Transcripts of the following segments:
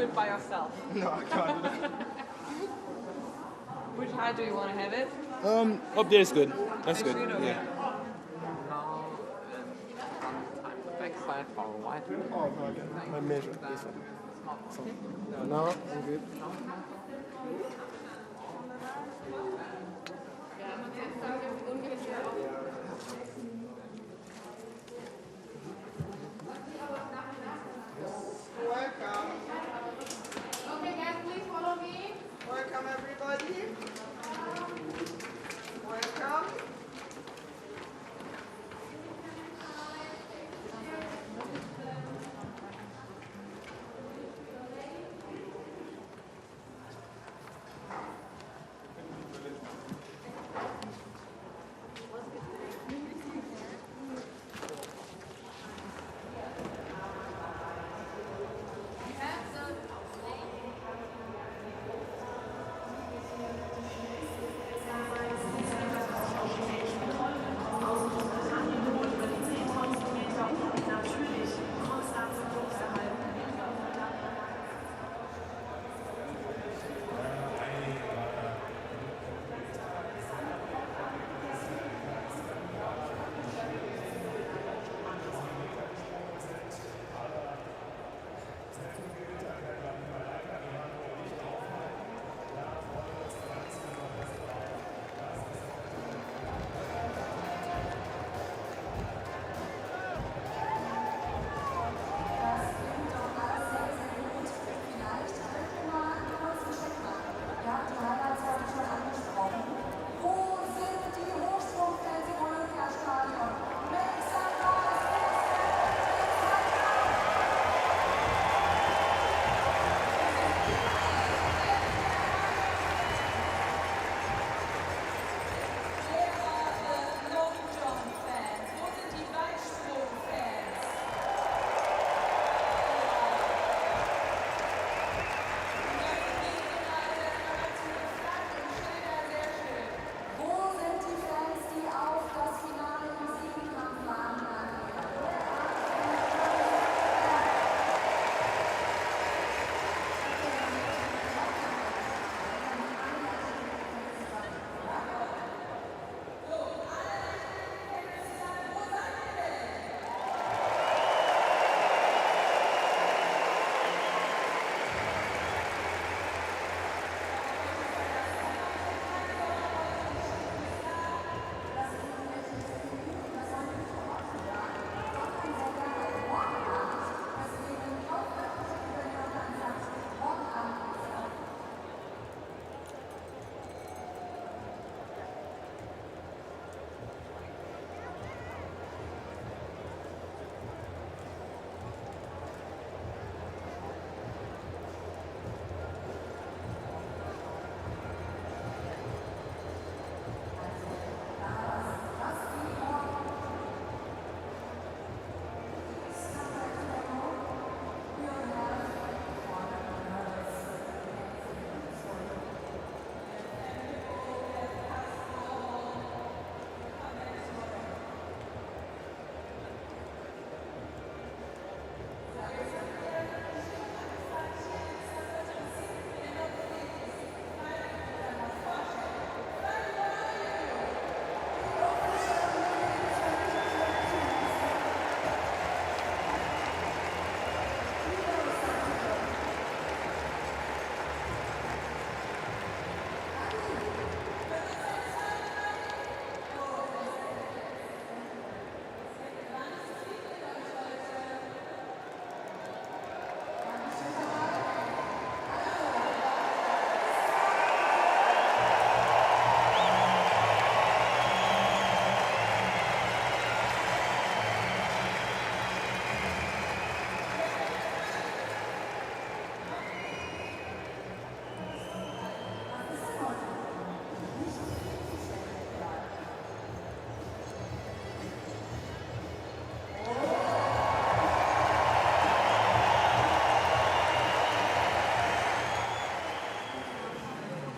it by yourself. No, I can't do that. Which height do you want to have it? Up there is good. That's good. Okay. Yeah. Now, on the back side for white. Oh, pardon. I measure this one. So, now I'm good. Welcome. Okay, guys, please follow me. Welcome, everybody. Welcome.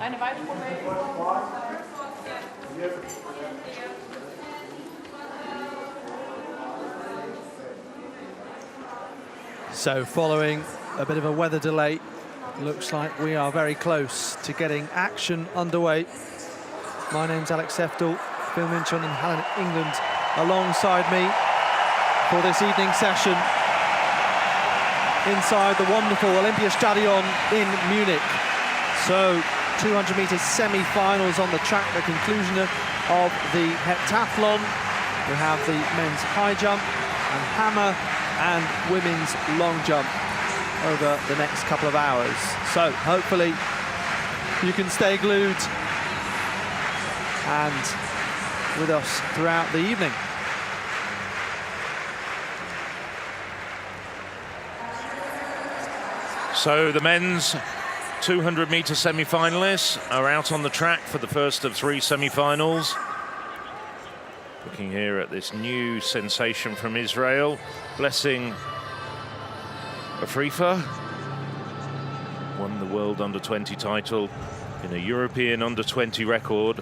Eine Weitsprung. So following a bit of a weather delay Looks like we are very close to getting action underway. My name's Alex Seftel, Phil Minchon and Helen England alongside me for this evening session inside the wonderful Olympiastadion in Munich. So 200 metres semi-finals on the track, the conclusion of the heptathlon. We have the men's high jump and hammer and women's long jump over the next couple of hours. So hopefully you can stay glued and with us throughout the evening. So the men's 200-metre semi-finalists are out on the track for the first of 3 semi-finals. Looking here at this new sensation from Israel, Blessing Afrifa won the World Under-20 title in a European Under-20 record.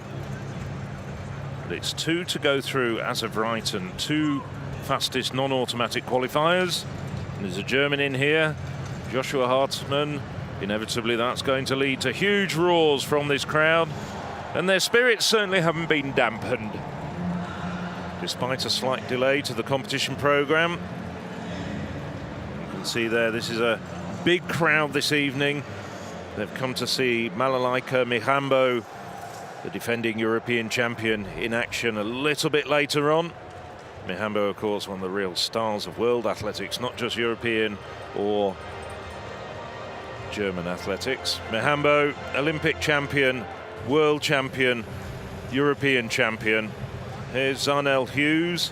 But it's 2 to go through as of right and 2 fastest non-automatic qualifiers. And there's a German in here, Joshua Hartmann. Inevitably that's going to lead to huge roars from this crowd, and their spirits certainly haven't been dampened despite a slight delay to the competition programme. You can see there, this is a big crowd this evening. They've come to see Malalaika Mihambo, the defending European champion, in action a little bit later on. Mihambo, of course, one of the real stars of world athletics, not just European or German athletics. Mihambo, Olympic champion, world champion, European champion. Here's Zarnell Hughes.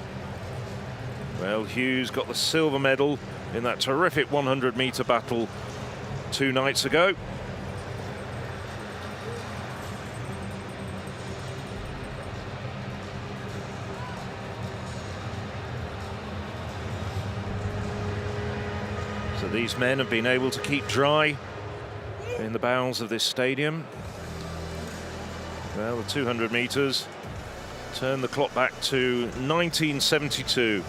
Well, Hughes got the silver medal in that terrific 100-metre battle 2 nights ago. So these men have been able to keep dry in the bowels of this stadium. Well, the 200 metres turn the clock back to 1972.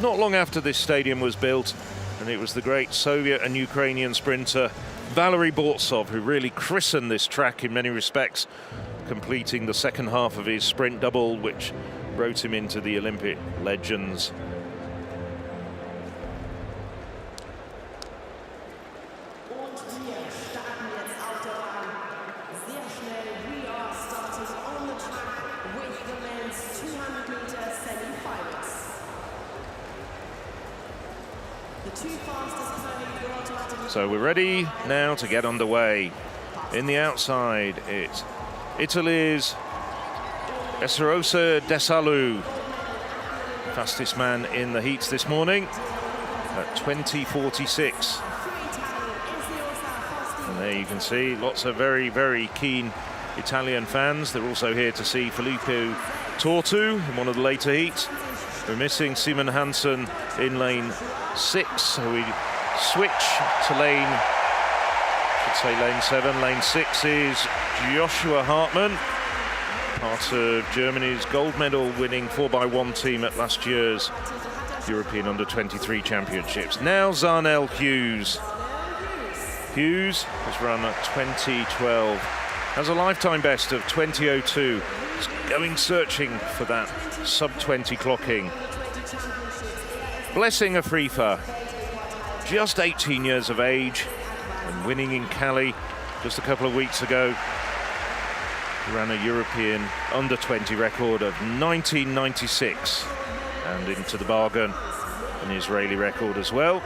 Not long after this stadium was built, and it was the great Soviet and Ukrainian sprinter Valery Bortsov who really christened this track in many respects, completing the second half of his sprint double, which wrote him into the Olympic legends. So we're ready now to get underway. In the outside, it's Italy's Esarosa Desalu, fastest man in the heats this morning at 20:46. And there you can see lots of very, very keen Italian fans. They're also here to see Filippo Tortu in one of the later heats. We're missing Simon Hansen in lane 6, so we switch to lane 7. Lane 6 is Joshua Hartmann, part of Germany's gold medal winning 4x1 team at last year's European Under-23 Championships. Now Zarnell Hughes. Hughes has run at 2012, has a lifetime best of 20:02. He's going searching for that sub-20 clocking. Blessing Afrifa, just 18 years of age and winning in Cali just a couple of weeks ago. He ran a European Under-20 record of 1996 and into the bargain an Israeli record as well.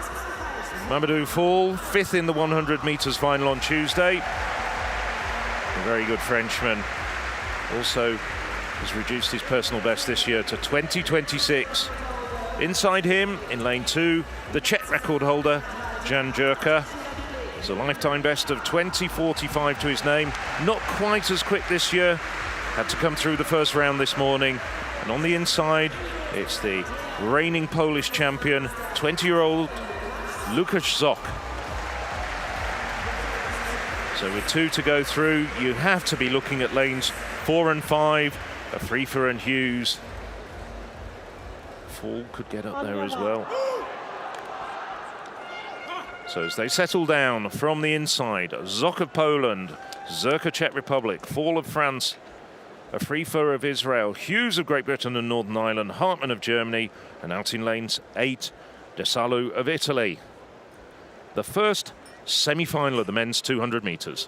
Mamadou Fall, 5th in the 100 metres final on Tuesday. A very good Frenchman. Also has reduced his personal best this year to 20:26. Inside him, in lane 2, the Czech record holder, Jan Jurka. It's a lifetime best of 20:45 to his name. Not quite as quick this year. Had to come through the first round this morning. And on the inside, it's the reigning Polish champion, 20-year-old Łukasz Zok. So with 2 to go through, you have to be looking at lanes 4 and 5, Afrifa and Hughes. Fall could get up there as well. So as they settle down from the inside, Zok of Poland, Zerka Czech Republic, Fall of France, Afrifa of Israel, Hughes of Great Britain and Northern Ireland, Hartmann of Germany, and out in lanes 8, Desalu of Italy. The first semi-final of the men's 200 metres.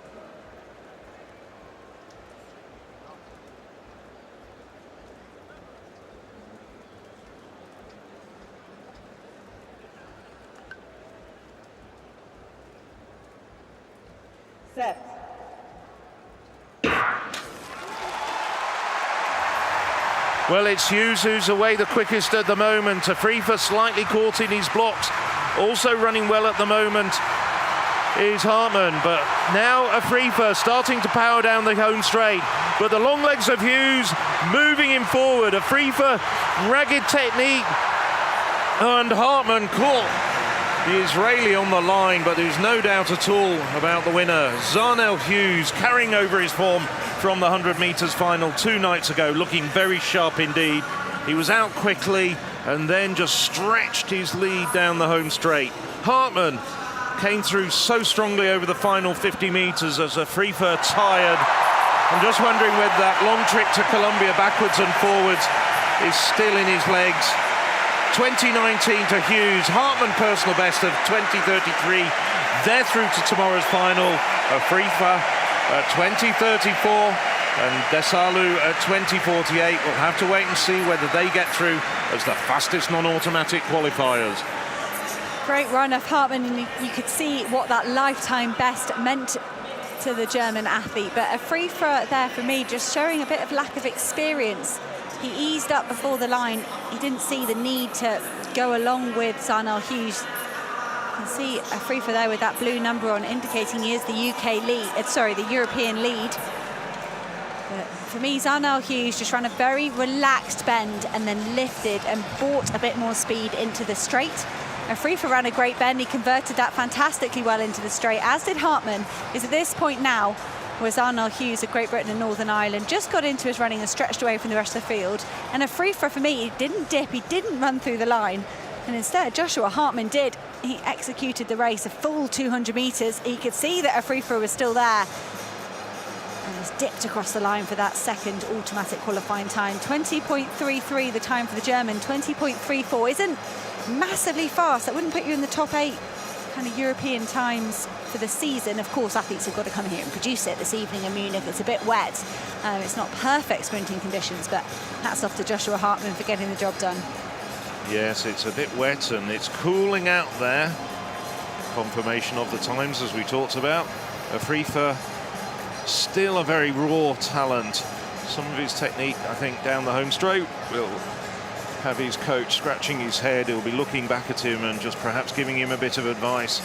Set. Well, it's Hughes who's away the quickest at the moment. Afrifa slightly caught in his blocks. Also running well at the moment is Hartmann, but now Afrifa starting to power down the home straight. But the long legs of Hughes moving him forward. Afrifa, ragged technique, and Hartmann caught the Israeli on the line, but there's no doubt at all about the winner. Zarnel Hughes carrying over his form from the 100 metres final 2 nights ago, looking very sharp indeed. He was out quickly and then just stretched his lead down the home straight. Hartmann came through so strongly over the final 50 metres as Afrifa tired. I'm just wondering whether that long trip to Colombia backwards and forwards is still in his legs. 2019 to Hughes, Hartmann personal best of 20:33. They're through to tomorrow's final. Afrifa at 20:34 and Desalu at 20:48. We'll have to wait and see whether they get through as the fastest non-automatic qualifiers. Great run of Hartmann, and you could see what that lifetime best meant to the German athlete. But Afrifa there for me just showing a bit of lack of experience. He eased up before the line. He didn't see the need to go along with Zarnel Hughes. You can see Afrifa there with that blue number on, indicating he is the the European lead. But for me, Zarnel Hughes just ran a very relaxed bend and then lifted and brought a bit more speed into the straight. Afrifa ran a great bend. He converted that fantastically well into the straight, as did Hartmann. Is at this point now where Zarnel Hughes of Great Britain and Northern Ireland just got into his running and stretched away from the rest of the field. And Afrifa, for me, he didn't dip, he didn't run through the line. And instead, Joshua Hartmann did. He executed the race a full 200 metres. He could see that Afrifa was still there. And he's dipped across the line for that second automatic qualifying time. 20.33 the time for the German, 20.34 isn't massively fast. That wouldn't put you in the top 8 kind of European times for the season. Of course, athletes have got to come here and produce it this evening in Munich. It's a bit wet. It's not perfect sprinting conditions, but hats off to Joshua Hartmann for getting the job done. Yes, it's a bit wet and it's cooling out there. Confirmation of the times as we talked about. Afrifa, still a very raw talent. Some of his technique, I think, down the home straight will have his coach scratching his head. He'll be looking back at him and just perhaps giving him a bit of advice.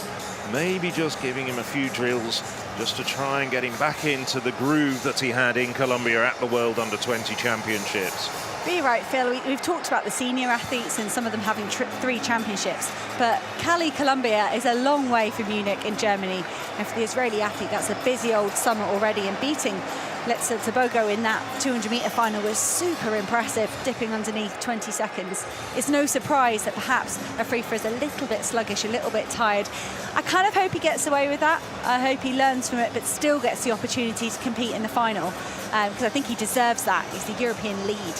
Maybe just giving him a few drills just to try and get him back into the groove that he had in Colombia at the World Under-20 Championships. Be right, Phil. We've talked about the senior athletes and some of them having 3 championships, but Cali, Colombia is a long way from Munich in Germany. And for the Israeli athlete, that's a busy old summer already, and beating Letzer Tobogo in that 200-metre final was super impressive, dipping underneath 20 seconds. It's no surprise that perhaps Afrifa is a little bit sluggish, a little bit tired. I kind of hope he gets away with that. I hope he learns from it, but still gets the opportunity to compete in the final, because I think he deserves that. He's the European lead.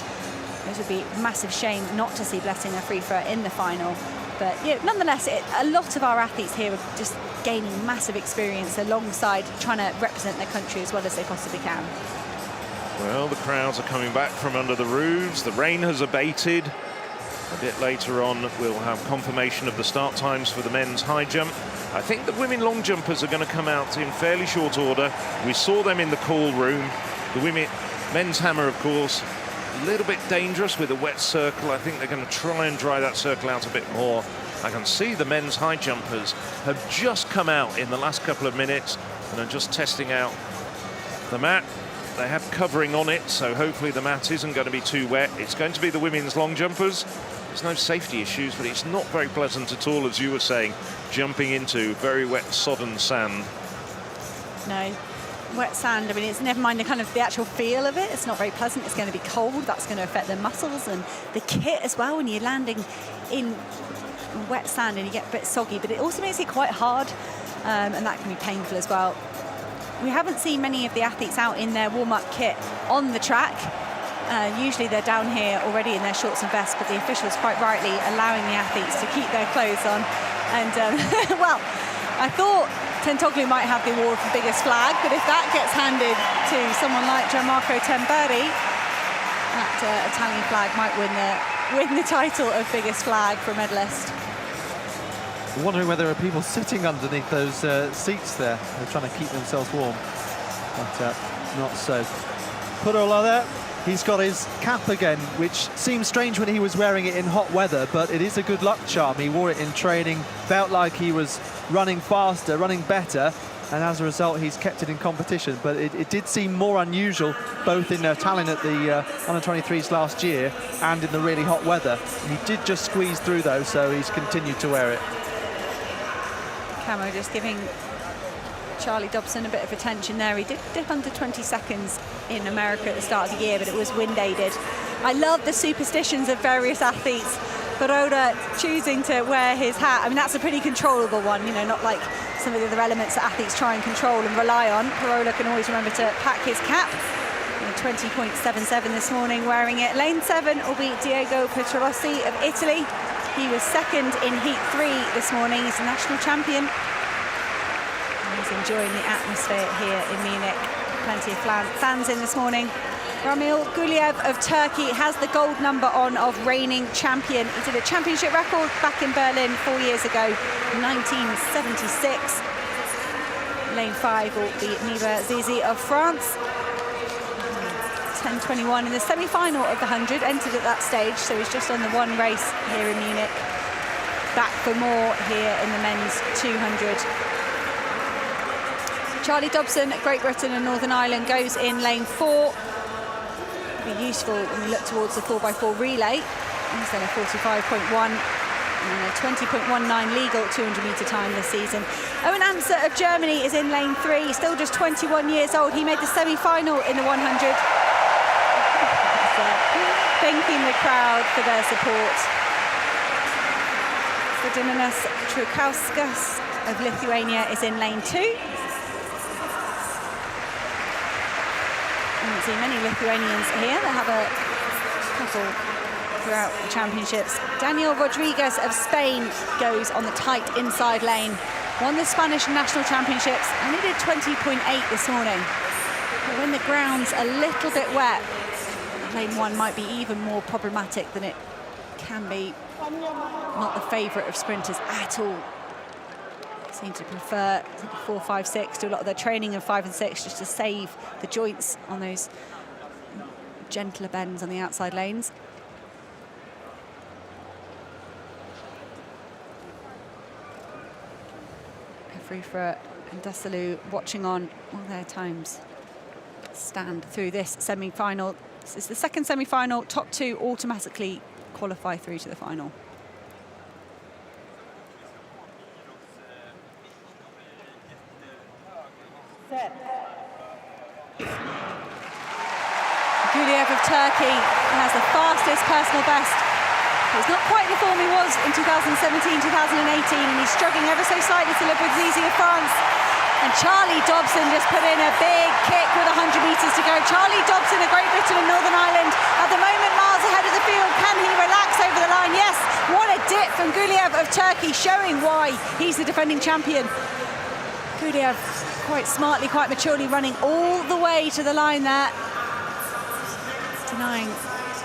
It would be a massive shame not to see Blessing Afrifa in the final. But yeah, nonetheless, a lot of our athletes here are just gaining massive experience alongside trying to represent their country as well as they possibly can. Well, the crowds are coming back from under the roofs. The rain has abated. A bit later on, we'll have confirmation of the start times for the men's high jump. I think the women long jumpers are going to come out in fairly short order. We saw them in the call room. The men's hammer, of course, a little bit dangerous with a wet circle. I think they're going to try and dry that circle out a bit more. I can see the men's high jumpers have just come out in the last couple of minutes and are just testing out the mat. They have covering on it, so hopefully the mat isn't going to be too wet. It's going to be the women's long jumpers. There's no safety issues, but it's not very pleasant at all, as you were saying, jumping into very wet, sodden sand. No. Wet sand, I mean, it's never mind the actual feel of it. It's not very pleasant. It's going to be cold. That's going to affect the muscles and the kit as well when you're landing in wet sand and you get a bit soggy, but it also makes it quite hard, and that can be painful as well. We haven't seen many of the athletes out in their warm-up kit on the track. Usually they're down here already in their shorts and vests, but the officials quite rightly allowing the athletes to keep their clothes on. And well, I thought Tentoglu might have the award for biggest flag, but if that gets handed to someone like Gianmarco Tamberi, that Italian flag might win the title of biggest flag for a medalist. I'm wondering whether there are people sitting underneath those seats there. They're trying to keep themselves warm, but not so. Purola there. He's got his cap again, which seems strange when he was wearing it in hot weather, but it is a good luck charm. He wore it in training, felt like he was running faster, running better, and as a result, he's kept it in competition. But it did seem more unusual, both in Tallinn at the Under-23s last year and in the really hot weather. And he did just squeeze through, though, so he's continued to wear it. Camo just giving Charlie Dobson a bit of attention there. He did dip under 20 seconds in America at the start of the year, but it was wind aided. I love the superstitions of various athletes. Baroda choosing to wear his hat. I mean, that's a pretty controllable one, you know, not like some of the other elements that athletes try and control and rely on. Baroda can always remember to pack his cap. 20.77 this morning wearing it. Lane 7 will be Diego Petrolossi of Italy. He was second in Heat 3 this morning. He's a national champion. He's enjoying the atmosphere here in Munich. Plenty of fans in this morning. Ramil Guliev of Turkey has the gold number on of reigning champion. He did a championship record back in Berlin 4 years ago, 1976. Lane 5 will be Niva Zizi of France. 10:21 in the semi-final of the 100, entered at that stage, so he's just on the one race here in Munich. Back for more here in the men's 200. Charlie Dobson, Great Britain and Northern Ireland, goes in lane 4. It'll be useful when we look towards the 4x4 relay. He's done a 45.1 and a 20.19 legal 200-metre time this season. Owen Anser of Germany is in lane 3, still just 21 years old. He made the semi-final in the 100. Thanking the crowd for their support. Ferdinandas Trukauskas of Lithuania is in lane 2. I haven't seen many Lithuanians here. They have a couple throughout the championships. Daniel Rodriguez of Spain goes on the tight inside lane. Won the Spanish national championships, only did 20.8 this morning. But when the ground's a little bit wet, lane 1 might be even more problematic than it can be. Not the favourite of sprinters at all. Seem to prefer 4, 5, 6, do a lot of their training of 5 and 6 just to save the joints on those gentler bends on the outside lanes. Frifra and Desalu watching on all their times stand through this semi-final. This is the second semi-final. Top 2 automatically qualify through to the final. Guliev of Turkey has the fastest personal best. He's not quite the form he was in 2017, 2018, and he's struggling ever so slightly to live with Zizi of France. And Charlie Dobson just put in a big kick with 100 metres to go. Charlie Dobson of Great Britain and Northern Ireland at the moment miles ahead of the field. Can he relax over the line? Yes, what a dip from Guliev of Turkey, showing why he's the defending champion. Guliev quite smartly, quite maturely running all the way to the line there, denying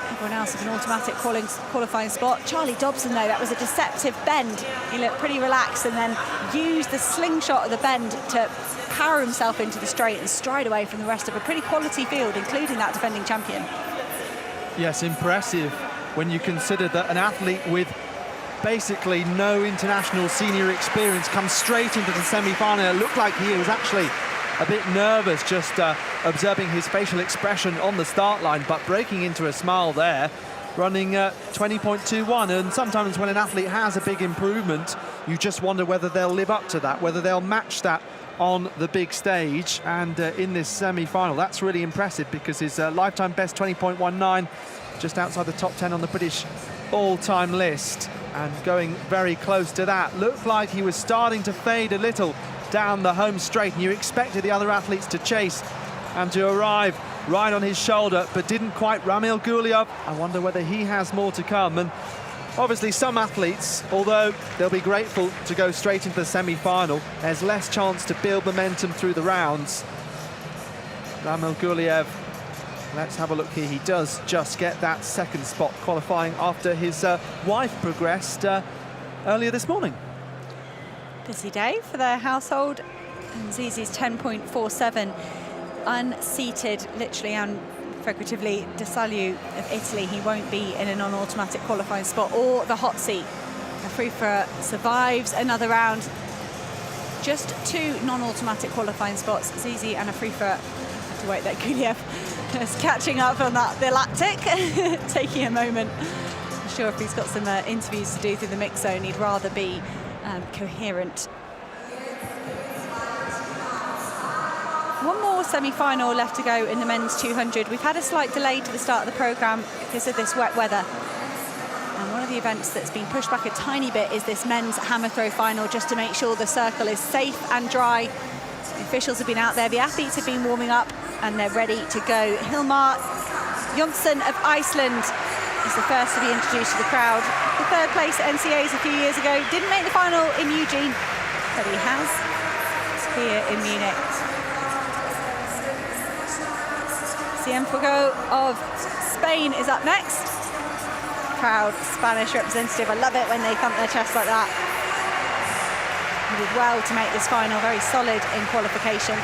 everyone else of an automatic qualifying spot. Charlie Dobson, though, that was a deceptive bend. He looked pretty relaxed and then used the slingshot of the bend to power himself into the straight and stride away from the rest of a pretty quality field, including that defending champion. Yes, impressive when you consider that an athlete with basically no international senior experience comes straight into the semi-final. It looked like he was actually a bit nervous just observing his facial expression on the start line, but breaking into a smile there, running 20.21. And sometimes when an athlete has a big improvement, you just wonder whether they'll live up to that, whether they'll match that on the big stage. And in this semi-final, that's really impressive because his lifetime best 20.19, just outside the top 10 on the British all-time list and going very close to that. Looked like he was starting to fade a little down the home straight, and you expected the other athletes to chase and to arrive right on his shoulder, but didn't quite. Ramil Guliev, I wonder whether he has more to come. And obviously some athletes, although they'll be grateful to go straight into the semi-final, there's less chance to build momentum through the rounds. Ramil Guliev, let's have a look here. He does just get that second spot, qualifying after his wife progressed earlier this morning. Busy day for their household. And Zizi's 10.47, unseated, literally and figuratively, De Salu of Italy. He won't be in a non-automatic qualifying spot or the hot seat. Afrifa survives another round. Just 2 non-automatic qualifying spots. Zizi and Afrifa have to wait there. Guliev is catching up on that, the lactic, taking a moment. I'm sure if he's got some interviews to do through the mix zone, he'd rather be coherent. One more semi-final left to go in the men's 200. We've had a slight delay to the start of the programme because of this wet weather. And one of the events that's been pushed back a tiny bit is this men's hammer throw final, just to make sure the circle is safe and dry. The officials have been out there, the athletes have been warming up, and they're ready to go. Hilmar Jonsson of Iceland is the first to be introduced to the crowd. The third place at NCAs a few years ago. Didn't make the final in Eugene, but he has here in Munich. Cienfuegos of Spain is up next. Proud Spanish representative. I love it when they thump their chest like that. He did well to make this final, very solid in qualification.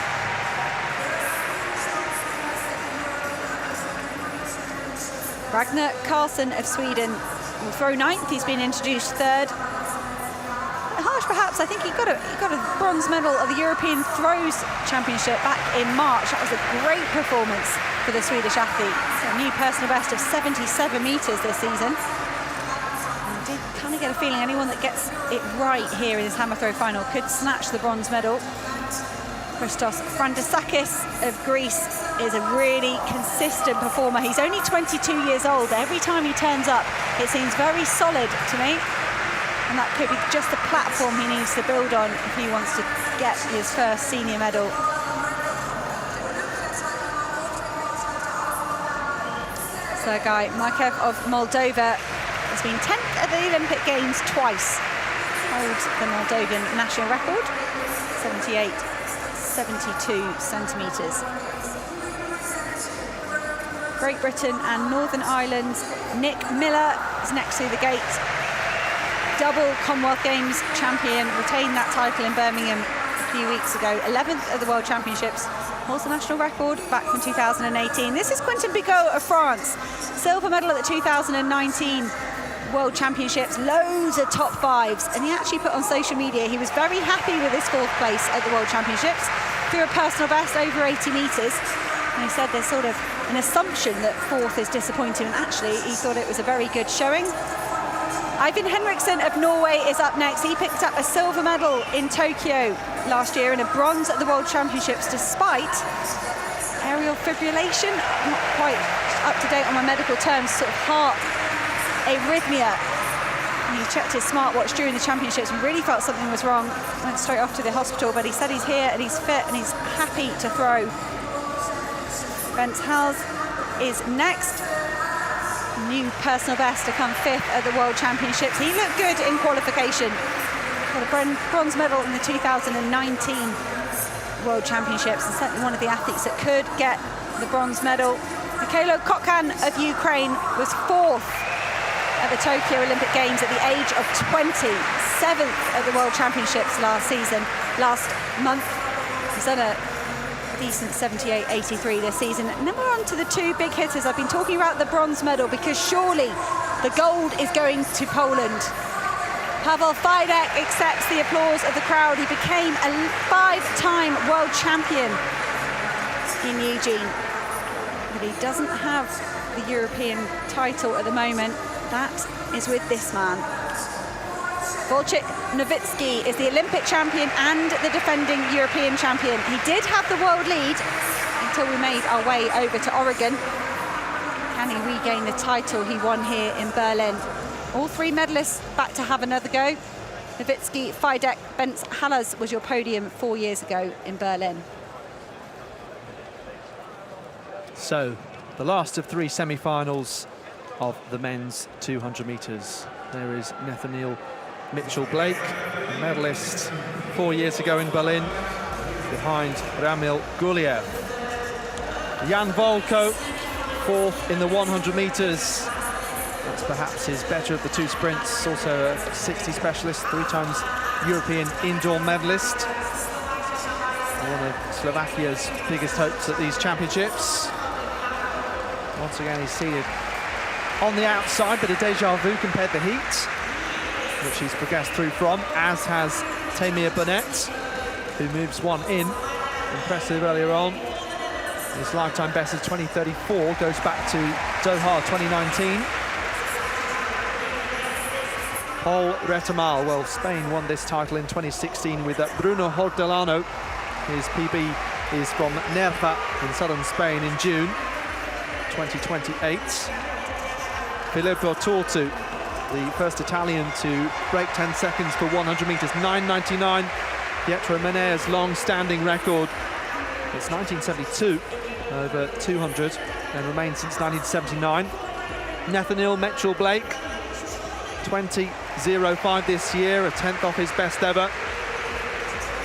Ragnar Karlsson of Sweden will throw 9th. He's been introduced 3rd. Harsh, perhaps. I think he got a bronze medal at the European Throws Championship back in March. That was a great performance for the Swedish athlete. So a new personal best of 77 metres this season. And I did kind of get a feeling anyone that gets it right here in this hammer throw final could snatch the bronze medal. Christos Frandasakis of Greece is a really consistent performer. He's only 22 years old. Every time he turns up, it seems very solid to me. And that could be just the platform he needs to build on if he wants to get his first senior medal. Sergei Markev of Moldova has been 10th at the Olympic Games twice. Holds the Moldovan national record, 72 centimetres. Great Britain and Northern Ireland, Nick Miller is next to the gate. Double Commonwealth Games champion, retained that title in Birmingham a few weeks ago. 11th at the World Championships, holds the national record back from 2018. This is Quentin Bigot of France, silver medal at the 2019 World Championships, loads of top 5s, and he actually put on social media he was very happy with his 4th place at the World Championships, threw a personal best over 80 metres, and he said there's sort of an assumption that 4th is disappointing, and actually he thought it was a very good showing. Ivan Henriksson of Norway is up next. He picked up a silver medal in Tokyo last year and a bronze at the World Championships despite atrial fibrillation. I'm not quite up to date on my medical terms, sort of heart arrhythmia. And he checked his smartwatch during the championships and really felt something was wrong. Went straight off to the hospital, but he said he's here and he's fit and he's happy to throw. Bent Hals is next. New personal best to come 5th at the World Championships. He looked good in qualification. Got a bronze medal in the 2019 World Championships, and certainly one of the athletes that could get the bronze medal. Mikhailo Kokkan of Ukraine was 4th at the Tokyo Olympic Games at the age of 20, 7th at the World Championships last month. He's done a decent 78.83 this season. And then we're on to the 2 big hitters. I've been talking about the bronze medal because surely the gold is going to Poland. Paweł Fajdek accepts the applause of the crowd. He became a 5-time world champion in Eugene, but he doesn't have the European title at the moment. That is with this man. Wojciech Nowicki is the Olympic champion and the defending European champion. He did have the world lead until we made our way over to Oregon. Can he regain the title he won here in Berlin? All three medalists back to have another go. Nowitzki, Fidek, Benz Hallas was your podium 4 years ago in Berlin. So, the last of 3 semi-finals of the men's 200 metres. There is Nathaniel Mitchell-Blake, a medalist 4 years ago in Berlin, behind Ramil Guliev. Jan Volko, 4th in the 100 metres. That's perhaps his better of the 2 sprints. Also a 60 specialist, 3 times European indoor medalist. One of Slovakia's biggest hopes at these championships. Once again, he's seated on the outside, but a deja vu compared to heat, which he's progressed through from, as has Tamir Burnett, who moves one in. Impressive earlier on. His lifetime best is 20:34, goes back to Doha 2019. Paul Retamal, well, Spain won this title in 2016 with Bruno Hortelano. His PB is from Nerva in southern Spain in June 2028. Filippo Tortu, the first Italian to break 10 seconds for 100 metres, 9:99. Pietro Menea's long-standing record. It's 1972 over 200 and remains since 1979. Nathaniel Mitchell-Blake, 20.05 this year, a 10th off his best ever.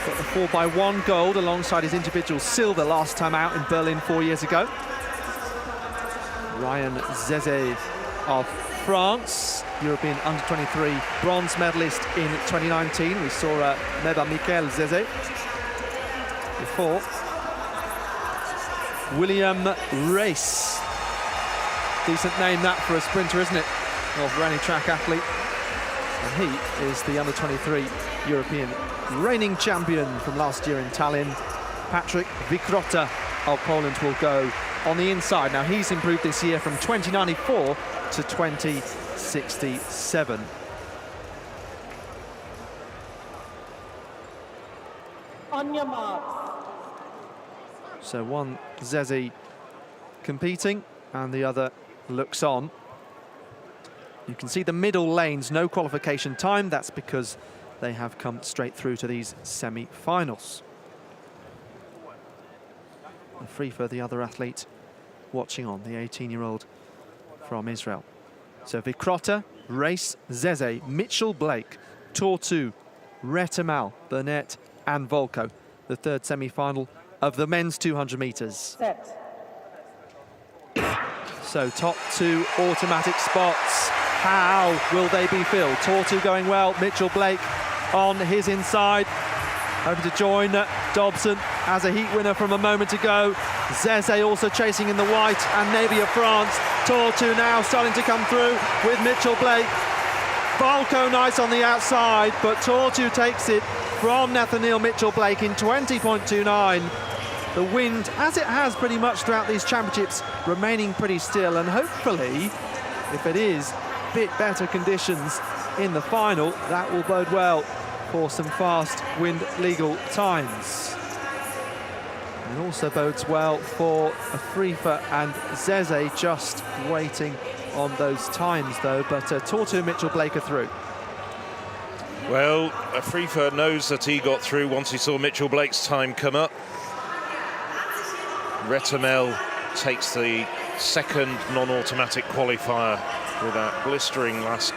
Got the 4x1 gold alongside his individual silver last time out in Berlin 4 years ago. Ryan Zeze of France, European under-23 bronze medalist in 2019. We saw Meba Michael Zeze before. William Race, decent name that for a sprinter, isn't it? Or for any track athlete. And he is the under-23 European reigning champion from last year in Tallinn. Patrick Vikrota of Poland will go on the inside. Now he's improved this year from 2094 to 2067. On your mark. So one Zeze competing and the other looks on. You can see the middle lanes, no qualification time. That's because they have come straight through to these semi-finals. Free for the other athlete watching on, the 18-year-old from Israel. So Vikrota, Race, Zeze, Mitchell-Blake, Tortu, Retamal, Burnett and Volko. The third semi-final of the men's 200 metres. So top 2 automatic spots. How will they be filled? Tortu going well, Mitchell-Blake on his inside. Hoping to join Dobson as a heat winner from a moment ago. Zeze also chasing in the white and navy of France. Tortu now starting to come through with Mitchell-Blake. Volko nice on the outside, but Tortu takes it from Nathaniel Mitchell-Blake in 20.29. The wind, as it has pretty much throughout these championships, remaining pretty still, and hopefully, if it is a bit better conditions in the final, that will bode well for some fast wind legal times. And also bodes well for Afrifa and Zeze, just waiting on those times though, but Tortu and Mitchell-Blake are through. Well, Afrifa knows that he got through once he saw Mitchell-Blake's time come up. Retamel takes the second non-automatic qualifier with that blistering last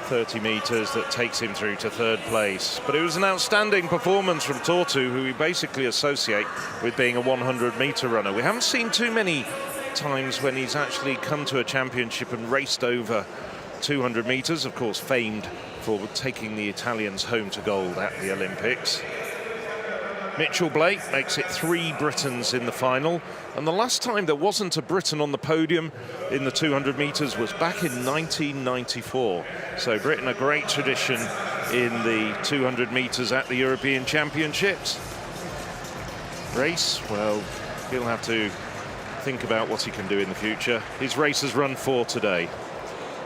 30 metres that takes him through to third place. But it was an outstanding performance from Tortu, who we basically associate with being a 100-metre runner. We haven't seen too many times when he's actually come to a championship and raced over 200 metres, of course famed for taking the Italians home to gold at the Olympics. Mitchell-Blake makes it 3 Britons in the final, and the last time there wasn't a Briton on the podium in the 200 metres was back in 1994. So Britain, a great tradition in the 200 metres at the European Championships. Race, well, he'll have to think about what he can do in the future. His race has run 4 today.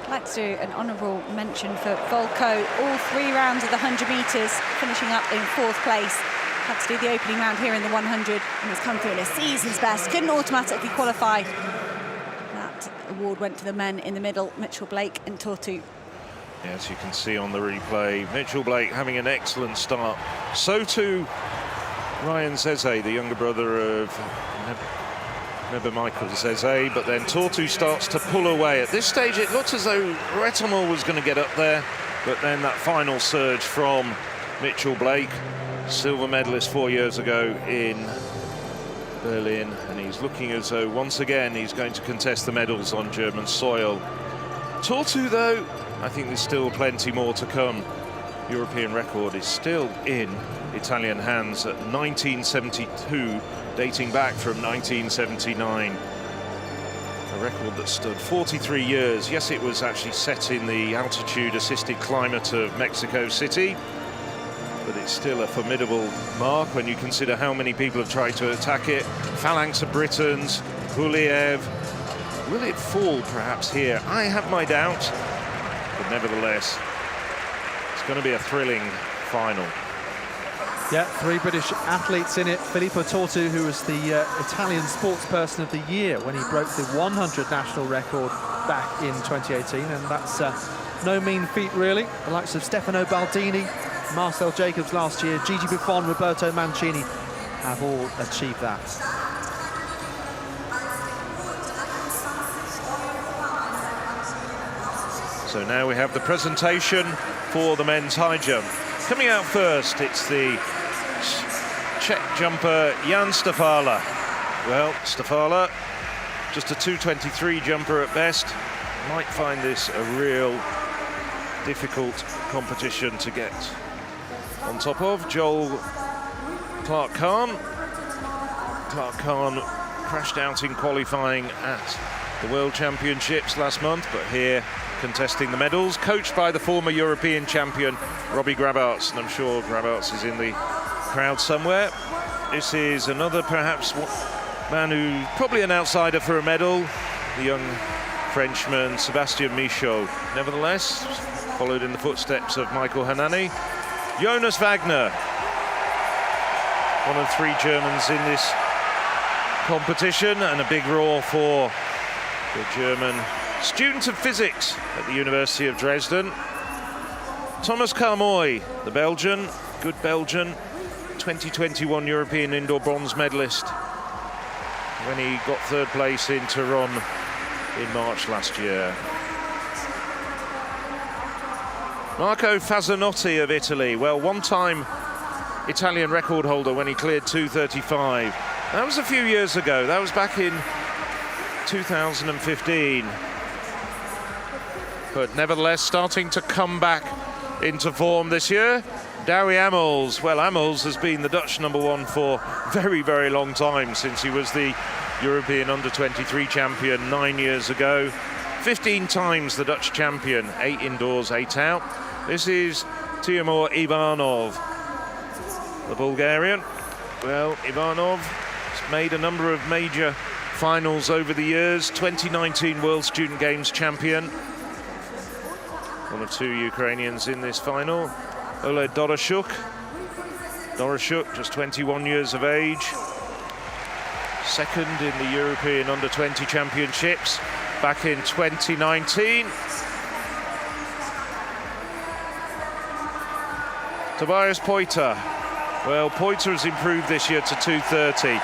I'd like to do an honourable mention for Volko. All 3 rounds of the 100 metres, finishing up in 4th place. Had to do the opening round here in the 100 and has come through in a season's best. Couldn't automatically qualify. That that award went to the men in the middle, Mitchell Blake and Tortu. Yes, you can see on the replay, Mitchell Blake having an excellent start. So too Ryan Zeze, the younger brother of Neba Michael Zeze, but then Tortu starts to pull away. At this stage, it looked as though Retamor was going to get up there, but then that final surge from Mitchell Blake, silver medalist 4 years ago in Berlin, and he's looking as though once again he's going to contest the medals on German soil. Tortu, though, I think there's still plenty more to come. European record is still in Italian hands at 1972, dating back from 1979. A record that stood 43 years. Yes, it was actually set in the altitude-assisted climate of Mexico City, but it's still a formidable mark when you consider how many people have tried to attack it. Phalanx of Britons, Huliev. Will it fall perhaps here? I have my doubts, but nevertheless, it's going to be a thrilling final. Yeah, 3 British athletes in it. Filippo Tortu, who was the Italian Sportsperson of the Year when he broke the 100 national record back in 2018, and that's no mean feat, really. The likes of Stefano Baldini, Marcel Jacobs last year, Gigi Buffon, Roberto Mancini have all achieved that. So now we have the presentation for the men's high jump. Coming out first, it's the Czech jumper Jan Stafala. Well, Stafala, just a 2:23 jumper at best. Might find this a real difficult competition to get on top of. Joel Clark-Kahn. Clark-Kahn crashed out in qualifying at the World Championships last month, but here contesting the medals, coached by the former European champion Robbie Grabarts, and I'm sure Grabarts is in the crowd somewhere. This is another perhaps man who's probably an outsider for a medal, the young Frenchman Sébastien Michaud. Nevertheless, followed in the footsteps of Michael Hanani. Jonas Wagner, one of 3 Germans in this competition, and a big roar for the German student of physics at the University of Dresden. Thomas Carmoy, the Belgian, good Belgian, 2021 European indoor bronze medalist when he got 3rd place in Turin in March last year. Marco Fazzanotti of Italy, well, one-time Italian record holder when he cleared 2:35. That was a few years ago. That was back in 2015. But nevertheless, starting to come back into form this year. Douwe Amels. Well, Amels has been the Dutch #1 for a very, very long time, since he was the European under-23 champion 9 years ago. 15 times the Dutch champion, 8 indoors, 8 out. This is Timur Ivanov, the Bulgarian. Well, Ivanov has made a number of major finals over the years. 2019 World Student Games champion. One of 2 Ukrainians in this final. Oleg Doroshuk. Doroshuk, just 21 years of age. 2nd in the European Under-20 Championships back in 2019. Tobias Poiter. Well, Poiter has improved this year to 2:30.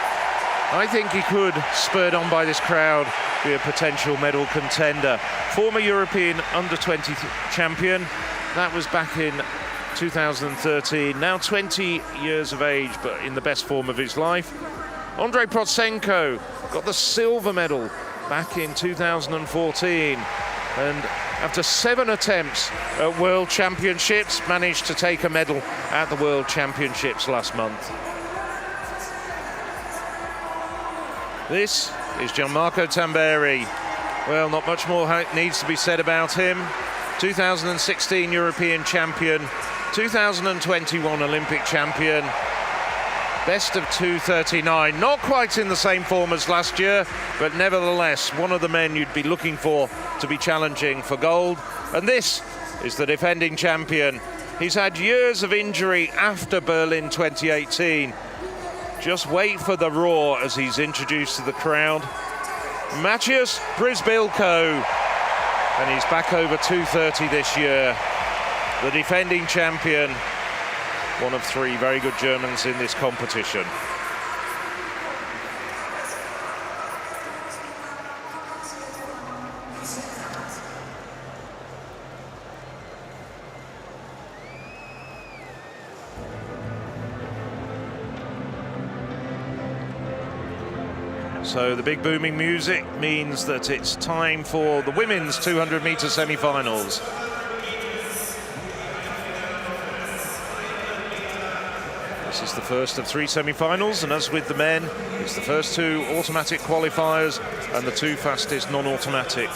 I think he could, spurred on by this crowd, be a potential medal contender. Former European Under-20 champion. That was back in 2013. Now 20 years of age, but in the best form of his life. Andrei Protsenko got the silver medal back in 2014. And after 7 attempts at World Championships, managed to take a medal at the World Championships last month. This is Gianmarco Tamberi. Well, not much more needs to be said about him. 2016 European champion, 2021 Olympic champion. Best of 2:39, not quite in the same form as last year, but nevertheless one of the men you'd be looking for to be challenging for gold. And this is the defending champion. He's had years of injury after Berlin 2018. Just wait for the roar as he's introduced to the crowd. Matthias Brisbilko, and he's back over 2:30 this year. The defending champion, one of 3 very good Germans in this competition. So the big booming music means that it's time for the women's 200-meter semi-finals. This is the first of 3 semi-finals, and as with the men, it's the first 2 automatic qualifiers and the 2 fastest non-automatic.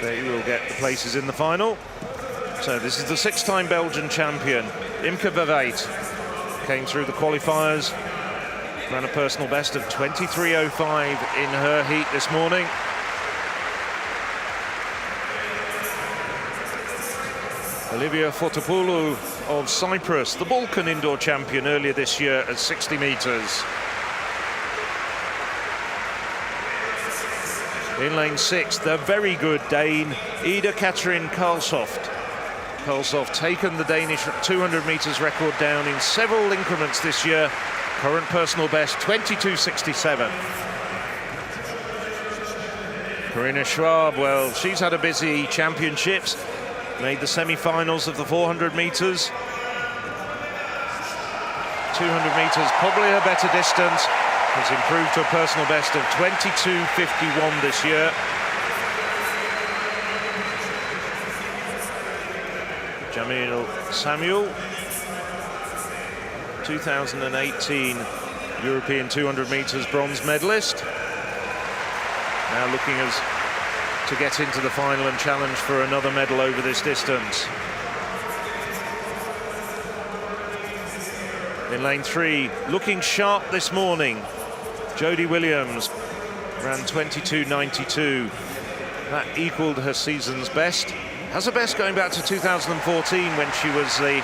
They will get the places in the final. So this is the 6-time Belgian champion, Imke Verwijt. Came through the qualifiers, ran a personal best of 23:05 in her heat this morning. Olivia Fotopoulou of Cyprus, the Balkan indoor champion earlier this year at 60 metres. In lane 6, the very good Dane, Ida Katrine Karlsoft. Karlsoft taken the Danish 200 metres record down in several increments this year. Current personal best, 22:67. Corinna Schwab, well, she's had a busy championships. Made the semi-finals of the 400 metres. 200 metres, probably a better distance. Has improved to a personal best of 22:51 this year. Jamil Samuel, 2018 European 200 metres bronze medalist. Now looking to get into the final and challenge for another medal over this distance. In lane 3, looking sharp this morning, Jodie Williams ran 22:92. That equalled her season's best. Has a best going back to 2014 when she was the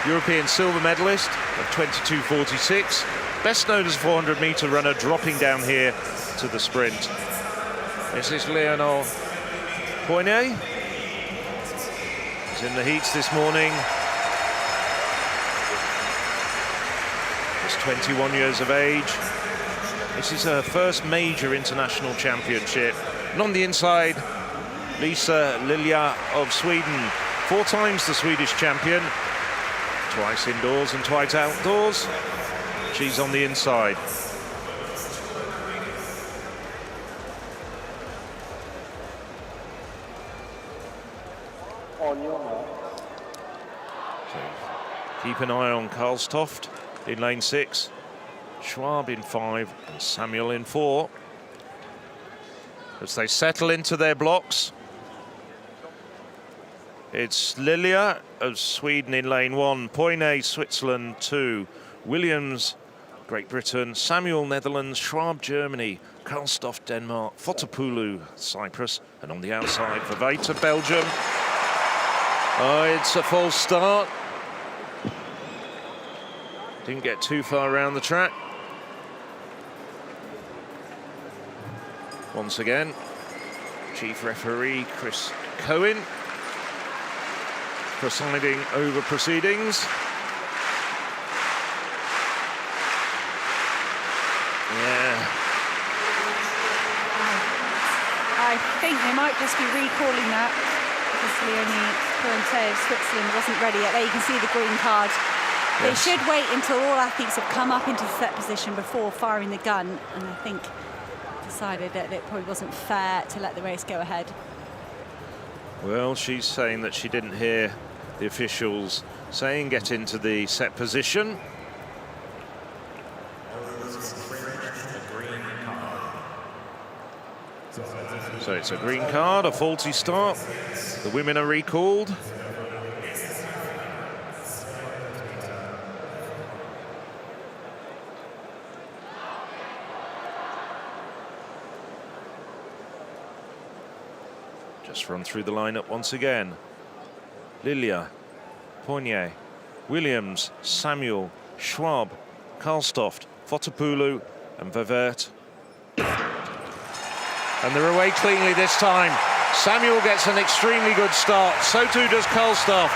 European silver medalist of 22:46. Best known as 400-metre runner, dropping down here to the sprint. This is Léonore Poignet. He's in the heats this morning. He's 21 years of age. This is her first major international championship. And on the inside, Lisa Lilja of Sweden, 4 times the Swedish champion, twice indoors and twice outdoors. She's on the inside. On your mark. So keep an eye on Karlstoft in lane 6, Schwab in 5 and Samuel in 4. As they settle into their blocks, it's Lilja of Sweden in lane 1, Poignet, Switzerland 2, Williams, Great Britain, Samuel, Netherlands, Schwab, Germany, Karlstoft, Denmark, Fotopoulou, Cyprus, and on the outside, Verwijt of Belgium. Oh, it's a false start. Didn't get too far around the track. Once again, Chief Referee Chris Cohen presiding over proceedings. Yeah. I think they might just be recalling that because Leonie Corentin of Switzerland wasn't ready yet. There you can see the green card. Yes. They should wait until all athletes have come up into set position before firing the gun, and I think decided that it probably wasn't fair to let the race go ahead. Well, she's saying that she didn't hear the officials saying get into the set position. So it's a green card, a faulty start. The women are recalled. Just run through the lineup once again. Lilja, Poignet, Williams, Samuel, Schwab, Karlstoft, Fotopoulou and Ververt. And they're away cleanly this time. Samuel gets an extremely good start. So too does Karlstoff.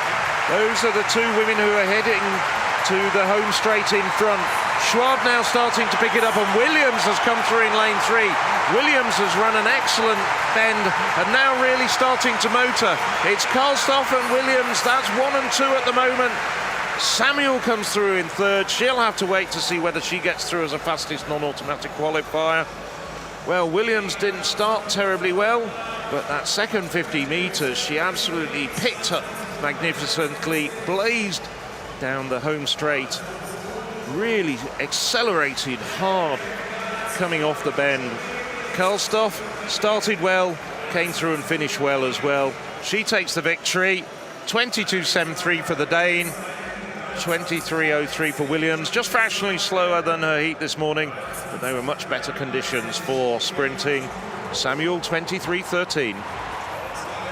Those are the two women who are heading to the home straight in front. Schwab now starting to pick it up, and Williams has come through in lane 3. Williams has run an excellent bend and now really starting to motor. It's Karlstoff and Williams. That's 1 and 2 at the moment. Samuel comes through in third. She'll have to wait to see whether she gets through as a fastest non-automatic qualifier. Well, Williams didn't start terribly well, but that second 50 metres, she absolutely picked up magnificently, blazed down the home straight, really accelerated hard coming off the bend. Karlstoff started well, came through and finished well as well. She takes the victory. 22.73 for the Dane, 23.03 for Williams. Just fractionally slower than her heat this morning, but they were much better conditions for sprinting. Samuel, 23.13.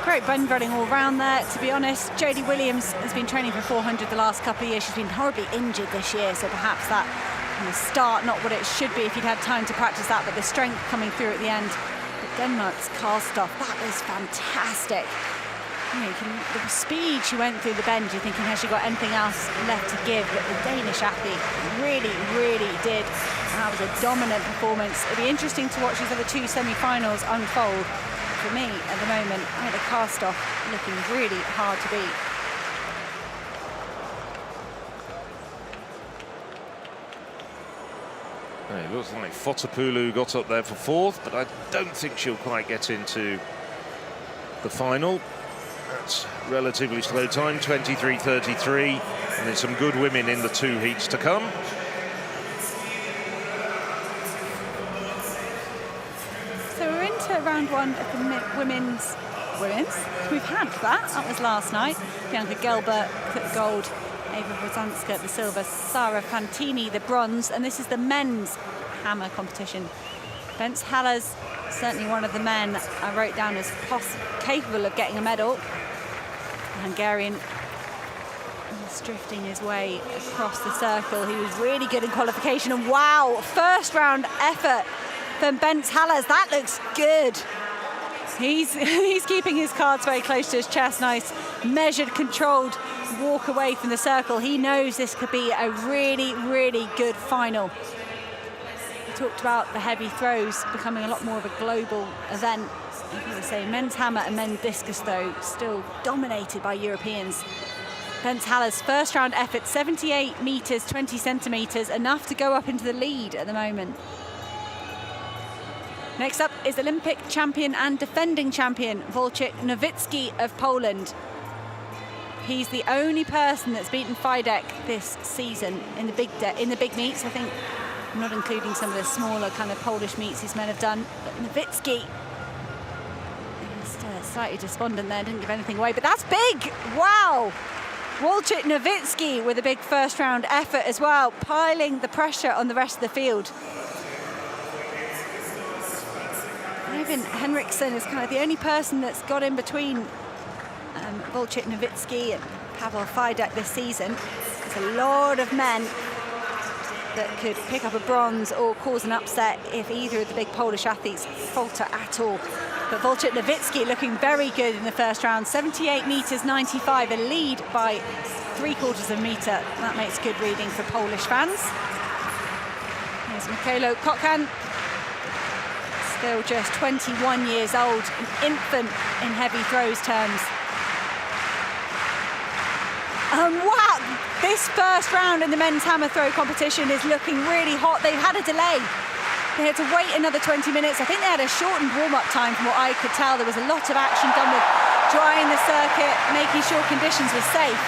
Great bend running all round there. To be honest, Jodie Williams has been training for 400 the last couple of years. She's been horribly injured this year, so perhaps that kind of start, not what it should be if you'd had time to practice that, but the strength coming through at the end. But Denmark's Karlstoff, that was fantastic. You know, the speed she went through the bend, you're thinking, has she got anything else left to give? But the Danish athlete really, really did. And that was a dominant performance. It'll be interesting to watch these other two semi-finals unfold. For me, at the moment, Ida Karlstoff looking really hard to beat. It looks like Fotopoulou got up there for fourth, but I don't think she'll quite get into the final. That's relatively slow time, 23.33, and there's some good women in the 2 heats to come. So we're into round 1 of the women's. We've had that was last night. Bianca Gelber took the gold, Ava Brozanska the silver, Sara Fantini the bronze, and this is the men's hammer competition. Bence Haller's certainly one of the men I wrote down as capable of getting a medal. The Hungarian was drifting his way across the circle. He was really good in qualification, and wow, first round effort from Bence Hallers. That looks good. He's keeping his cards very close to his chest. Nice, measured, controlled walk away from the circle. He knows this could be a really, really good final. We talked about the heavy throws becoming a lot more of a global event. As I say, men's hammer and men's discus, though, still dominated by Europeans. Bence Haller's first round effort, 78 metres, 20 centimetres, enough to go up into the lead at the moment. Next up is Olympic champion and defending champion Wojciech Nowicki of Poland. He's the only person that's beaten Fidek this season in the big meets. I think, I'm not including some of the smaller kind of Polish meets these men have done. But Nowicki, slightly despondent there, didn't give anything away, but that's big. Wow. Wojciech Nowicki with a big first round effort as well, piling the pressure on the rest of the field. Even Henriksen is kind of the only person that's got in between Wojciech Nowicki and Pavel Fidek this season. There's a lot of men that could pick up a bronze or cause an upset if either of the big Polish athletes falter at all. But Wojciech Nowicki looking very good in the first round, 78 metres 95, a lead by 3/4 of a metre. That makes good reading for Polish fans. Here's Mikhailo Kokkan, still just 21 years old, an infant in heavy throws terms. Wow, this first round in the men's hammer throw competition is looking really hot. They've had a delay. They had to wait another 20 minutes. I think they had a shortened warm-up time from what I could tell. There was a lot of action done with drying the circuit, making sure conditions were safe.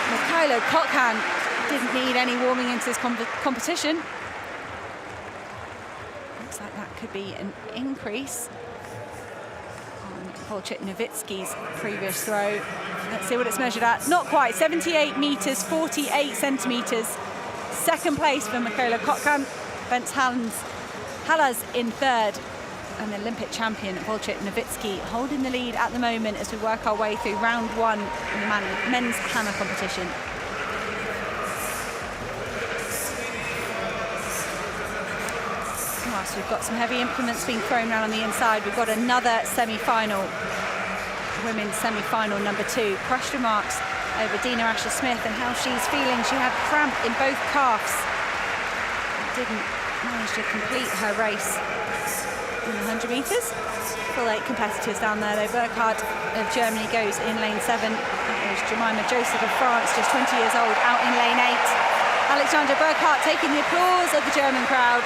Mikhailo Kokkan didn't need any warming into this competition. Looks like that could be an increase on Wojciech Nowicki's previous throw. Let's see what it's measured at. Not quite, 78 metres, 48 centimetres. Second place for Mikhailo Kokkan. Bence Hallers in third, and the Olympic champion Wojciech Nowicki holding the lead at the moment as we work our way through round 1 in the men's hammer competition. Whilst we've got some heavy implements being thrown around on the inside, we've got another semi-final, women's semi-final number 2. Question marks over Dina Asher-Smith and how she's feeling. She had cramp in both calves. Didn't manage to complete her race in the 100 metres. Full 8 competitors down there though. Burkhardt of Germany goes in lane 7. That was Jemima Joseph of France, just 20 years old, out in lane 8. Alexandra Burkhardt taking the applause of the German crowd.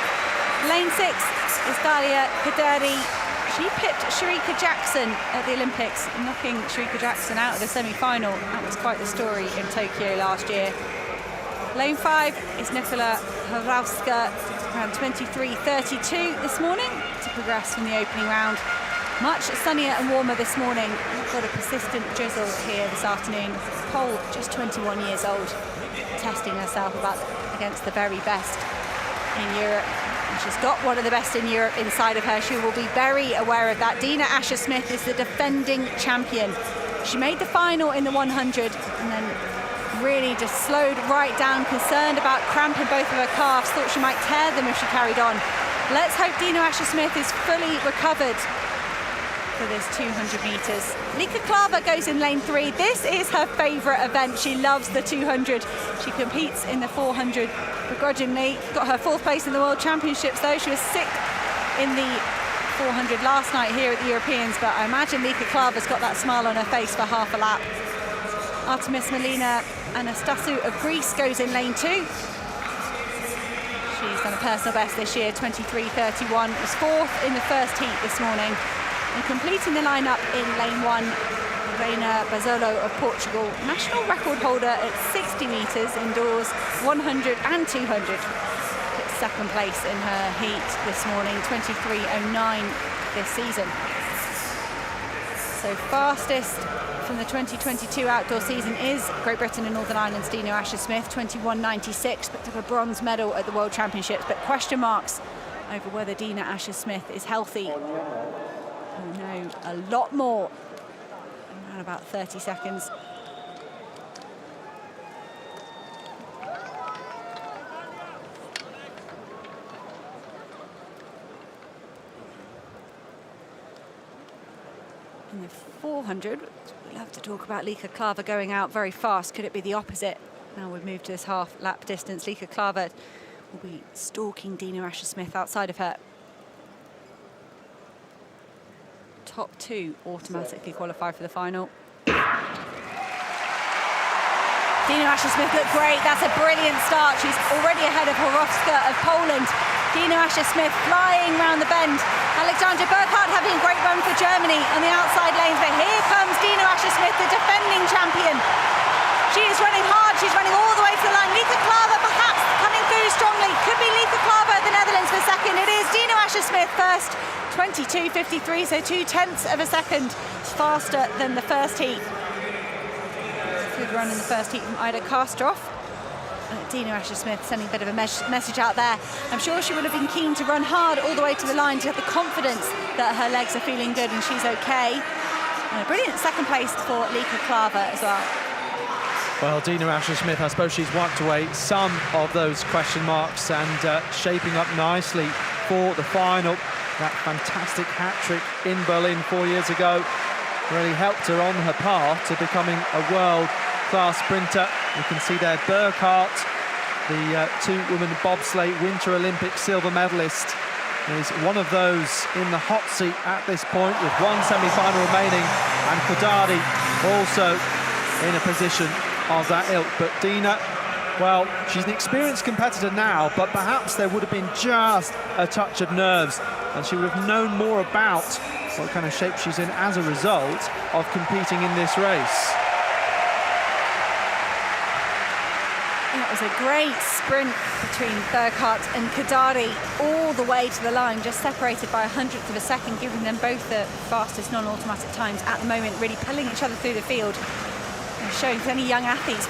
Lane 6 is Dalia Kaderi. She pipped Sharika Jackson at the Olympics, knocking Sharika Jackson out of the semi-final. That was quite the story in Tokyo last year. Lane 5 is Nicola Horowska, around 23:32 this morning to progress from the opening round. Much sunnier and warmer this morning. We've got a persistent drizzle here this afternoon. Pole, just 21 years old, testing herself against the very best in Europe. And she's got one of the best in Europe inside of her. She will be very aware of that. Dina Asher-Smith is the defending champion. She made the final in the 100 and then really just slowed right down, concerned about cramp in both of her calves, thought she might tear them if she carried on. Let's hope Dina Asher-Smith is fully recovered for this 200 metres. Lika Klaver goes in lane 3. This is her favourite event. She loves the 200. She competes in the 400 begrudgingly. Got her 4th place in the World Championships though. She was 6th in the 400 last night here at the Europeans, but I imagine Lika Klaver's got that smile on her face for half a lap. Artemis Melina Anastasou of Greece goes in lane 2. She's done a personal best this year, 23:31. Was 4th in the first heat this morning. And completing the lineup in lane 1, Reina Bazolo of Portugal, national record holder at 60 metres indoors, 100 and 200. Took 2nd place in her heat this morning, 23:09 this season. So fastest from the 2022 outdoor season is Great Britain and Northern Ireland's Dina Asher-Smith, 21:96, picked up a bronze medal at the World Championships, but question marks over whether Dina Asher-Smith is healthy. We'll know a lot more in around about 30 seconds. In the 400, we love to talk about Lika Klaver going out very fast. Could it be the opposite? Now we've moved to this half lap distance. Lika Klaver will be stalking Dina Asher-Smith outside of her. Top 2 automatically qualify for the final. Dina Asher-Smith looked great. That's a brilliant start. She's already ahead of Horowska of Poland. Dina Asher-Smith flying round the bend. Alexandra Burkhardt having a great run for Germany on the outside lanes. But here comes Dina Asher-Smith, the defending champion. She is running hard. She's running all the way to the line. Lika Klaver perhaps coming through strongly. Could be Lika Klaver of the Netherlands for 2nd. It is Dina Asher-Smith first. 22:53, so 0.2 of a second faster than the first heat. Good run in the first heat from Ida Karstroff. Dina Asher-Smith sending a bit of a message out there. I'm sure she would have been keen to run hard all the way to the line to have the confidence that her legs are feeling good and she's okay. And a brilliant 2nd place for Lika Klaver as well. Well, Dina Asher-Smith, I suppose she's wiped away some of those question marks and shaping up nicely for the final. That fantastic hat-trick in Berlin 4 years ago really helped her on her path to becoming a world-class sprinter. You can see there Burkhardt, the 2-woman bobsleigh Winter Olympic silver medalist, is one of those in the hot seat at this point with 1 semi-final remaining, and Kodadi also in a position of that ilk. But Dina, well, she's an experienced competitor now, but perhaps there would have been just a touch of nerves and she would have known more about what kind of shape she's in as a result of competing in this race. It was a great sprint between Burkhardt and Kadari all the way to the line, just separated by 100th of a second, giving them both the fastest non-automatic times at the moment, really pulling each other through the field and showing to any young athletes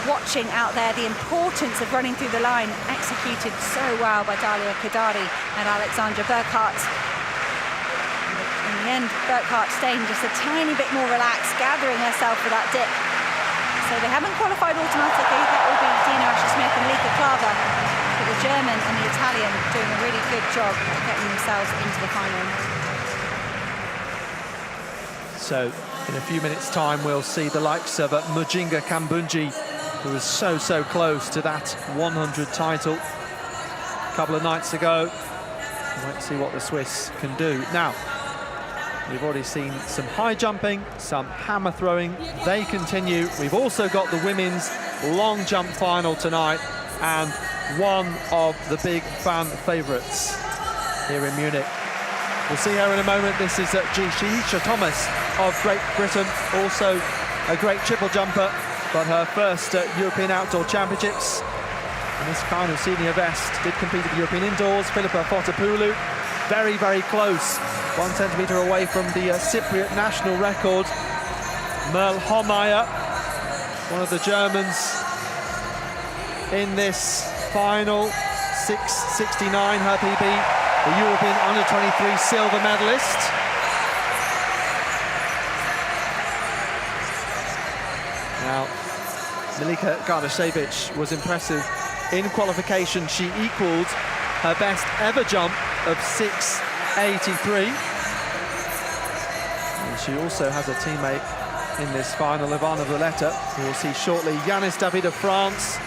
watching out there the importance of running through the line, executed so well by Dalia Kadari and Alexandra Burkhardt. In the end, Burkhardt staying just a tiny bit more relaxed, gathering herself for that dip. So they haven't qualified automatically. That will be Dina Asher-Smith and Lika Klaver. But the German and the Italian doing a really good job of getting themselves into the final. So in a few minutes' time, we'll see the likes of Mujinga Kambunji, who was so close to that 100 title a couple of nights ago. Let's see what the Swiss can do. Now, we've already seen some high jumping, some hammer throwing. They continue. We've also got the women's long jump final tonight, and one of the big fan favourites here in Munich. We'll see her in a moment. This is Gisha Thomas of Great Britain, also a great triple jumper, but her first European Outdoor Championships. And this kind of senior vest did compete at the European Indoors. Philippa Fotopoulou, very close, 1 centimetre away from the Cypriot national record. Merle Homeyer, one of the Germans in this final, 6:69 her PB, the European under-23 silver medalist. Now, Milika Gardashevich was impressive in qualification. She equalled her best ever jump of 6:83. And she also has a teammate in this final, Ivana Valletta, who we'll see shortly. Yanis David of France,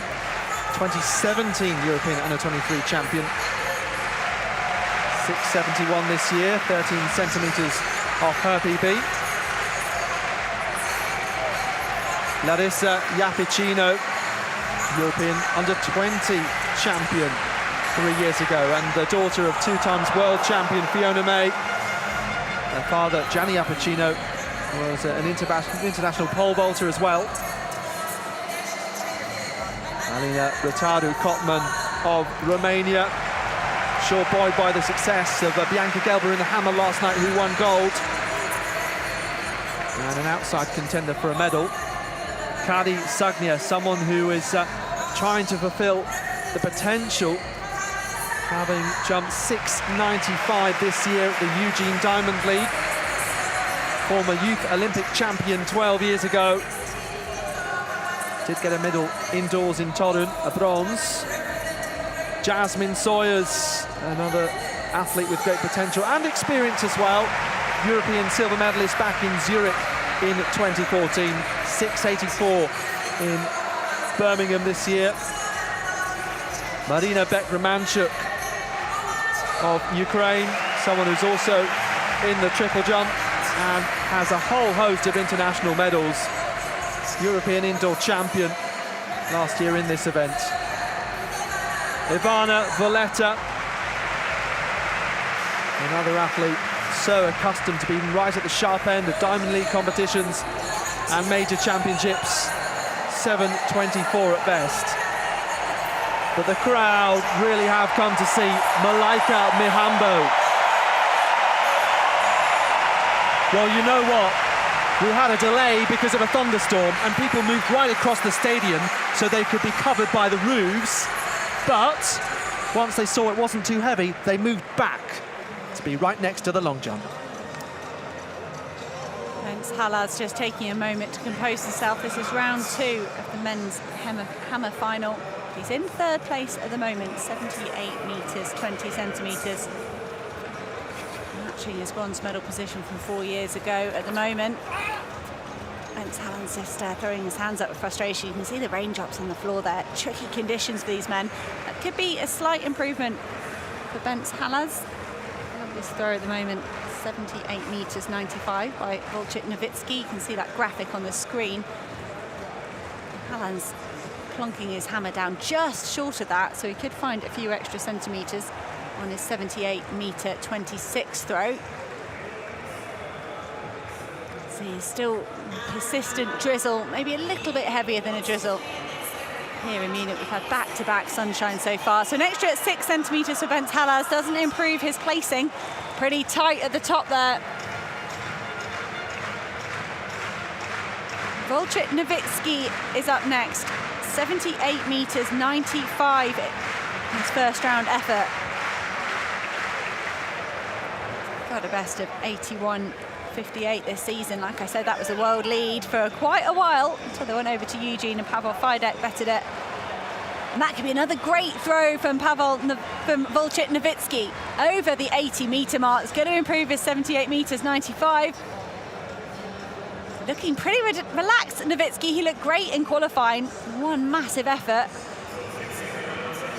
2017 European under-23 champion. 6:71 this year, 13 centimetres off her PB. Larissa Iapicino, European under-20 champion 3 years ago, and the daughter of 2 times world champion Fiona May. Her father, Gianni Iapicino, was an international pole vaulter as well. Alina Rotadu Kotman of Romania, sure buoyed by the success of Bianca Gelber in the hammer last night, who won gold. And an outside contender for a medal. Kadi Sagnia, someone who is trying to fulfill the potential, having jumped 6:95 this year at the Eugene Diamond League. Former youth Olympic champion 12 years ago. Did get a medal indoors in Torun, a bronze. Jasmine Sawyers, another athlete with great potential and experience as well. European silver medalist back in Zurich in 2014, 6:84 in Birmingham this year. Marina Bekremanchuk of Ukraine, someone who's also in the triple jump and has a whole host of international medals. European indoor champion last year in this event. Ivana Valletta, another athlete so accustomed to being right at the sharp end of Diamond League competitions and major championships, 7:24 at best. But the crowd really have come to see Malaika Mihambo. Well, you know what? We had a delay because of a thunderstorm, and people moved right across the stadium so they could be covered by the roofs. But once they saw it wasn't too heavy, they moved back to be right next to the long jump. Bence Halaz just taking a moment to compose himself. This is round 2 of the men's hammer final. He's in 3rd place at the moment, 78 metres, 20 centimetres. Matching his bronze medal position from 4 years ago at the moment. Bence Halaz just throwing his hands up with frustration. You can see the raindrops on the floor there. Tricky conditions for these men. That could be a slight improvement for Bence Halaz. This throw at the moment, 78 metres 95 by Volchik Novitsky. You can see that graphic on the screen. Halaz plonking his hammer down just short of that, so he could find a few extra centimetres on his 78 metre 26 throw. See, still persistent drizzle, maybe a little bit heavier than a drizzle. Here in Munich, we've had back-to-back sunshine so far. So an extra 6 centimetres for Bence Halaz doesn't improve his placing. Pretty tight at the top there. Volchik Novitsky is up next. 78 metres 95 in his first round effort. Got a best of 81.58 this season. Like I said, that was a world lead for quite a while until they went over to Eugene and Pavel Fidek bettered it. And that could be another great throw from Wojciech Nowicki over the 80-metre mark. It's going to improve his 78 metres 95. Looking pretty relaxed, Nowicki. He looked great in qualifying. One massive effort.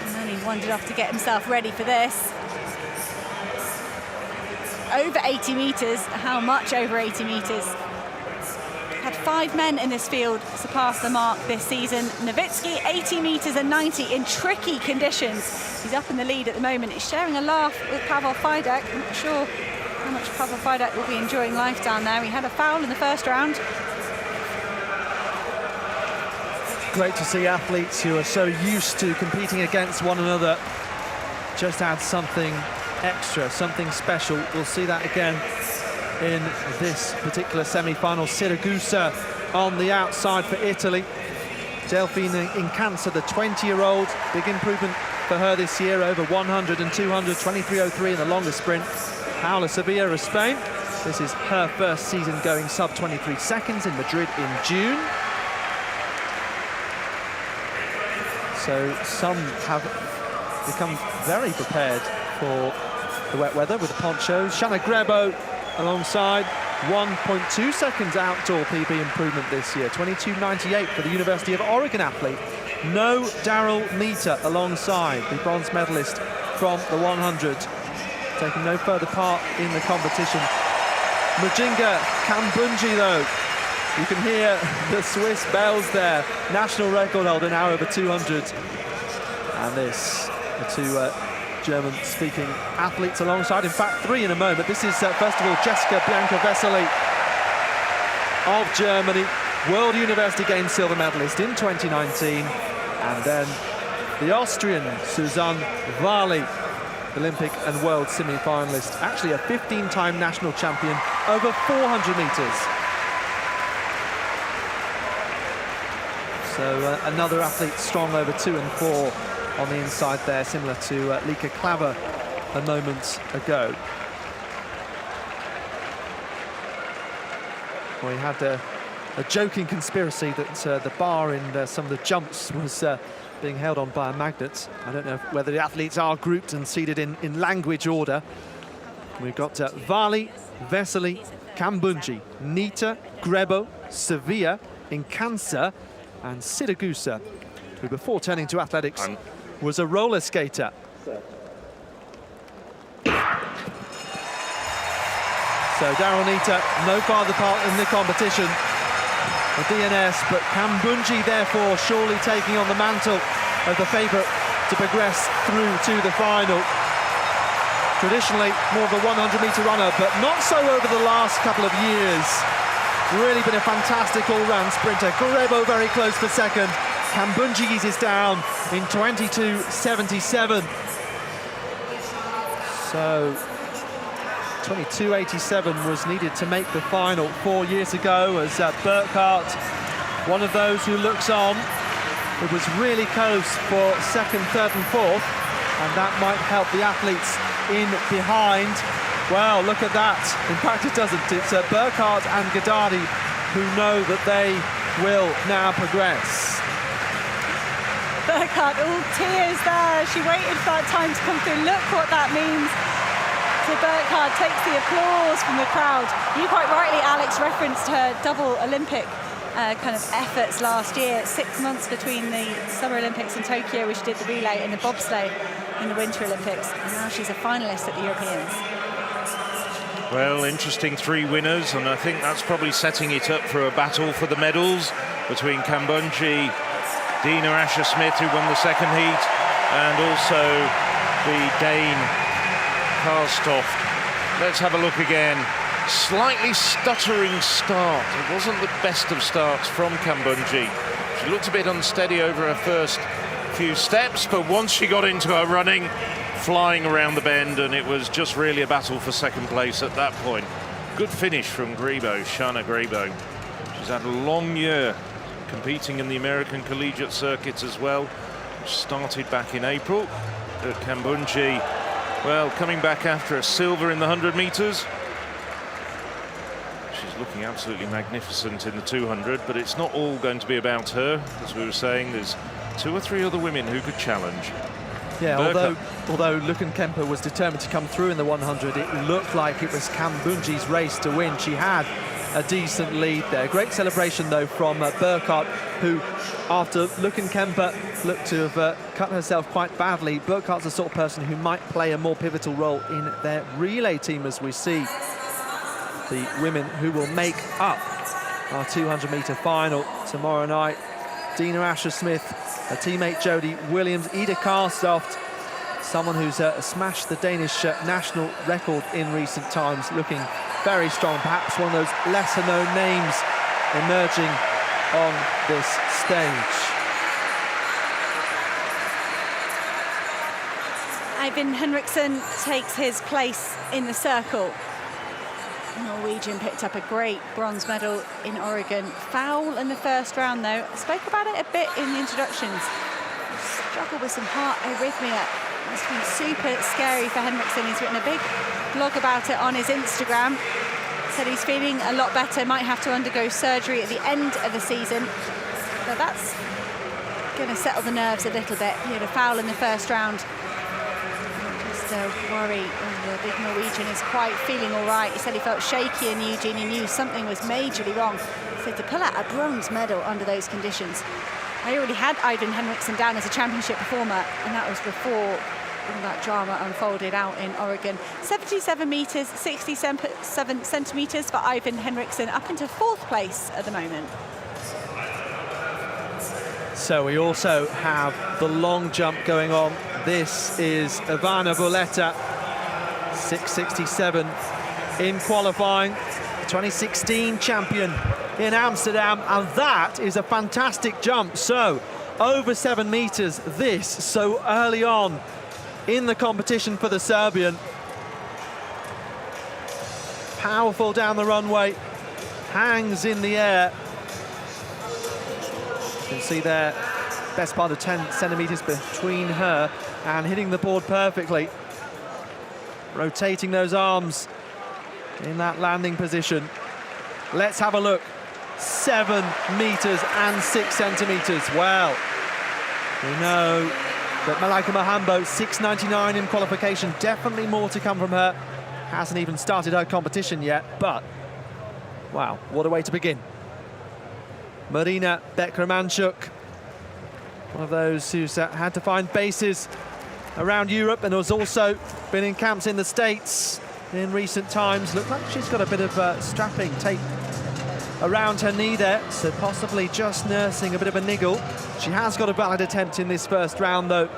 And then he wandered off to get himself ready for this. Over 80 metres. How much over 80 metres? Had 5 men in this field surpass the mark this season. Nowicki, 80 metres and 90 in tricky conditions. He's up in the lead at the moment. He's sharing a laugh with Pavel Fidek. I'm not sure how much Pavel Fidek will be enjoying life down there. He had a foul in the first round. Great to see athletes who are so used to competing against one another just add something extra, something special. We'll see that again in this particular semi-final. Siragusa on the outside for Italy. Delphine Incanza, the 20-year-old, big improvement for her this year, over 100 and 200, 23.03 in the longest sprint. Paula Sevilla of Spain. This is her first season going sub-23 seconds in Madrid in June. So some have become very prepared for the wet weather with the ponchos. Shana Grebo alongside, 1.2 seconds outdoor PB improvement this year, 22.98 for the University of Oregon athlete. No Daryl Meter alongside, the bronze medalist from the 100, taking no further part in the competition. Mujinga Kambunji though, you can hear the Swiss bells there. National record holder now over 200. And this, the two German-speaking athletes alongside, in fact 3 in a moment. This is first of all Jessica Bianca Vesely of Germany, World University Games silver medalist in 2019, and then the Austrian Susanne Wali, Olympic and world semi-finalist, actually a 15-time national champion over 400 metres. So another athlete strong over 2 and 4 on the inside there, similar to Lika Klaver a moment ago. We had a joking conspiracy that the bar in some of the jumps was being held on by a magnet. I don't know whether the athletes are grouped and seated in language order. We've got Wali, Vesely, Kambunji, Nita, Grebo, Sevilla, Incanza and Siragusa, who before turning to athletics was a roller skater. So Daryl Nita, no farther part in the competition, the DNS, but Kambunji therefore surely taking on the mantle of the favourite to progress through to the final. Traditionally more of a 100-metre runner, but not so over the last couple of years. Really been a fantastic all-round sprinter. Grebo very close for second. Kambunji eases down in 22.77. So 22.87 was needed to make the final 4 years ago, as Burkhardt, one of those who looks on. It was really close for second, third and fourth, and that might help the athletes in behind. Well, look at that. In fact, it doesn't. It's Burkhardt and Ghaddadi who know that they will now progress. Burkhardt, all tears there. She waited for that time to come through. Look what that means to Burkhardt. Takes the applause from the crowd. You quite rightly, Alex, referenced her double Olympic kind of efforts last year. 6 months between the Summer Olympics in Tokyo, where she did the relay, and the bobsleigh in the Winter Olympics. And now she's a finalist at the Europeans. Well, interesting 3 winners, and I think that's probably setting it up for a battle for the medals between Kambunji, Dina Asher-Smith, who won the second heat, and also the Dane Karstoft. Let's have a look again. Slightly stuttering start. It wasn't the best of starts from Kambunji. She looked a bit unsteady over her first few steps, but once she got into her running, flying around the bend, and it was just really a battle for second place at that point. Good finish from Grebo, Shana Grebo. She's had a long year competing in the American collegiate circuits as well, which started back in April. But Kambunji, well, coming back after a silver in the 100 metres. She's looking absolutely magnificent in the 200, but it's not all going to be about her. As we were saying, there's 2 or 3 other women who could challenge. Yeah, Burkhardt. although Lucan Kemper was determined to come through in the 100, it looked like it was Kambunji's race to win. She had a decent lead there. Great celebration, though, from Burkhardt, who, after Lucan Kemper looked to have cut herself quite badly, Burkhardt's the sort of person who might play a more pivotal role in their relay team, as we see the women who will make up our 200-metre final tomorrow night. Dina Asher-Smith, her teammate Jodie Williams, Ida Karstoft, someone who's smashed the Danish national record in recent times, looking very strong, perhaps one of those lesser-known names emerging on this stage. Eivind Henriksen takes his place in the circle. Norwegian picked up a great bronze medal in Oregon. Foul in the first round, though. I spoke about it a bit in the introductions. Struggled with some heart arrhythmia. It's been super scary for Henriksen. He's written a big blog about it on his Instagram. Said he's feeling a lot better, might have to undergo surgery at the end of the season. So that's going to settle the nerves a little bit. He had a foul in the first round. Just a worry. The big Norwegian is quite feeling all right. He said he felt shaky in Eugene. He knew something was majorly wrong. So to pull out a bronze medal under those conditions. I already had Eivind Henriksen down as a championship performer, and that was before all that drama unfolded out in Oregon. 77 metres, 67 centimetres for Eivind Henriksen, up into 4th place at the moment. So we also have the long jump going on. This is Ivana Boleta, 667 in qualifying, 2016 champion in Amsterdam, and that is a fantastic jump. So over 7 metres, this so early on in the competition for the Serbian. Powerful down the runway, hangs in the air. You can see there, best part of 10 centimetres between her and hitting the board perfectly. Rotating those arms in that landing position. Let's have a look. 7 metres and 6 centimetres. Well, we know that Malaika Mahambo, 6.99 in qualification. Definitely more to come from her. Hasn't even started her competition yet, but wow, what a way to begin. Marina Bekremanchuk, one of those who's had to find bases around Europe and has also been in camps in the States in recent times. Looks like she's got a bit of strapping tape around her knee there, so possibly just nursing a bit of a niggle. She has got a valid attempt in this first round, though.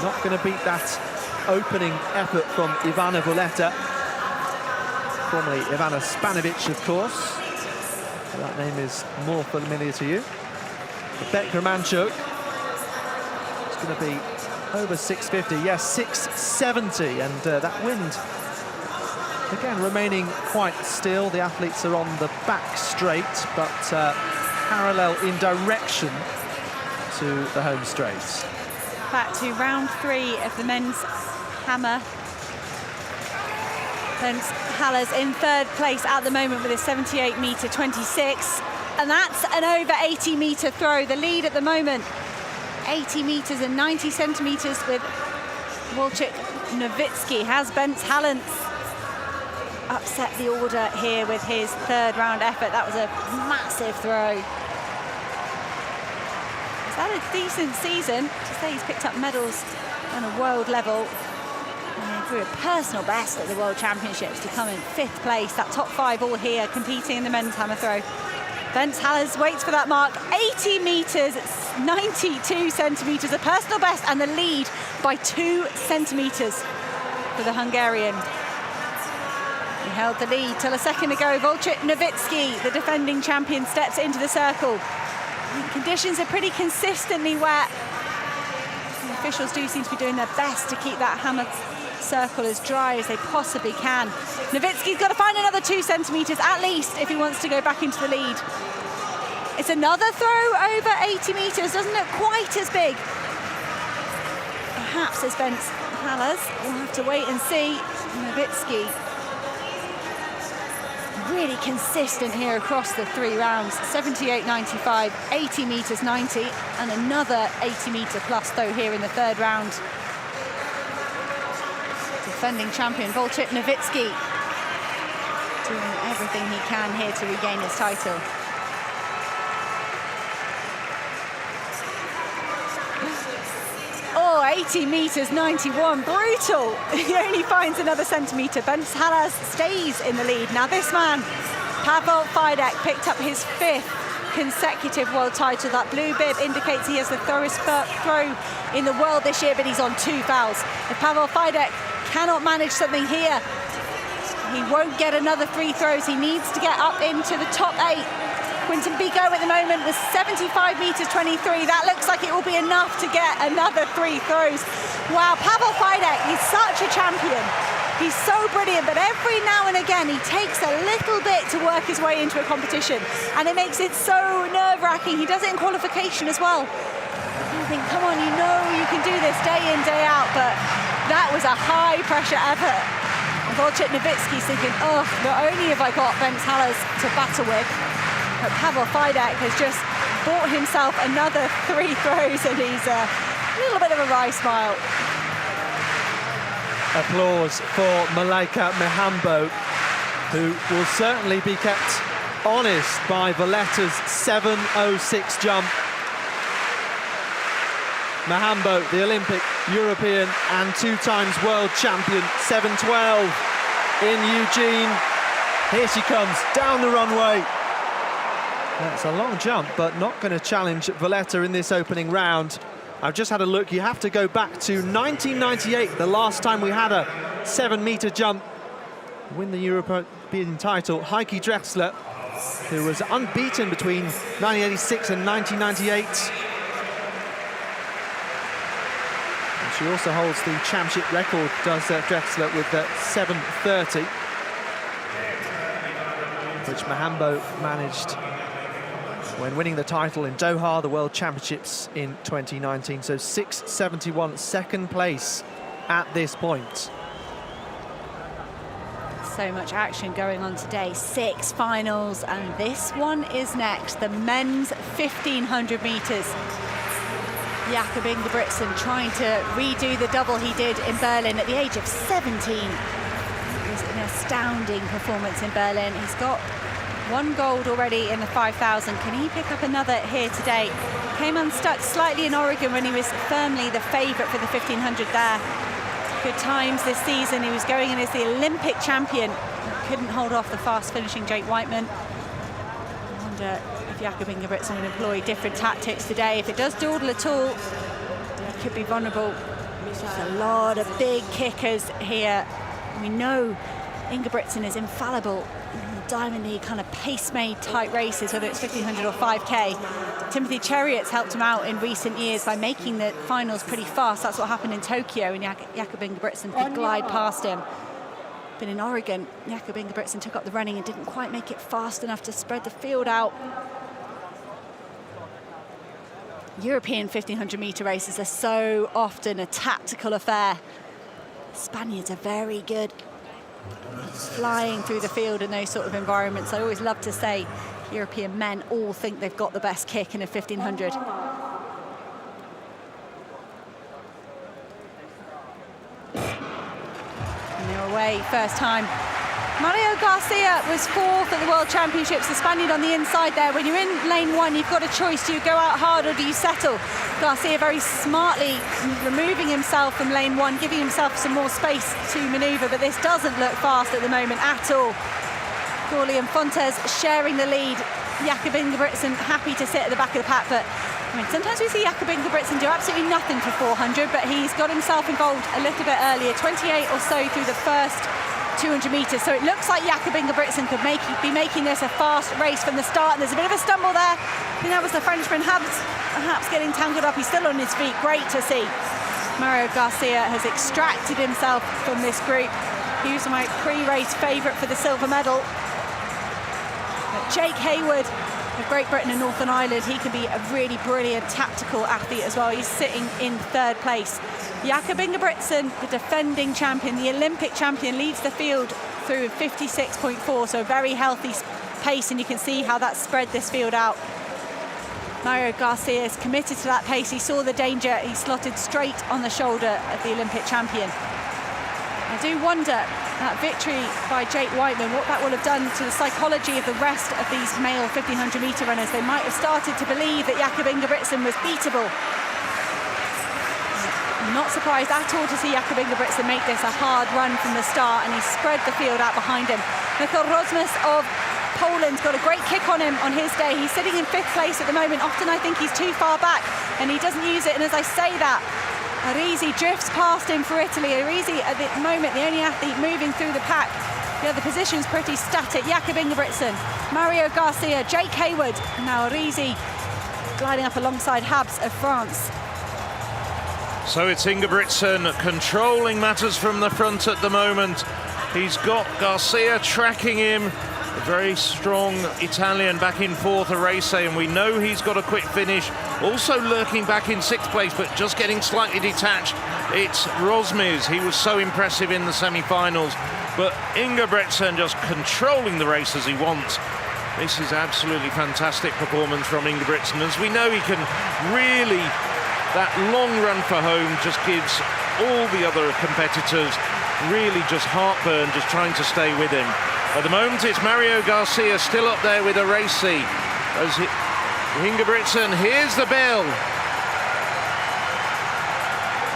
Not going to beat that opening effort from Ivana Boleta, formerly Ivana Spanovic, of course. That name is more familiar to you. Bekremanchuk is going to be over 650, yes, 670, and that wind again remaining quite still. The athletes are on the back straight, but parallel in direction to the home straight. Back to round 3 of the men's hammer. Bent Haller's in 3rd place at the moment with a 78 metre 26, and that's an over 80 metre throw. The lead at the moment, 80 metres and 90 centimetres with Wojciech Nowicki. Has Bent Halland upset the order here with his 3rd round effort? That was a massive throw. He's had a decent season. To say he's picked up medals on a world level. And through a personal best at the World Championships to come in 5th place. That top 5 all here competing in the men's hammer throw. Bent Halland waits for that mark. 80 metres, 92 centimetres, a personal best, and the lead by 2 centimetres for the Hungarian. He held the lead till a second ago. Wojciech Nowicki, the defending champion, steps into the circle. The conditions are pretty consistently wet. The officials do seem to be doing their best to keep that hammer circle as dry as they possibly can. Nowicki's got to find another 2 centimetres at least if he wants to go back into the lead. It's another throw over 80 metres, doesn't look quite as big. Perhaps as Bent Halland. We'll have to wait and see. Nowicki really consistent here across the 3 rounds. 78.95, 80 meters 90, and another 80 meter plus though here in the 3rd round. Defending champion Wojciech Nowicki doing everything he can here to regain his title. Oh, 80 meters 91, brutal. He only finds another centimeter. Bensalas stays in the lead. Now this man, Pavel Fidek, picked up his 5th consecutive world title. That blue bib indicates he has the thorest throw in the world this year, but he's on 2 fouls. If Pavel Fidek cannot manage something here, he won't get another 3 throws. He needs to get up into the top 8. Quinton Bigo at the moment was 75 meters 23. That looks like it will be enough to get another 3 throws. Wow, Pavel Fidek, he's such a champion. He's so brilliant, but every now and again he takes a little bit to work his way into a competition, and it makes it so nerve-wracking. He does it in qualification as well. You think, come on, you know you can do this day in, day out, but that was a high-pressure effort. And Wojciech Nowicki's thinking, oh, not only have I got Bensalas to battle with, but Pavel Fidek has just bought himself another 3 throws, and he's a little bit of a wry smile. Applause for Malaika Mihambo, who will certainly be kept honest by Valletta's 7.06 jump. Mihambo, the Olympic, European and 2 times world champion, 7.12 in Eugene. Here she comes down the runway. That's a long jump, but not going to challenge Valletta in this opening round. I've just had a look. You have to go back to 1998, the last time we had a 7-meter jump win the European title. Heike Drexler, who was unbeaten between 1986 and 1998. And she also holds the championship record, does Drexler, with 7.30, which Mihambo managed when winning the title in Doha, the World Championships in 2019. So 6.71, 2nd place at this point. So much action going on today. 6 finals, and this one is next. The men's 1,500 meters. Jakob Ingebrigtsen trying to redo the double he did in Berlin at the age of 17. It was an astounding performance in Berlin. He's got 1 gold already in the 5,000. Can he pick up another here today? Came unstuck slightly in Oregon when he was firmly the favourite for the 1,500 there. Good times this season. He was going in as the Olympic champion. Couldn't hold off the fast-finishing Jake Whiteman. I wonder if Jakob Ingebrigtsen will employ different tactics today. If it does dawdle at all, he could be vulnerable. There's a lot of big kickers here. We know Ingebrigtsen is infallible in the Diamond League kind of pace-made tight races, whether it's 1,500 or 5K. Timothy Chariot's helped him out in recent years by making the finals pretty fast. That's what happened in Tokyo, and Jakob Ingebrigtsen could glide past him. But in Oregon, Jakob Ingebrigtsen took up the running and didn't quite make it fast enough to spread the field out. European 1,500 meter races are so often a tactical affair. Spaniards are very good flying through the field in those sort of environments. I always love to say European men all think they've got the best kick in a 1,500. And they're away first time. Mario Garcia was 4th at the World Championships, the Spaniard on the inside there. When you're in lane 1, you've got a choice. Do you go out hard or do you settle? Garcia very smartly removing himself from lane 1, giving himself some more space to manoeuvre, but this doesn't look fast at the moment at all. Gawley and Fontes sharing the lead. Jakob Ingebrigtsen happy to sit at the back of the pack, but I mean, sometimes we see Jakob Ingebrigtsen do absolutely nothing for 400, but he's got himself involved a little bit earlier, 28 or so through the first 200 metres. So it looks like Jakob Ingebrigtsen could be making this a fast race from the start. And there's a bit of a stumble there. I think that was the Frenchman perhaps getting tangled up. He's still on his feet. Great to see. Mario Garcia has extracted himself from this group. He was my pre-race favourite for the silver medal. But Jake Hayward of Great Britain and Northern Ireland, he can be a really brilliant tactical athlete as well. He's sitting in 3rd place. Jakob Ingebrigtsen, the defending champion, the Olympic champion, leads the field through in 56.4, so a very healthy pace, and you can see how that spread this field out. Mario Garcia is committed to that pace. He saw the danger. He slotted straight on the shoulder of the Olympic champion. I do wonder, that victory by Jake Whiteman, what that will have done to the psychology of the rest of these male 1500-metre runners. They might have started to believe that Jakob Ingebrigtsen was beatable. I'm not surprised at all to see Jakob Ingebrigtsen make this a hard run from the start, and he spread the field out behind him. Michael Rozmus of Poland's got a great kick on him on his day. He's sitting in 5th place at the moment. Often I think he's too far back and he doesn't use it. And as I say that, Arisi drifts past him for Italy. Arisi at the moment the only athlete moving through the pack. The other position's pretty static. Jakob Ingebrigtsen, Mario Garcia, Jake Hayward. Now Arisi gliding up alongside Habs of France. So it's Ingebrigtsen controlling matters from the front at the moment. He's got Garcia tracking him. A very strong Italian back in 4th, Arese, and we know he's got a quick finish. Also lurking back in 6th place, but just getting slightly detached. It's Rozmus. He was so impressive in the semi-finals. But Ingebrigtsen just controlling the race as he wants. This is absolutely fantastic performance from Ingebrigtsen. As we know, he can really, that long run for home just gives all the other competitors really just heartburn, just trying to stay with him. At the moment, it's Mario Garcia still up there with Arese. As Ingebrigtsen hears the bell.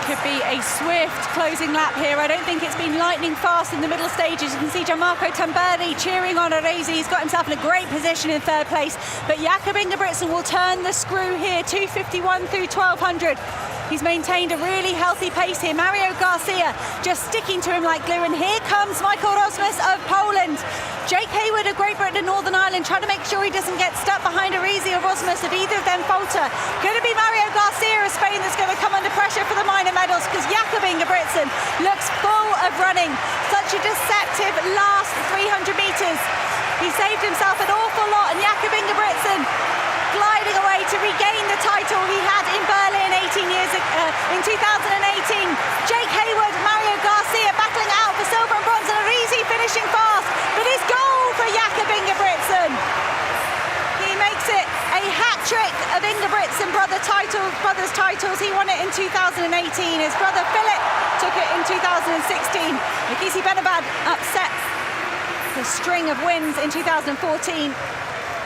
Could be a swift closing lap here. I don't think it's been lightning fast in the middle stages. You can see Gianmarco Tamberi cheering on Arese. He's got himself in a great position in 3rd place. But Jakob Ingebrigtsen will turn the screw here, 2:51 through 1200. He's maintained a really healthy pace here. Mario Garcia just sticking to him like glue. And here comes Michael Rozmus of Poland. Jake Hayward of Great Britain and Northern Ireland trying to make sure he doesn't get stuck behind Arese or Rozmus if either of them falter. Going to be Mario Garcia of Spain that's going to come under pressure for the minor medals, because Jakob Ingebrigtsen looks full of running. Such a deceptive last 300 metres. He saved himself an awful lot, and Jakob Ingebrigtsen gliding away to regain the title he had in Berlin in 2018. Jake Hayward, Mario Garcia battling out for silver and bronze, and Arese finishing fast. But it's goal for Jakob Ingebrigtsen. He makes it a hat-trick of Ingebrigtsen brothers titles. He won it in 2018. His brother Philip took it in 2016. Makisi Benabad upset the string of wins in 2014.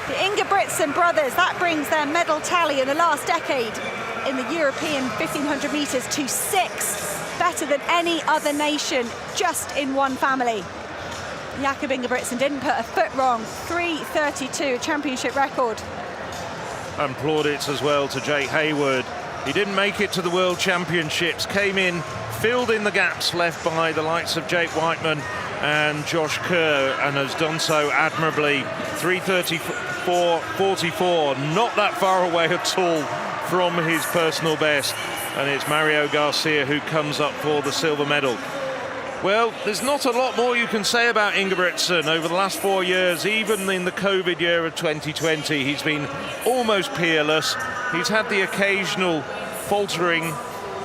The Ingebrigtsen brothers, that brings their medal tally in the last decade in the European 1500 metres to 6, better than any other nation, just in one family. Jakob Ingebrigtsen didn't put a foot wrong, 3:32, a championship record. And plaudits as well to Jake Hayward. He didn't make it to the World Championships, came in, filled in the gaps left by the likes of Jake Whiteman and Josh Kerr, and has done so admirably. 3:34.44, not that far away at all from his personal best. And it's Mario Garcia who comes up for the silver medal. Well, there's not a lot more you can say about Ingebrigtsen over the last 4 years. Even in the COVID year of 2020, he's been almost peerless. He's had the occasional faltering,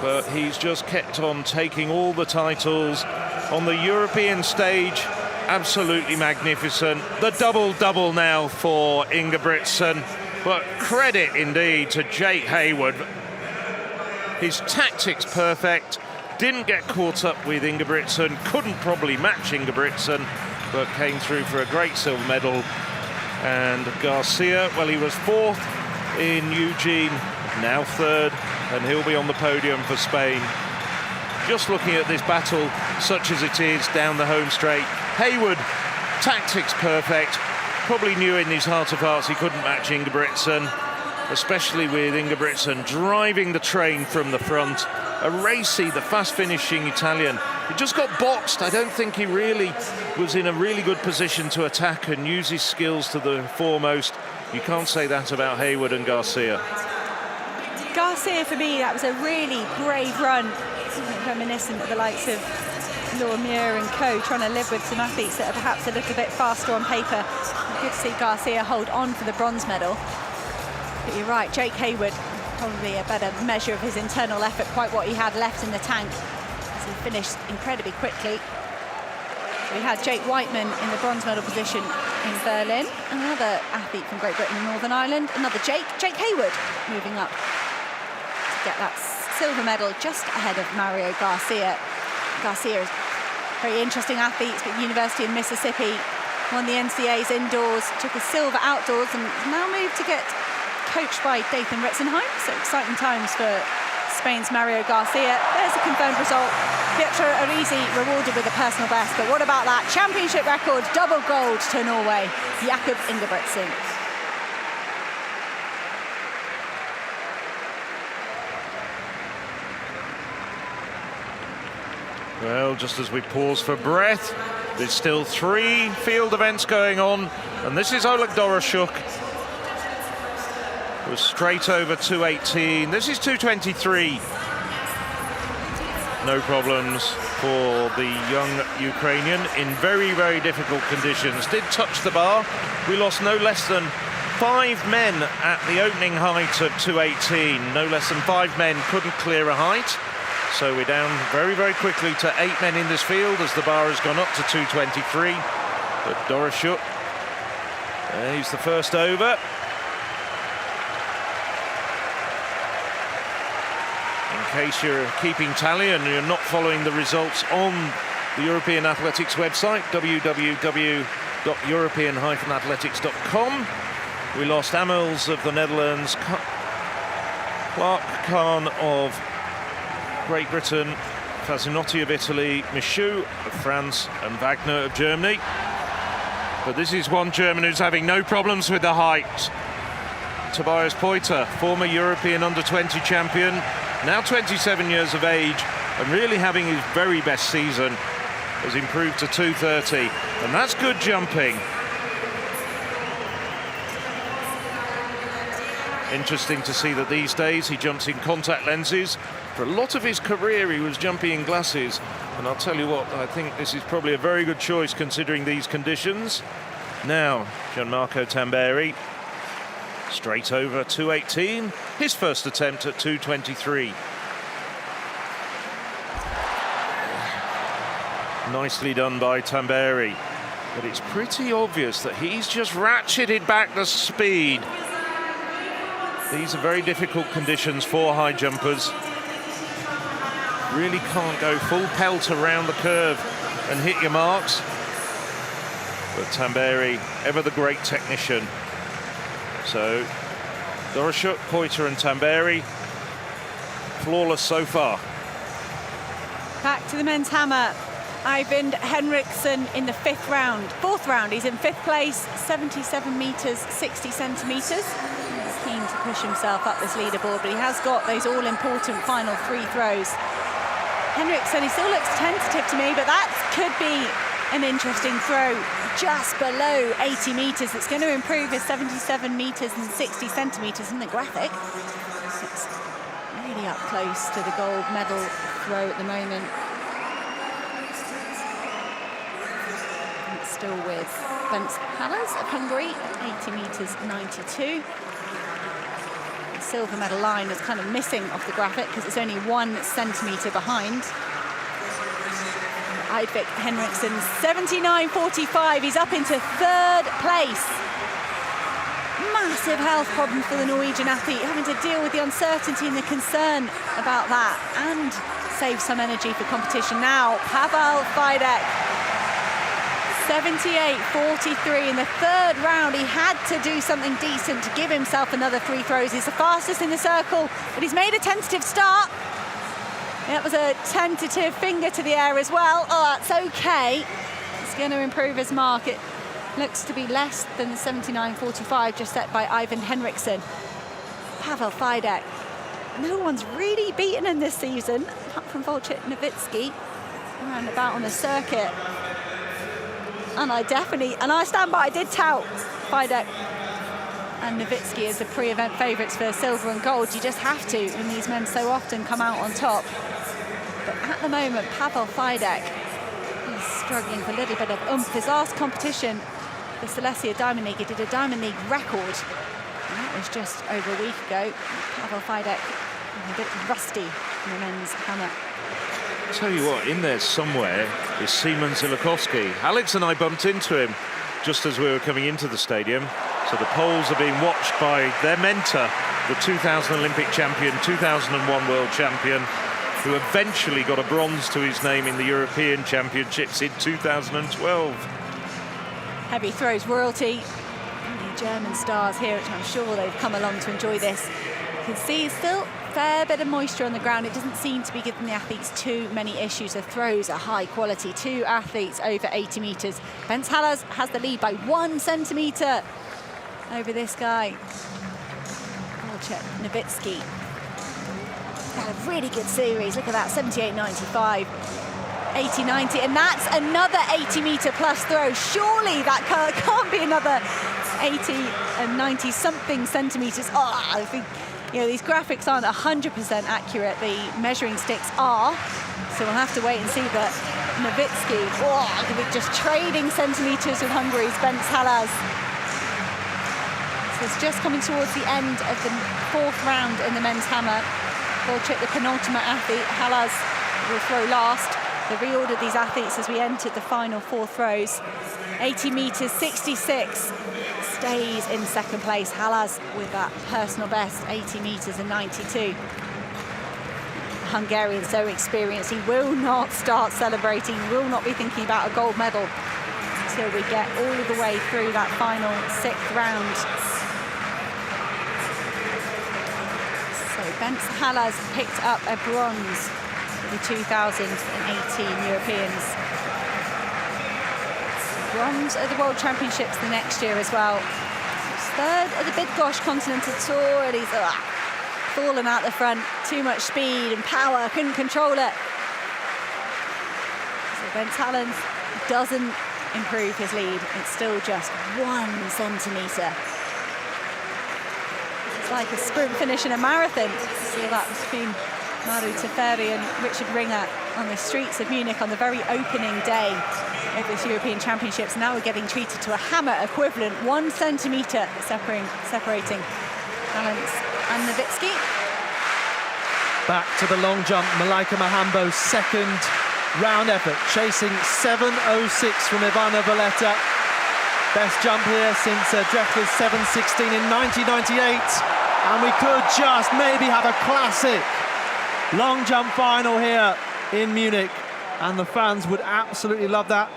but he's just kept on taking all the titles. On the European stage, absolutely magnificent. The double-double now for Ingebrigtsen, but credit indeed to Jake Hayward. His tactics perfect, didn't get caught up with Ingebrigtsen, couldn't probably match Ingebrigtsen, but came through for a great silver medal. And Garcia, well, he was 4th in Eugene, now 3rd, and he'll be on the podium for Spain. Just looking at this battle, such as it is, down the home straight, Hayward, tactics perfect, probably knew in his heart of hearts he couldn't match Ingebrigtsen, especially with Ingebrigtsen driving the train from the front. Arese, the fast-finishing Italian, he just got boxed. I don't think he really was in a really good position to attack and use his skills to the foremost. You can't say that about Hayward and Garcia. Garcia, for me, that was a really brave run, reminiscent of the likes of Laura Muir and co, trying to live with some athletes that are perhaps a little bit faster on paper. Good to see Garcia hold on for the bronze medal. But you're right, Jake Hayward, probably a better measure of his internal effort, quite what he had left in the tank, as he finished incredibly quickly. We had Jake Whiteman in the bronze medal position in Berlin. Another athlete from Great Britain and Northern Ireland. Another Jake Hayward, moving up to get that silver medal just ahead of Mario Garcia. Garcia is a very interesting athlete at the University of Mississippi. Won the NCAA's indoors, took a silver outdoors, and now moved to get coached by Dathan Retzenheim. So exciting times for Spain's Mario Garcia. There's a confirmed result. Pietro Arisi rewarded with a personal best, but what about that championship record, double gold to Norway, Jakob Ingebrigtsen. Well, just as we pause for breath, there's still 3 field events going on, and this is Oleg Doroshuk. Was straight over 2:18. This is 2:23. No problems for the young Ukrainian in very, very difficult conditions. Did touch the bar. We lost no less than 5 men at the opening height of 2:18. No less than 5 men couldn't clear a height. So we're down very, very quickly to 8 men in this field as the bar has gone up to 2:23. But Doroshuk, he's the first over. In case you're keeping tally and you're not following the results on the European Athletics website, www.european-athletics.com. We lost Amels of the Netherlands, Clark Khan of Great Britain, Fazinotti of Italy, Michaud of France, and Wagner of Germany. But this is one German who's having no problems with the height. Tobias Poiter, former European under-20 champion, now 27 years of age, and really having his very best season, has improved to 2:30, and that's good jumping. Interesting to see that these days he jumps in contact lenses. For a lot of his career he was jumping in glasses, and I'll tell you what, I think this is probably a very good choice considering these conditions. Now, Gianmarco Tamberi, straight over 2:18, his first attempt at 2:23. Nicely done by Tamberi, but it's pretty obvious that he's just ratcheted back the speed. These are very difficult conditions for high jumpers. Really can't go full pelt around the curve and hit your marks. But Tamberi, ever the great technician. So, Doroshuk, Poiter and Tamberi, flawless so far. Back to the men's hammer. Eivind Henriksen in the 4th round. He's in 5th place, 77 metres, 60 centimetres. He's keen to push himself up this leaderboard, but he has got those all-important final 3 throws. Henriksen, he still looks tentative to me, but that could be an interesting throw just below 80 metres. It's going to improve his 77 metres and 60 centimetres in the graphic. It's really up close to the gold medal throw at the moment. It's still with Bence Hallas of Hungary at 80 metres 92. The silver medal line is kind of missing off the graphic because it's only 1 centimetre behind. Eivind Henriksen, 79.45. He's up into 3rd place. Massive health problem for the Norwegian athlete, having to deal with the uncertainty and the concern about that and save some energy for competition. Now, Pavel Fidek, 78.43 in the 3rd round. He had to do something decent to give himself another 3 throws. He's the fastest in the circle, but he's made a tentative start. That was a tentative finger to the air as well. Oh, that's okay. It's going to improve his mark. It looks to be less than the 79.45 just set by Eivind Henriksen. Pavel Fidek. No one's really beaten him this season, apart from Wojciech Nowicki, around about on the circuit. And I stand by, I did tout Fidek and Nowicki as the pre-event favourites for silver and gold. You just have to when these men so often come out on top. But at the moment, Pavel Fidek is struggling for a little bit of oomph. His last competition, the Silesia Diamond League, he did a Diamond League record. And that was just over a week ago. Pavel Fidek a bit rusty in the men's hammer. Tell you what, in there somewhere is Simon Zilikowski. Alex and I bumped into him just as we were coming into the stadium. So the Poles are being watched by their mentor, the 2000 Olympic champion, 2001 world champion, who eventually got a bronze to his name in the European Championships in 2012. Heavy throws royalty. The German stars here, which I'm sure they've come along to enjoy this. You can see still a fair bit of moisture on the ground. It doesn't seem to be giving the athletes too many issues. The throws are high quality. 2 athletes over 80 metres. Bence Halas has the lead by 1 centimetre over this guy. Wojciech Nowicki. Had a really good series. Look at that, 78.95. 80-90, and that's another 80-metre plus throw. Surely that can't be another 80 and 90 something centimetres. Oh, I think, you know, these graphics aren't 100% accurate. The measuring sticks are, so we'll have to wait and see. But Nowicki, just trading centimetres with Hungary's Bence Halas. So it's just coming towards the end of the 4th round in the men's hammer. Wojciech, the penultimate athlete, Halas will throw last. They reordered these athletes as we entered the final 4 throws. 80 metres, 66, stays in 2nd place. Halas with that personal best, 80 metres and 92. Hungarian, so experienced, he will not start celebrating, will not be thinking about a gold medal until we get all the way through that final 6th round. So Bence Halas picked up a bronze the 2018 Europeans. Bronze at the World Championships the next year as well. He's 3rd at the Bydgoszcz Continental Tour, and he's fallen out the front. Too much speed and power, couldn't control it. So Bence Halas doesn't improve his lead. It's still just 1 centimetre. It's like a sprint finish in a marathon. See that between Maru Teferi and Richard Ringer on the streets of Munich on the very opening day of this European Championships. Now we're getting treated to a hammer equivalent, 1 centimetre separating Halas and Nowicki. Back to the long jump, Malaika Mahambo's 2nd round effort, chasing 7.06 from Ivana Valletta. Best jump here since Drexler's 7.16 in 1998. And we could just maybe have a classic long jump final here in Munich, and the fans would absolutely love that,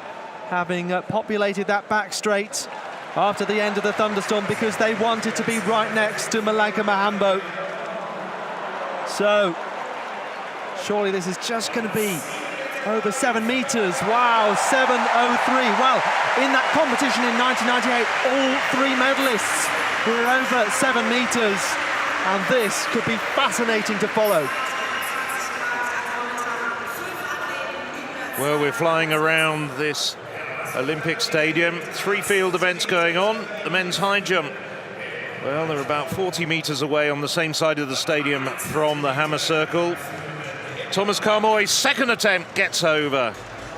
having populated that back straight after the end of the thunderstorm, because they wanted to be right next to Malaika Mahambo. So surely this is just going to be over 7 metres. Wow, 7.03. Well, in that competition in 1998, all 3 medalists were over 7 metres, and this could be fascinating to follow. Well, we're flying around this Olympic stadium. 3 field events going on. The men's high jump, well, they're about 40 metres away on the same side of the stadium from the hammer circle. Thomas Carmoy's 2nd attempt gets over.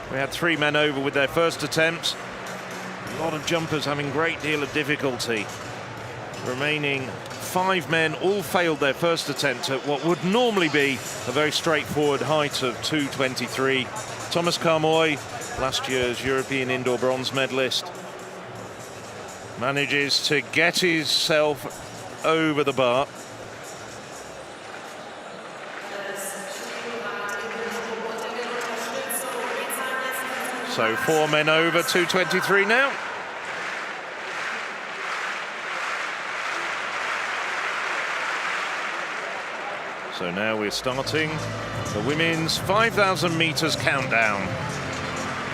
We had 3 men over with their first attempts. A lot of jumpers having a great deal of difficulty. Remaining 5 men all failed their first attempt at what would normally be a very straightforward height of 2.23. Thomas Carmoy, last year's European indoor bronze medalist, manages to get himself over the bar. So 4 men over, 2.23 now. So now we're starting the women's 5,000 metres countdown.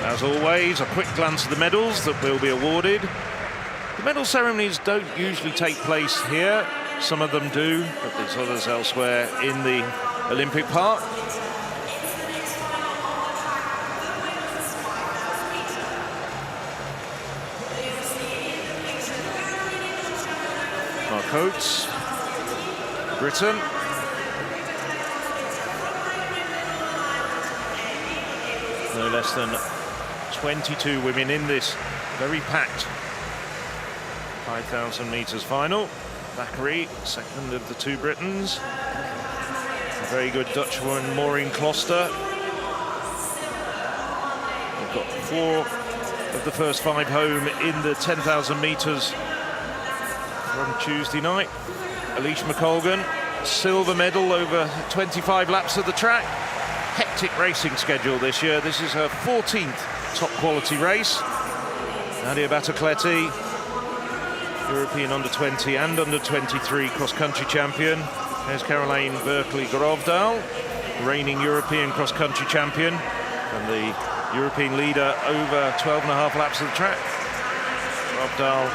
As always, a quick glance at the medals that will be awarded. The medal ceremonies don't usually take place here. Some of them do, but there's others elsewhere in the Olympic Park. Mark Oates, Britain. No less than 22 women in this very packed 5,000 metres final. Thackeray, 2nd of the 2 Britons. A very good Dutch woman, Maureen Kloster, got 4 of the first 5 home in the 10,000 metres from Tuesday night. Alicia McColgan, silver medal over 25 laps of the track. Hectic racing schedule this year. This is her 14th top quality race. Nadia Battocletti, European under-20 and under-23 cross-country champion. There's Caroline Berkeley-Grovdal, reigning European cross-country champion and the European leader over 12.5 laps of the track. Grovdal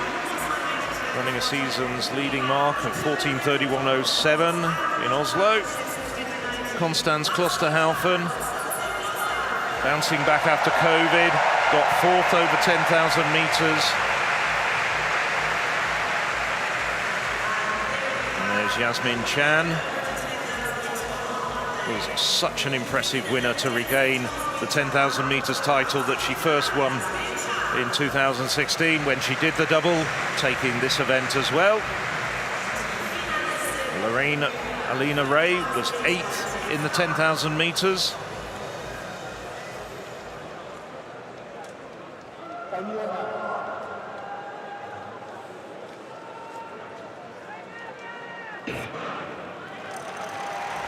running a season's leading mark of 14:31.07 in Oslo. Constance Klosterhaufen, bouncing back after COVID, got 4th over 10,000 metres. And there's Yasmin Chan. Was such an impressive winner to regain the 10,000 metres title that she first won in 2016 when she did the double, taking this event as well. Alina Ray was 8th in the 10,000 metres.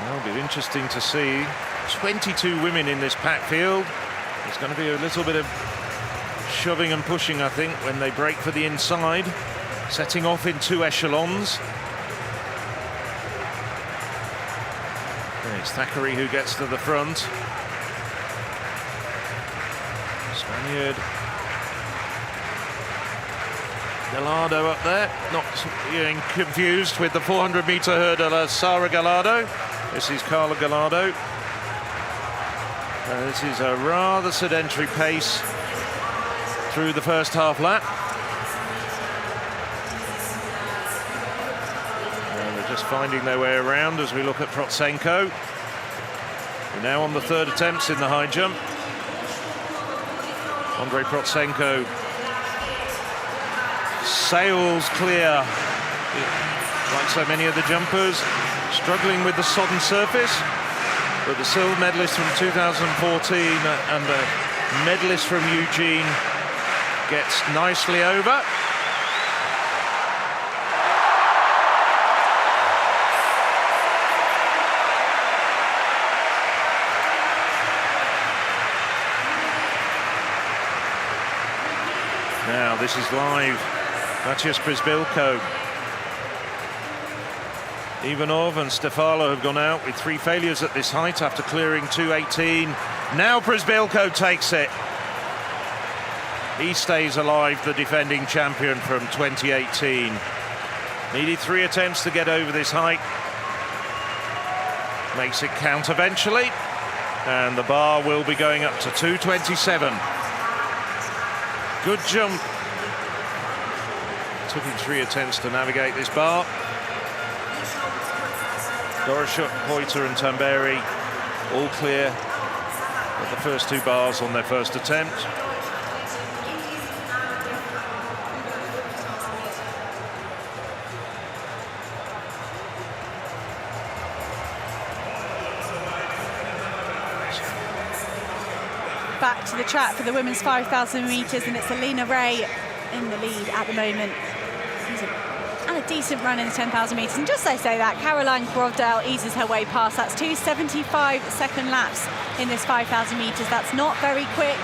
It'll be interesting to see 22 women in this packed field. There's going to be a little bit of shoving and pushing, I think, when they break for the inside, setting off in 2 echelons. It's Thackeray who gets to the front. Spaniard Gallardo up there, not getting confused with the 400-metre hurdler Sara Gallardo. This is Carla Gallardo. This is a rather sedentary pace through the first half lap. And they're just finding their way around as we look at Protsenko. We're now on the 3rd attempts in the high jump. Andrei Protsenko sails clear, like so many of the jumpers, struggling with the sodden surface. But the silver medalist from 2014 and the medalist from Eugene gets nicely over. Now this is live. Maciej Przybylko. Ivanov and Stefalo have gone out with 3 failures at this height after clearing 2:18. Now Przybylko takes it. He stays alive, the defending champion from 2018. Needed 3 attempts to get over this height. Makes it count eventually. And the bar will be going up to 2:27. Good jump. Took him 3 attempts to navigate this bar. Doroshook, Poiter and Tamberi all clear at the first 2 bars on their first attempt. Back to the track for the women's 5,000 metres, and it's Alina Ray in the lead at the moment. And a decent run in the 10,000 metres. And just as I say that, Caroline Grovdal eases her way past. That's 2 75-second laps in this 5,000 metres. That's not very quick.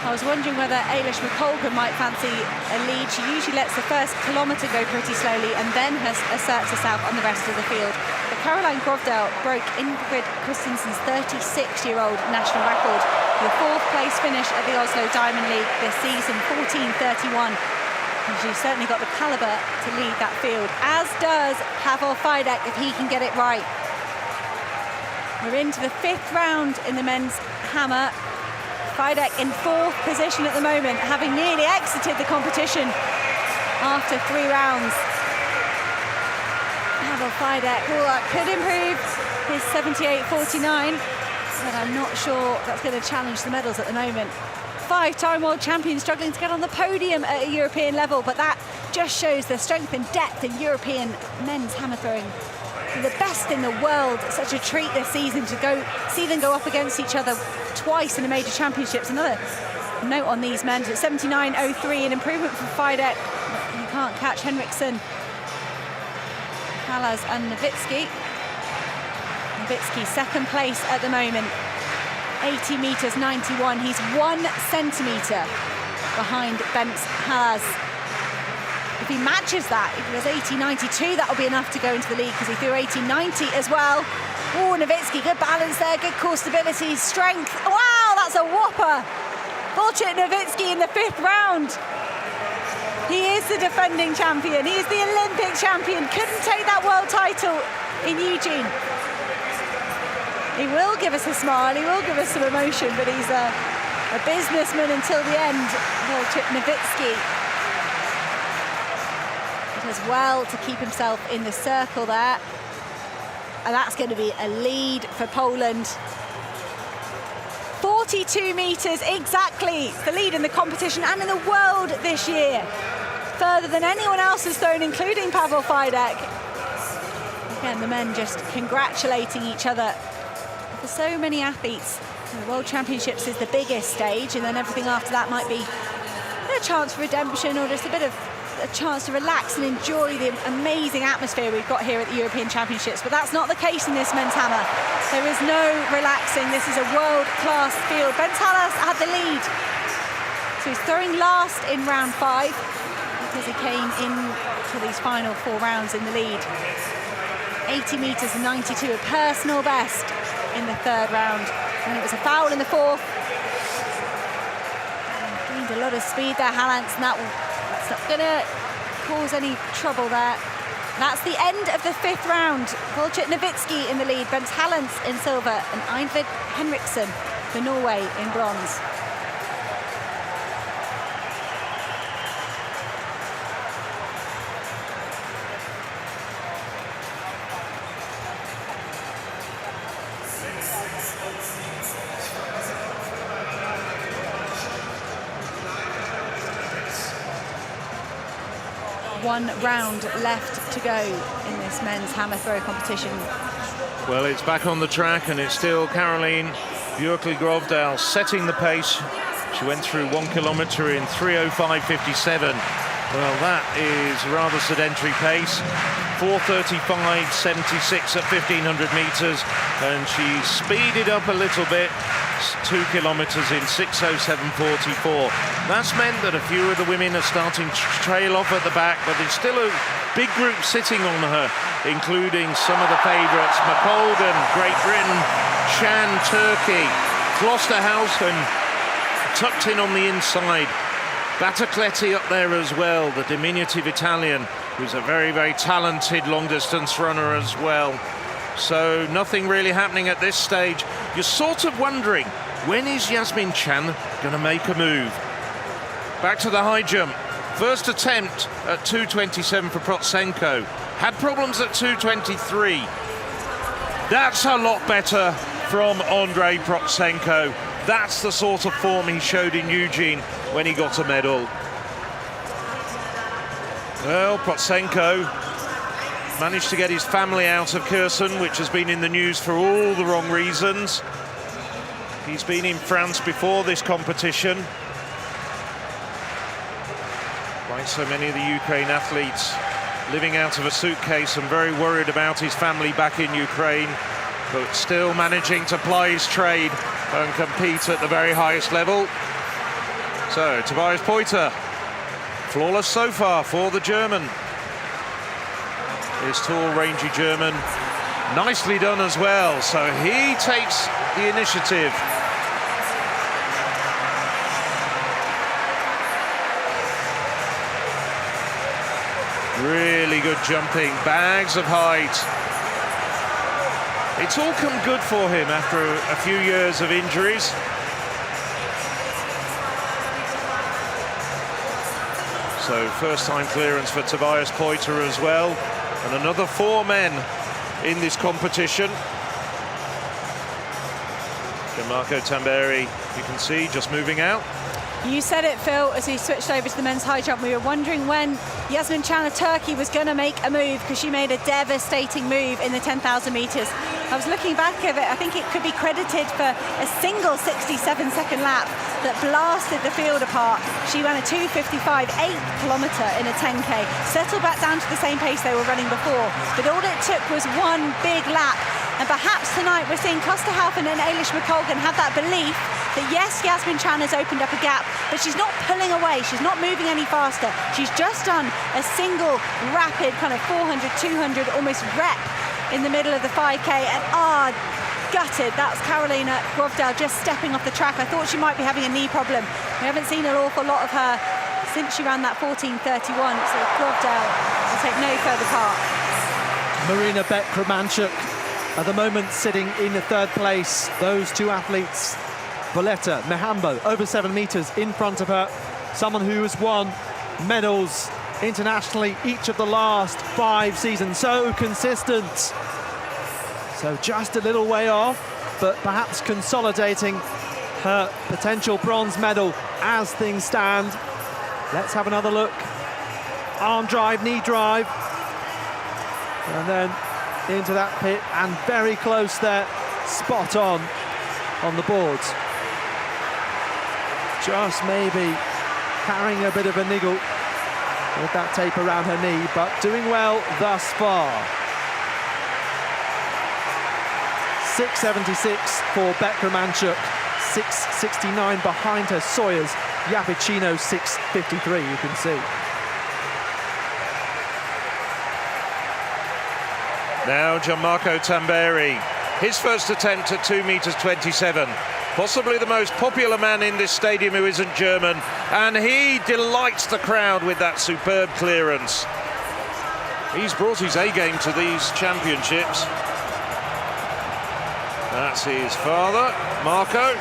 I was wondering whether Eilish McColgan might fancy a lead. She usually lets the first kilometre go pretty slowly and then asserts herself on the rest of the field. But Caroline Grovdal broke Ingrid Christensen's 36-year-old national record with a 4th place finish at the Oslo Diamond League this season, 14:31. And she's certainly got the calibre to lead that field, as does Pavel Fidek if he can get it right. We're into the 5th round in the men's hammer. Fidek in 4th position at the moment, having nearly exited the competition after 3 rounds. Pavel Fidek could improve his 78.49, but I'm not sure that's going to challenge the medals at the moment. 5-time world champion struggling to get on the podium at a European level, but that just shows the strength and depth in European men's hammer throwing. The best in the world. Such a treat this season to see them go up against each other twice in the major championships. Another note on these men. It's 79.03, an improvement from Fidek. You can't catch Henriksen, Halas and Nowitzki. Nowitzki second place at the moment. 80 metres 91. He's 1 centimetre behind Bence Halas. If he matches that, if he was 80.92, that'll be enough to go into the lead because he threw 80.90 as well. Oh, Nowitzki, good balance there, good core stability, strength. Wow, that's a whopper. Wojciech Nowitzki in the 5th round. He is the defending champion. He is the Olympic champion. Couldn't take that world title in Eugene. He will give us a smile, he will give us some emotion, but he's a businessman until the end. Wojciech Nowitzki does well to keep himself in the circle there. And that's going to be a lead for Poland. 42 metres exactly, the lead in the competition and in the world this year. Further than anyone else has thrown, including Pavel Fidek. Again, the men just congratulating each other. For so many athletes, the World Championships is the biggest stage, and then everything after that might be a chance for redemption or just a bit of a chance to relax and enjoy the amazing atmosphere we've got here at the European Championships. But that's not the case in this men's hammer. There is no relaxing. This is a world-class field. Bence Halas had the lead. So he's throwing last in round 5 because he came in to these final 4 rounds in the lead. 80 metres and 92, a personal best in the 3rd round. And it was a foul in the 4th. Gained a lot of speed there, Halans, and that's not going to cause any trouble there. That's the end of the 5th round. Wojciech Nowitzki in the lead, Bence Halas in silver, and Eivind Henriksen for Norway in bronze. One round left to go in this men's hammer throw competition. Well, it's back on the track, and it's still Caroline Björkli-Grovdal setting the pace. She went through 1 kilometre in 3:05.57. Well, that is a rather sedentary pace. 4:35.76 at 1,500 metres, and she speeded up a little bit. 2 kilometres in 6:07.44. That's meant that a few of the women are starting to trail off at the back, but there's still a big group sitting on her, including some of the favourites. McColgan, Great Britain, Chan, Turkey, Klosterhausen tucked in on the inside. Battacletti up there as well, the diminutive Italian, who's a very, very talented long-distance runner as well. So nothing really happening at this stage. You're sort of wondering, when is Yasmin Chan going to make a move? Back to the high jump. First attempt at 2:27 for Protsenko. Had problems at 2:23. That's a lot better from Andrei Protsenko. That's the sort of form he showed in Eugene when he got a medal. Well, Protsenko managed to get his family out of Kherson, which has been in the news for all the wrong reasons. He's been in France before this competition. Like so many of the Ukraine athletes, living out of a suitcase and very worried about his family back in Ukraine, but still managing to ply his trade and compete at the very highest level. So, Tobias Poiter, flawless so far for the German. This tall, rangy German, nicely done as well. So he takes the initiative. Really good jumping, bags of height. It's all come good for him after a few years of injuries. So first time clearance for Tobias Poiter as well. And another 4 men in this competition. Gianmarco Tamberi, you can see, just moving out. You said it, Phil, as we switched over to the men's high jump. We were wondering when Yasmin Can of Turkey was going to make a move, because she made a devastating move in the 10,000 metres. I was looking back at it. I think it could be credited for a single 67-second lap that blasted the field apart. She ran a 2:55, 8th kilometre in a 10K, settled back down to the same pace they were running before. But all it took was one big lap. And perhaps tonight we're seeing Klosterhalfen and Eilish McColgan have that belief that yes, Yasmin Can has opened up a gap, but she's not pulling away, she's not moving any faster. She's just done a single rapid kind of 400, 200 almost rep in the middle of the 5K, and gutted. That's Carolina Grovdal just stepping off the track. I thought she might be having a knee problem. We haven't seen an awful lot of her since she ran that 14:31, so Grovdal will take no further part. Marina Beck-Romanchuk at the moment sitting in the 3rd place. Those two athletes, Valletta, Mehambo, over 7 metres in front of her. Someone who has won medals internationally each of the last 5 seasons. So consistent. So just a little way off, but perhaps consolidating her potential bronze medal as things stand. Let's have another look. Arm drive, knee drive. And then into that pit, and very close there, spot on the boards. Just maybe carrying a bit of a niggle with that tape around her knee, but doing well thus far. 6:76 for Beck-Romanchuk, 6:69 behind her Sawyers, Yapicino 6:53, you can see. Now Gianmarco Tamberi, his first attempt at 2:27 meters. Possibly the most popular man in this stadium who isn't German, and he delights the crowd with that superb clearance. He's brought his A-game to these championships. That's his father, Marco,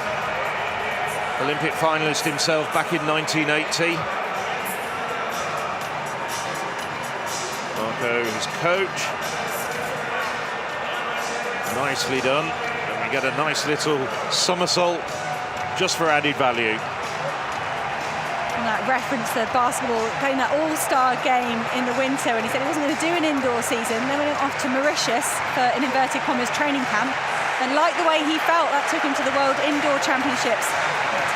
Olympic finalist himself back in 1980. Marco, his coach. Nicely done, and we get a nice little somersault just for added value. And that reference to basketball, playing that all-star game in the winter, and he said he wasn't going to do an indoor season. Then we went off to Mauritius for an inverted commas training camp, and like the way he felt, that took him to the World Indoor Championships.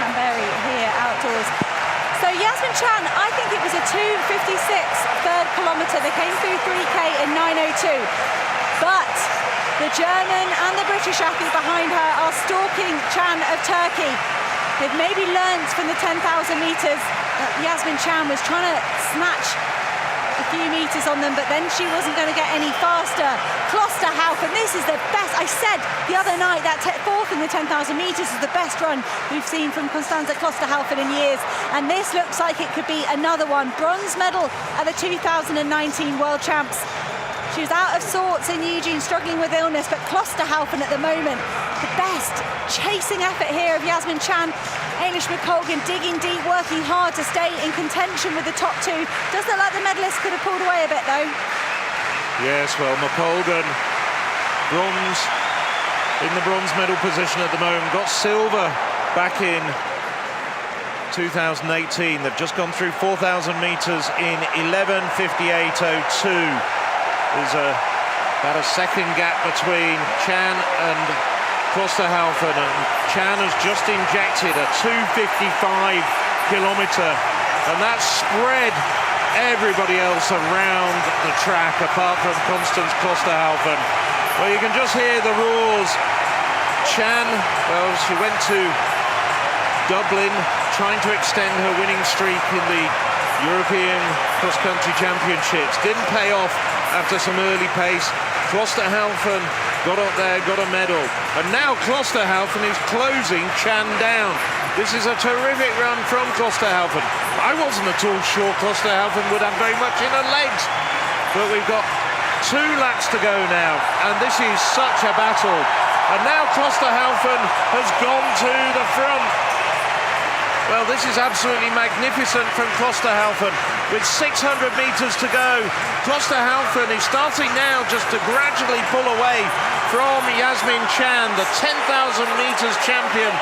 Tamberi here outdoors. So Yasmin Can, I think it was a 2:56 3rd kilometre. They came through 3K in 9:02, but the German and the British athlete behind her are stalking Can of Turkey. They've maybe learnt from the 10,000 metres that Yasmin Can was trying to snatch a few metres on them, but then she wasn't going to get any faster. Klosterhalfen, this is the best. I said the other night that 4th in the 10,000 metres is the best run we've seen from Constanze Klosterhalfen in years, and this looks like it could be another one. Bronze medal at the 2019 World Champs. She was out of sorts in Eugene, struggling with illness, but Klosterhalfen at the moment, the best chasing effort here of Yasmin Can. Eilish McColgan digging deep, working hard to stay in contention with the top 2. Does look like the medalists could have pulled away a bit though. Yes, well, McColgan, bronze, in the bronze medal position at the moment, got silver back in 2018. They've just gone through 4,000 metres in 11:58:02. There's about a second gap between Can and Klosterhalfen, and Can has just injected a 2:55 kilometre, and that's spread everybody else around the track apart from Constance Klosterhalfen. Well, you can just hear the roars. Can, well, she went to Dublin trying to extend her winning streak in the European cross-country championships. Didn't pay off after some early pace. Klosterhalfen got up there, got a medal. And now Klosterhalfen is closing Can down. This is a terrific run from Klosterhalfen. I wasn't at all sure Klosterhalfen would have very much in her legs. But we've got 2 laps to go now, and this is such a battle. And now Klosterhalfen has gone to the front. Well, this is absolutely magnificent from Klosterhalfen. With 600 metres to go, Klosterhalfen is starting now just to gradually pull away from Yasmin Can, the 10,000 metres champion.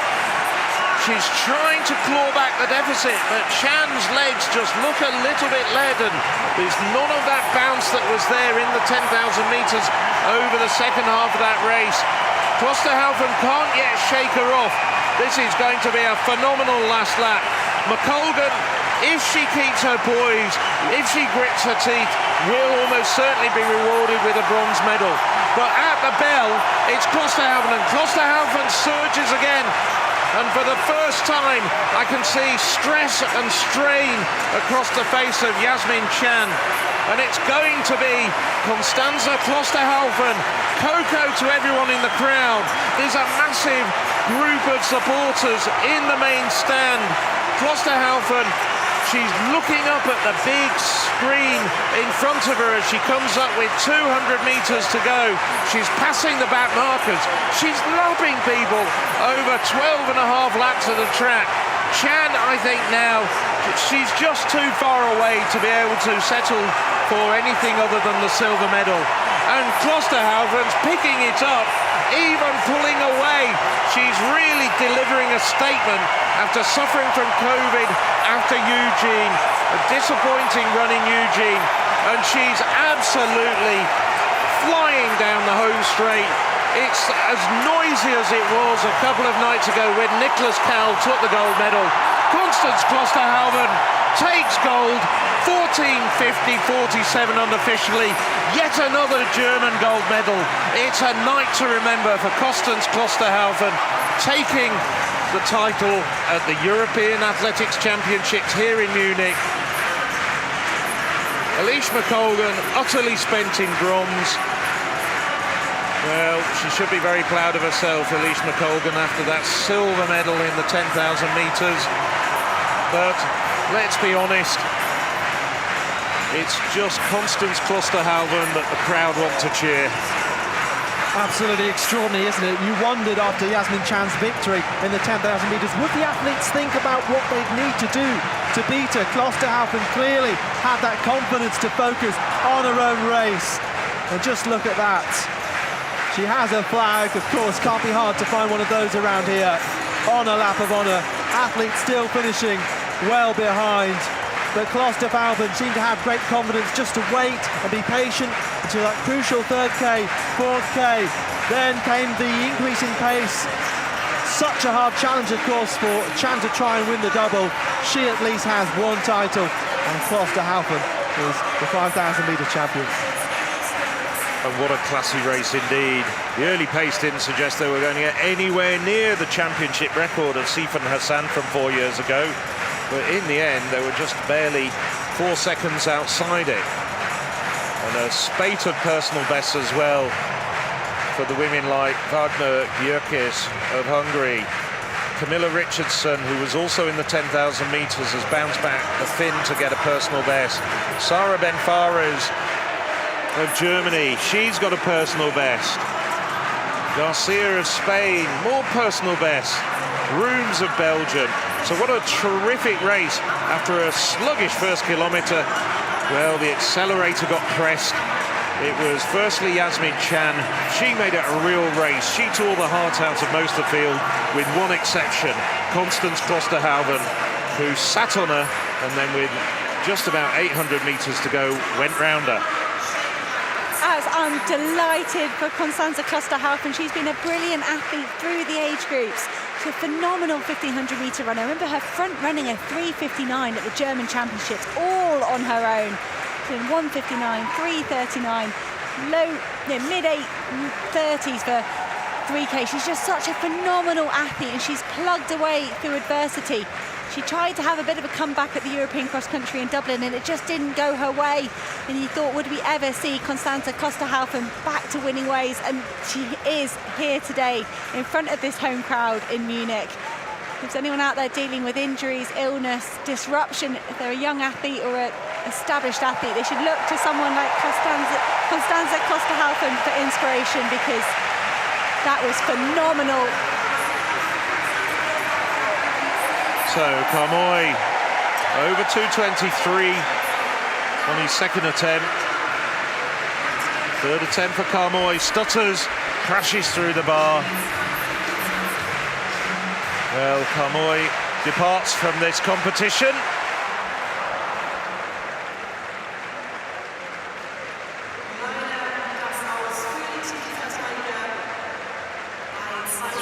she's trying to claw back the deficit, but Chan's legs just look a little bit leaden. There's none of that bounce that was there in the 10,000 metres over the second half of that race. Klosterhalfen can't yet shake her off. This is going to be a phenomenal last lap. McColgan, if she keeps her poise, if she grits her teeth, will almost certainly be rewarded with a bronze medal. But at the bell, it's Klosterhalfen, and Klosterhalfen surges again. And for the first time, I can see stress and strain across the face of Yasmin Chan. And it's going to be Constanze Klosterhalfen, Coco to everyone in the crowd. There's a massive group of supporters in the main stand. Klosterhalfen, she's looking up at the big screen in front of her as she comes up with 200 metres to go. She's passing the back markers. She's lapping people over 12 and a half laps of the track. Chan, I think now, she's just too far away to be able to settle for anything other than the silver medal. And Klosterhalfen's picking it up, even pulling away. She's really delivering a statement after suffering from COVID after Eugene, a disappointing run in Eugene, and she's absolutely flying down the home straight. It's as noisy as it was a couple of nights ago when Nicholas Cal took the gold medal. Constance Klosterhalfen takes gold, 14:50.47 unofficially, yet another German gold medal. It's a night to remember for Constance Klosterhalfen, taking the title at the European Athletics Championships here in Munich. Elise McColgan, utterly spent in bronze. Well, she should be very proud of herself, Elise McColgan, after that silver medal in the 10,000 metres. But let's be honest, it's just Constance Klosterhalfen that the crowd want to cheer. Absolutely extraordinary, isn't it? You wondered after Yasmin Chan's victory in the 10,000 metres, would the athletes think about what they'd need to do to beat her? Klosterhalfen clearly had that confidence to focus on her own race. And just look at that. She has a flag, of course, can't be hard to find one of those around here. On a lap of honour, athletes still finishing well behind. But Klosterhalfen seemed to have great confidence just to wait and be patient until that crucial 3rd K, 4th K. Then came the increase in pace. Such a hard challenge, of course, for Chan to try and win the double. She at least has one title, and Klosterhalfen is the 5,000 metre champion. And what a classy race indeed. The early pace didn't suggest they were going to get anywhere near the championship record of Sifan Hassan from 4 years ago. But in the end, they were just barely 4 seconds outside it. And a spate of personal bests as well for the women like Wagner Györkis of Hungary. Camilla Richardson, who was also in the 10,000 metres, has bounced back the Finn to get a personal best. Sarah Benfares of Germany, she's got a personal best. Garcia of Spain, more personal bests. Rooms of Belgium. So what a terrific race after a sluggish first kilometre. Well, the accelerator got pressed. It was firstly Yasmin Chan. She made it a real race. She tore the heart out of most of the field, with one exception, Constance Klosterhalfen, who sat on her and then with just about 800 metres to go, went round her. As I'm delighted for Constanze Klosterhalfen. She's been a brilliant athlete through the age groups. She's a phenomenal 1500 metre runner. I remember her front running a 3:59 at the German Championships, all on her own. She's in 1:59, 3:39, low, mid-30s for 3K. She's just such a phenomenal athlete, and she's plugged away through adversity. She tried to have a bit of a comeback at the European Cross Country in Dublin, and it just didn't go her way. And you thought, would we ever see Constanze Klosterhalfen back to winning ways? And she is here today in front of this home crowd in Munich. If there's anyone out there dealing with injuries, illness, disruption, if they're a young athlete or an established athlete, they should look to someone like Constanze Klosterhalfen for inspiration, because that was phenomenal. So Karmoy over 2:23 on his second attempt. Third attempt for Karmoy, stutters, crashes through the bar. Well, Kamoy departs from this competition.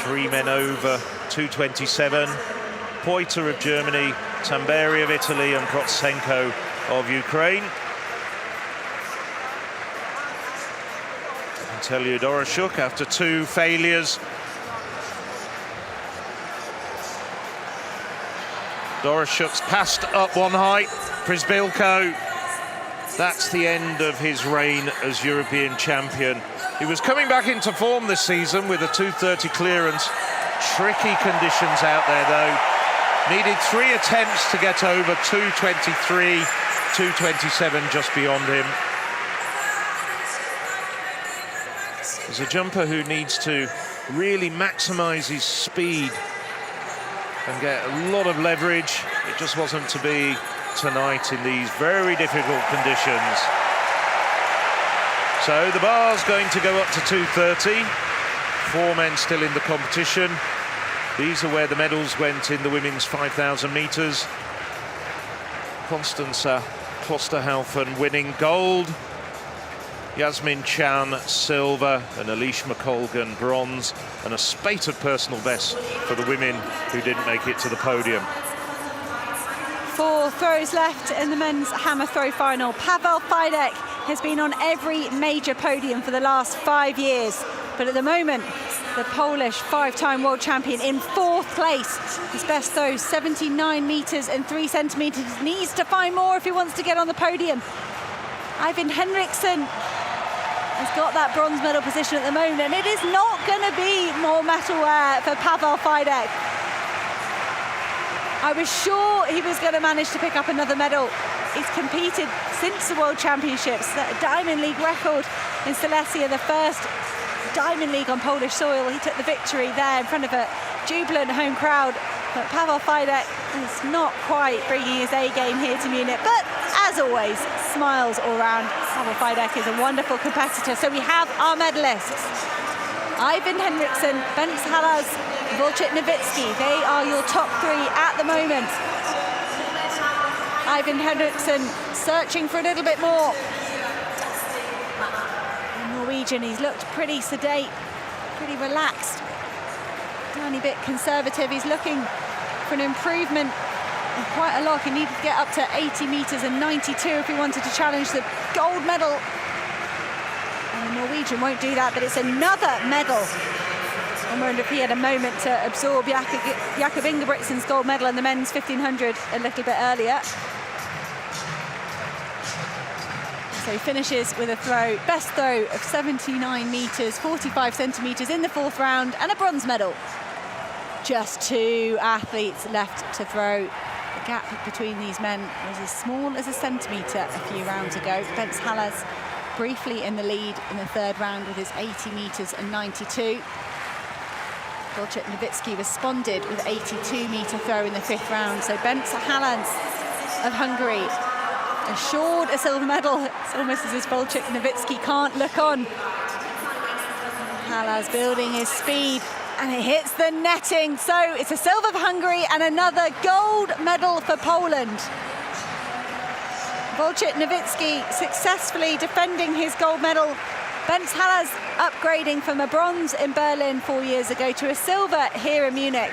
Three men over 2:27. Poiter of Germany, Tamberi of Italy, and Protsenko of Ukraine. I can tell you, Doroshuk, after 2 failures, Doroshuk's passed up one height. Przybylko, that's the end of his reign as European champion. He was coming back into form this season with a 2:30 clearance. Tricky conditions out there, though. Needed 3 attempts to get over 2:23, 2:27 just beyond him. He's a jumper who needs to really maximise his speed and get a lot of leverage. It just wasn't to be tonight in these very difficult conditions. So the bar's going to go up to 2:30. 4 men still in the competition. These are where the medals went in the women's 5,000 metres. Constanza Klosterhalfen winning gold. Yasmin Chan silver, and Alish McColgan bronze, and a spate of personal bests for the women who didn't make it to the podium. 4 throws left in the men's hammer throw final. Paweł Fidek has been on every major podium for the last 5 years, but at the moment, the Polish 5-time world champion in 4th place. His best throw, 79 metres and 3 centimetres. Needs to find more if he wants to get on the podium. Eivind Henriksson has got that bronze medal position at the moment, and it is not going to be more metalware for Paweł Fidek. I was sure he was going to manage to pick up another medal. He's competed since the World Championships, a Diamond League record in Silesia, the first Diamond League on Polish soil. He took the victory there in front of a jubilant home crowd. But Paweł Fidek is not quite bringing his A-game here to Munich. But as always, smiles all round. Paweł Fidek is a wonderful competitor. So we have our medalists. Eivind Henriksson, Bence Halas, Wojciech Nowicki. They are your top 3 at the moment. Eivind Henriksson searching for a little bit more. Norwegian, he's looked pretty sedate, pretty relaxed, tiny bit conservative. He's looking for an improvement in quite a lot. He needed to get up to 80 metres and 92 if he wanted to challenge the gold medal. And the Norwegian won't do that, but it's another medal. I wonder if he had a moment to absorb Jakob Ingebrigtsen's gold medal in the men's 1500 a little bit earlier. So he finishes with a throw, best throw of 79 metres, 45 centimetres in the 4th round, and a bronze medal. Just 2 athletes left to throw. The gap between these men was as small as a centimetre a few rounds ago. Bence Halas briefly in the lead in the 3rd round with his 80 metres and 92. Wojciech Nowicki responded with 82-metre throw in the 5th round. So Bence Halas of Hungary assured a silver medal. It's almost as if Wojciech Nowicki can't look on. Halas building his speed, and it hits the netting. So it's a silver for Hungary and another gold medal for Poland. Wojciech Nowicki successfully defending his gold medal. Bence Halas upgrading from a bronze in Berlin 4 years ago to a silver here in Munich.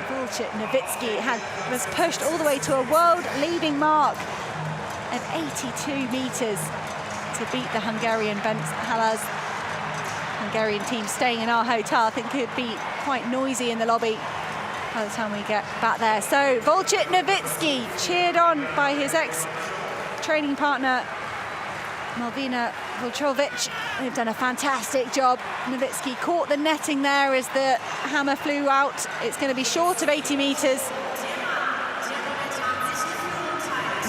Wojciech Nowicki was pushed all the way to a world-leading mark of 82 metres to beat the Hungarian Bence Halas. Hungarian team staying in our hotel. I think it could be quite noisy in the lobby by the time we get back there. So Wojciech Nowicki cheered on by his ex-training partner Malwina Wojciech. They've done a fantastic job. Nowicki caught the netting there as the hammer flew out. It's going to be short of 80 metres.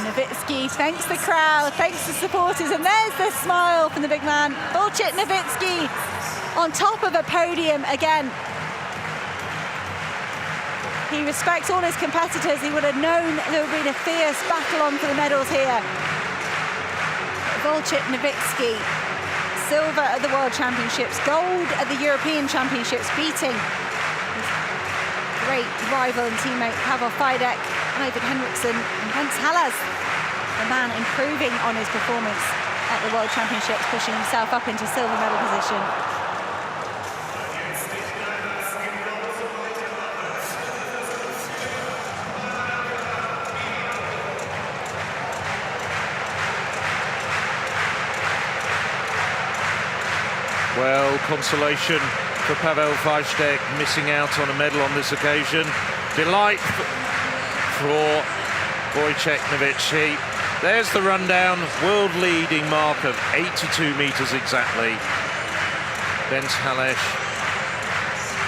Nowicki thanks the crowd, thanks the supporters, and there's the smile from the big man. Wojciech Nowicki on top of a podium again. He respects all his competitors. He would have known there would have been a fierce battle on for the medals here. Wojciech Nowicki silver at the World Championships, gold at the European Championships, beating his great rival and teammate Pavel Fidek, Ivan Henriksson, and Vince Hallas, the man improving on his performance at the World Championships, pushing himself up into silver medal position. Well, consolation for Pavel Fidek, missing out on a medal on this occasion. Delight for Wojciechowicz. There's the rundown, world-leading mark of 82 meters exactly. Vince Hallas,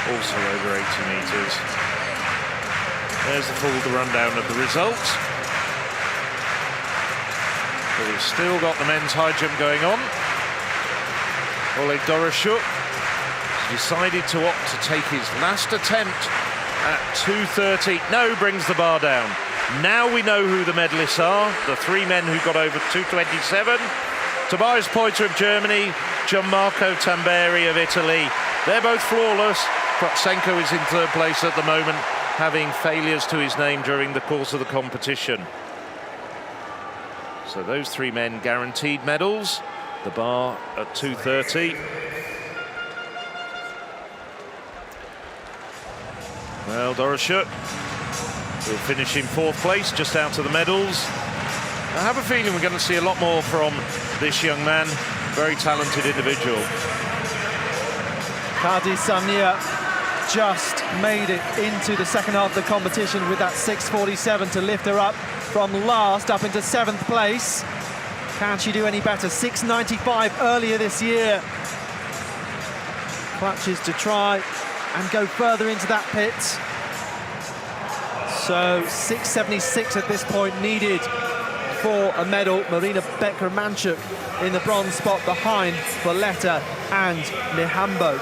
also over 80 meters. There's the rundown of the results. But we've still got the men's high jump going on. Oleg Doroshuk decided to opt to take his last attempt at 2:30. No, brings the bar down. Now we know who the medalists are. The three men who got over 2:27. Tobias Poiter of Germany, Gianmarco Tamberi of Italy. They're both flawless. Protsenko is in third place at the moment, having failures to his name during the course of the competition. So those three men guaranteed medals. The bar at 2:30. Well, Doroshuk will finish in fourth place, just out of the medals. I have a feeling we're going to see a lot more from this young man. Very talented individual. Kadi Sania just made it into the second half of the competition with that 6:47 to lift her up from last up into seventh place. Can she do any better? 6:95 earlier this year. Clutches to try and go further into that pit. So 6:76 at this point needed for a medal. Marina Becker-Manchuk in the bronze spot behind Valletta and Mihambo.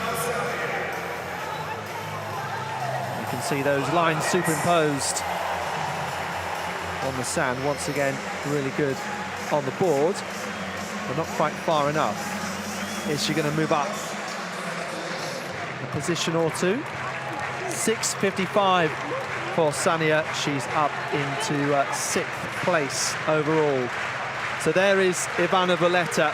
You can see those lines superimposed on the sand. Once again, really good on the board, but not quite far enough. Is she going to move up a position or two? 6:55 for Sania. She's up into sixth place overall. So there is Ivana Valletta.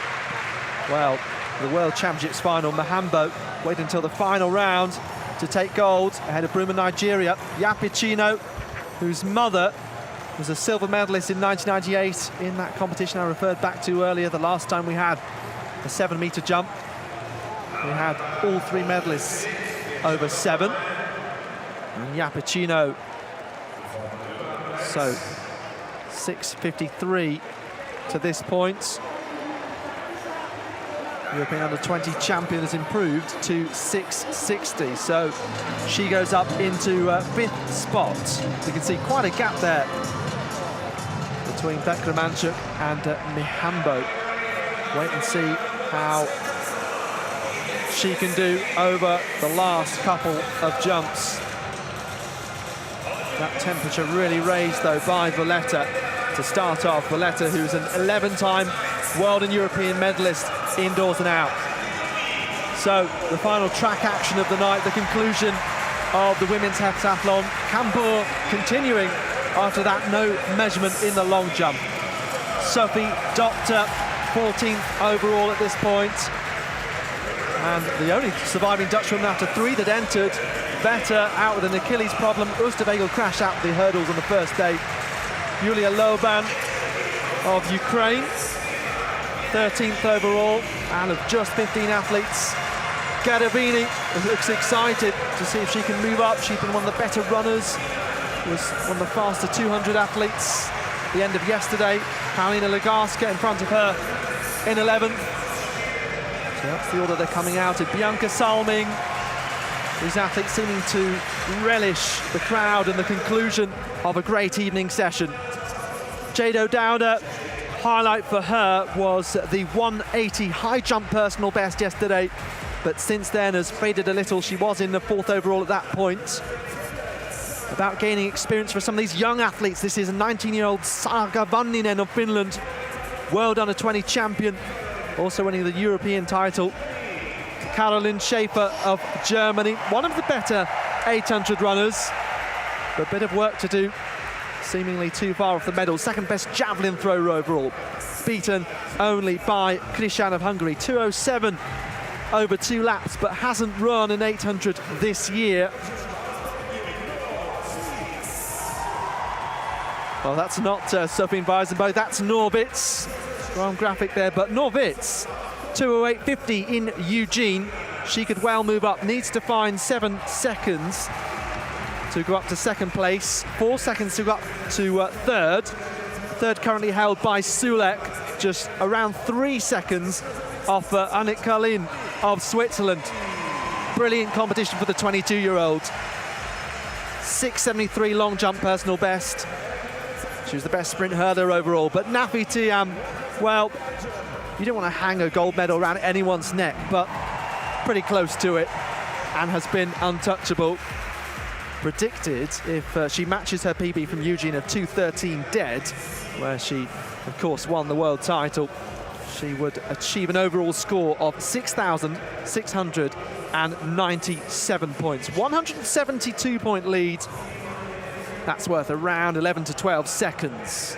Well, the World Championships final, Mihambo wait until the final round to take gold ahead of Bruma Nigeria. Yapicino, whose mother was a silver medalist in 1998 in that competition I referred back to earlier, the last time we had a 7-meter jump. We had all three medalists over 7. And Yapicino, so 6:53 to this point. European Under-20 champion has improved to 6:60, so she goes up into 5th spot. You can see quite a gap there between Becker-Manchuk and Mihambo. Wait and see how she can do over the last couple of jumps. That temperature really raised, though, by Valletta to start off. Valletta, who's an 11-time world and European medalist indoors and out. So the final track action of the night, the conclusion of the women's heptathlon. Cambour continuing after that no measurement in the long jump. Sophie Doctor, 14th overall at this point. And the only surviving Dutch woman after 3 that entered. Better out with an Achilles problem. Oosterwegel crashed out the hurdles on the first day. Yulia Loban of Ukraine, 13th overall, out of just 15 athletes. Gadavini looks excited to see if she can move up. She's been one of the better runners, was one of the faster 200 athletes at the end of yesterday. Paulina Legarska in front of her in 11th. So that's the order they're coming out in. Bianca Salming, these athletes seeming to relish the crowd and the conclusion of a great evening session. Jado Downer, highlight for her was the 180 high jump personal best yesterday, but since then has faded a little. She was in the 4th overall at that point. About gaining experience for some of these young athletes. This is a 19-year-old Saga Vanninen of Finland, World Under-20 champion, also winning the European title. Caroline Schäfer of Germany, one of the better 800 runners, but a bit of work to do, seemingly too far off the medal. Second best javelin thrower overall, beaten only by Christian of Hungary. 2:07 over 2 laps, but hasn't run an 800 this year. Well, that's not Sophie Weisenberg, that's Norwitz. Wrong graphic there, but Norwitz, 2:08.50 in Eugene. She could well move up, needs to find 7 seconds to go up to second place, 4 seconds to go up to third. Third currently held by Sulek, just around 3 seconds off Annick Carlin of Switzerland. Brilliant competition for the 22-year-old. 6:73 long jump personal best. She was the best sprint hurdler overall, but Nafi Thiam, well, you don't want to hang a gold medal around anyone's neck, but pretty close to it and has been untouchable. Predicted if she matches her PB from Eugene of 2:13 dead, where she, of course, won the world title, she would achieve an overall score of 6,697 points. 172-point lead. That's worth around 11 to 12 seconds.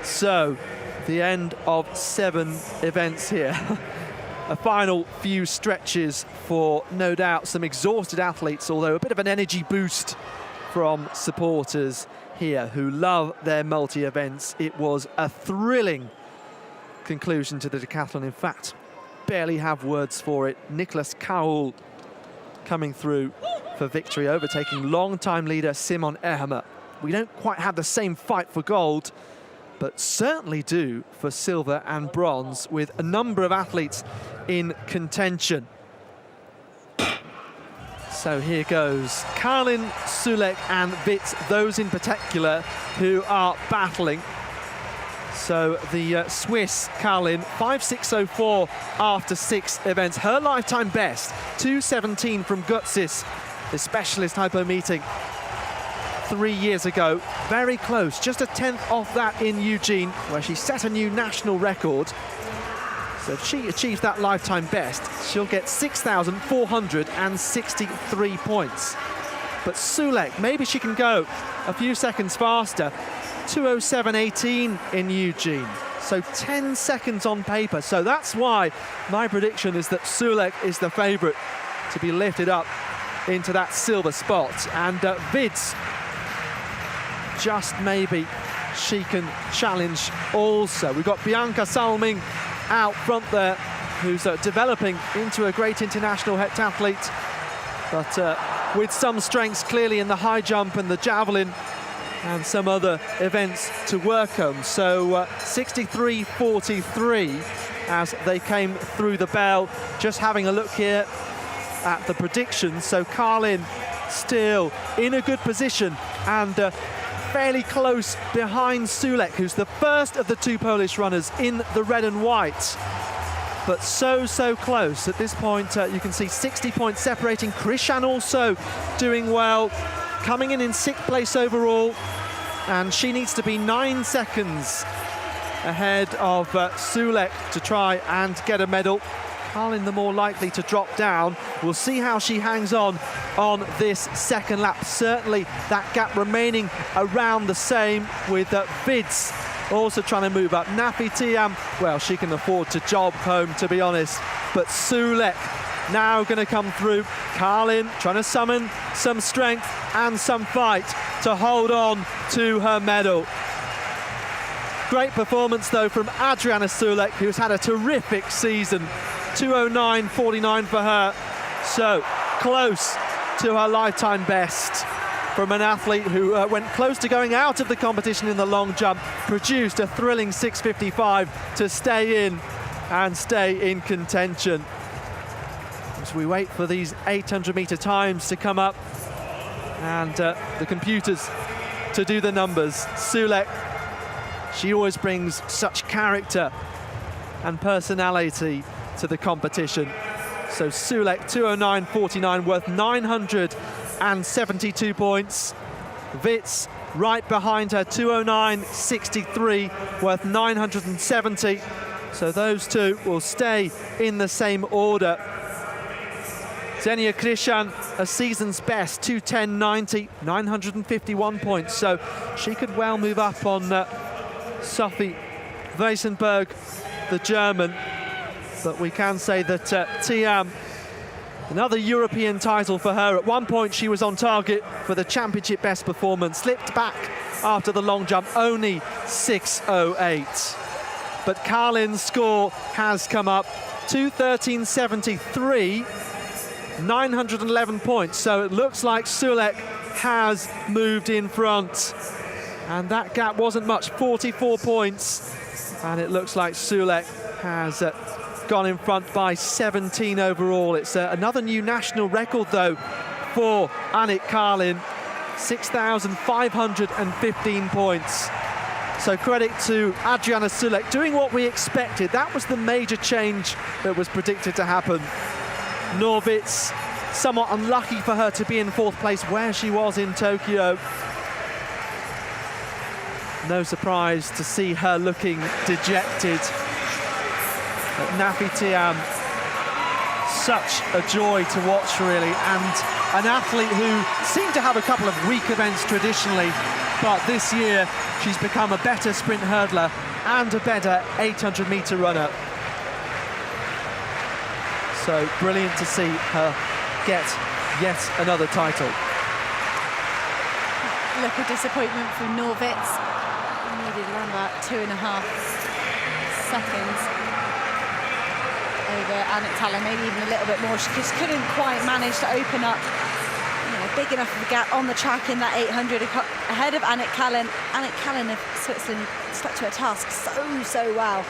So, the end of 7 events here. A final few stretches for, no doubt, some exhausted athletes, although a bit of an energy boost from supporters here who love their multi-events. It was a thrilling conclusion to the decathlon. In fact, barely have words for it. Nicholas Kaul coming through for victory, overtaking long-time leader Simon Ehrmer. We don't quite have the same fight for gold, but certainly do for silver and bronze, with a number of athletes in contention. So here goes Caroline, Sulek and Witz, those in particular who are battling. So the Swiss Caroline, 5:06.04 after 6 events. Her lifetime best, 2:17 from Gutsis, the specialist hypo meeting 3 years ago. Very close, just a 10th off that in Eugene, where she set a new national record. So if she achieves that lifetime best, she'll get 6,463 points. But Sulek, maybe she can go a few seconds faster. 2:07.18 in Eugene, so 10 seconds on paper. So that's why my prediction is that Sulek is the favourite to be lifted up into that silver spot. And Witz, just maybe she can challenge also. We've got Bianca Salming out front there, who's developing into a great international heptathlete, but with some strengths clearly in the high jump and the javelin and some other events to work on. So 63.43 as they came through the bell. Just having a look here at the predictions. So Caroline still in a good position and fairly close behind Sulek, who's the first of the 2 Polish runners in the red and white. But so close. At this point, you can see 60 points separating. Christian also doing well, coming in 6th place overall, and she needs to be 9 seconds ahead of Sulek to try and get a medal. Caroline the more likely to drop down. We'll see how she hangs on this second lap. Certainly that gap remaining around the same, with Witz also trying to move up. Nafi Thiam, well, she can afford to job home, to be honest. But Sulek now going to come through. Caroline trying to summon some strength and some fight to hold on to her medal. Great performance, though, from Adriana Sulek, who's had a terrific season. 2:09.49 for her. So close to her lifetime best from an athlete who went close to going out of the competition in the long jump, produced a thrilling 6:55 to stay in and stay in contention. As we wait for these 800-meter times to come up and the computers to do the numbers. Sulek, she always brings such character and personality to the competition. So Sulek, 2:09.49, worth 972 points. Witz right behind her, 2:09.63, worth 970. So those two will stay in the same order. Xenia Krishan, a season's best, 2:10.90, 951 points. So she could well move up on Sophie Weissenberg, the German. But we can say that Thiam, another European title for her. At one point, she was on target for the championship best performance, slipped back after the long jump, only 6:08. But Carlin's score has come up, 2:13.73. 911 points, so it looks like Sulek has moved in front. And that gap wasn't much, 44 points. And it looks like Sulek has gone in front by 17 overall. It's another new national record, though, for Annick Carlin, 6,515 points. So credit to Adriana Sulek, doing what we expected. That was the major change that was predicted to happen. Norwitz, somewhat unlucky for her to be in fourth place where she was in Tokyo. No surprise to see her looking dejected. But Nafi Thiam, such a joy to watch, really, and an athlete who seemed to have a couple of weak events traditionally, but this year she's become a better sprint hurdler and a better 800-meter runner. So brilliant to see her get yet another title. Look, a disappointment from Norwitz. Needed around about 2.5 seconds over Annick Carlin, maybe even a little bit more. She just couldn't quite manage to open up, big enough of a gap on the track in that 800 ahead of Annick Carlin. Annick Carlin of Switzerland stuck to her task so well.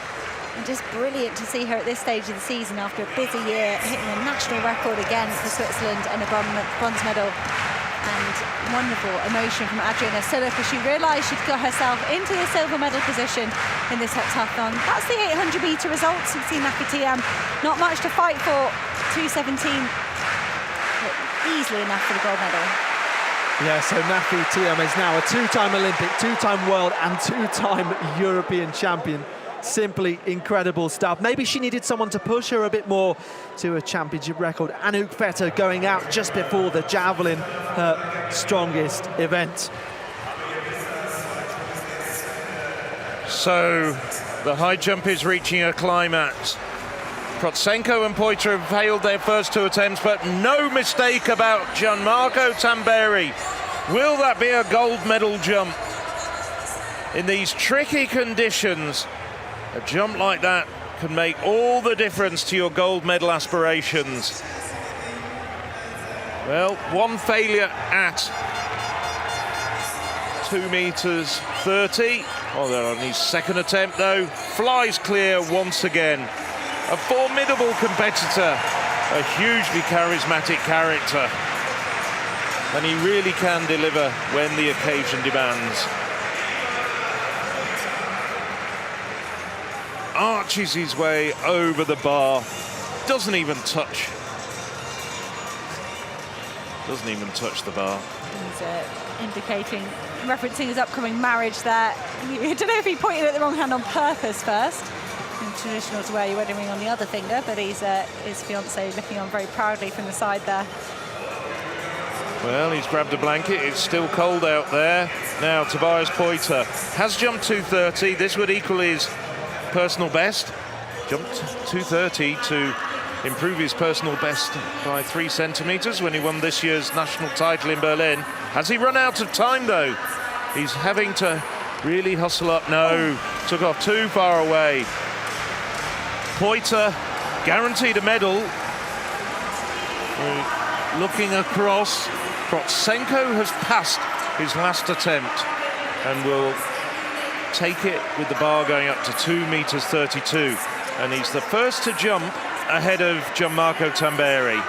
And just brilliant to see her at this stage of the season after a busy year, hitting a national record again for Switzerland and a bronze medal. And wonderful emotion from Adriana Sulek as she realised she'd got herself into the silver medal position in this heptathlon. That's the 800-metre results. We've seen Nafi Thiam, not much to fight for, 2:17, but easily enough for the gold medal. Yeah, so Nafi Thiam is now a two-time Olympic, two-time world and two-time European champion. Simply incredible stuff. Maybe she needed someone to push her a bit more to a championship record. Anouk Vetter going out just before the javelin, her strongest event. So the high jump is reaching a climax. Protsenko and Poiter have failed their first two attempts, but no mistake about Gianmarco Tamberi. Will that be a gold medal jump? In these tricky conditions, a jump like that can make all the difference to your gold medal aspirations. Well, one failure at 2 meters 30. Oh, they're on his second attempt, though. Flies clear once again. A formidable competitor, a hugely charismatic character. And he really can deliver when the occasion demands. Arches his way over the bar, doesn't even touch the bar. He's indicating, referencing his upcoming marriage there. I don't know if he pointed at the wrong hand on purpose first. Traditional to wear your wedding ring on the other finger, but he's his fiancée looking on very proudly from the side there. Well, he's grabbed a blanket. It's still cold out there. Now, Tobias Poiter has jumped 2:30. This would equal his personal best. Jumped 2:30 to improve his personal best by 3 centimeters when he won this year's national title in Berlin. Has he run out of time, though? He's having to really hustle up. No, took off too far away. Poiter guaranteed a medal. Looking across, Protsenko has passed his last attempt and will take it with the bar going up to 2 meters 32. And he's the first to jump ahead of Gianmarco Tamberi.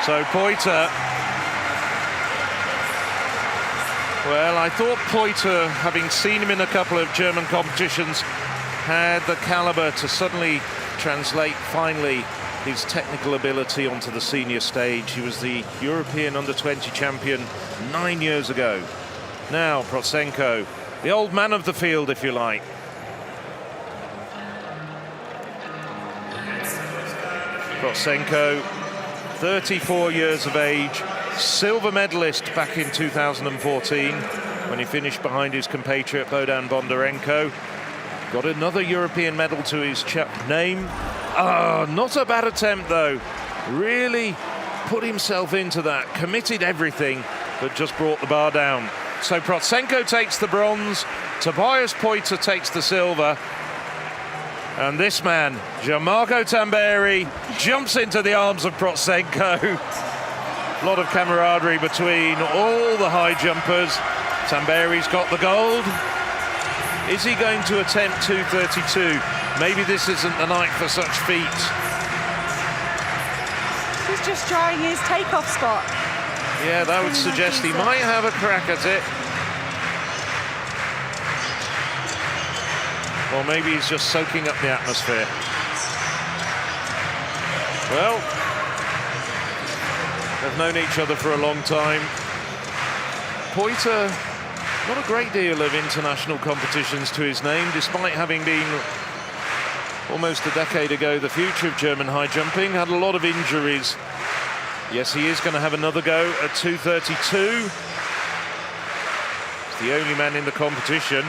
So Poiter, well, I thought Poiter, having seen him in a couple of German competitions, had the caliber to suddenly translate finally his technical ability onto the senior stage. He was the European under-20 champion 9 years ago. Now Protsenko the old man of the field, if you like. Prochenko, 34 years of age, silver medalist back in 2014 when he finished behind his compatriot Bohdan Bondarenko. Got another European medal to his name. Not a bad attempt though. Really put himself into that, committed everything, but just brought the bar down. So Prochenko takes the bronze, Tobias Poiter takes the silver, and this man, Gianmarco Tamberi, jumps into the arms of Prochenko. A lot of camaraderie between all the high jumpers. Tamberi's got the gold. Is he going to attempt 2:32? Maybe this isn't the night for such feats. He's just trying his takeoff spot. Yeah, that would suggest he might have a crack at it. Or maybe he's just soaking up the atmosphere. Well, they've known each other for a long time. Poiter, not a great deal of international competitions to his name, despite having been almost a decade ago the future of German high jumping, had a lot of injuries. Yes, he is going to have another go at 2:32. He's the only man in the competition.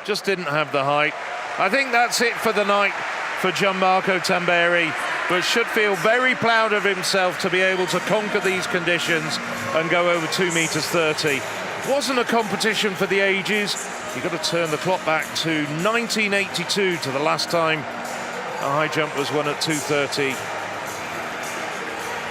Just didn't have the height. I think that's it for the night for Gianmarco Tamberi, but should feel very proud of himself to be able to conquer these conditions and go over 2 meters 30. Wasn't a competition for the ages. You've got to turn the clock back to 1982 to the last time a high jump was won at 2:30.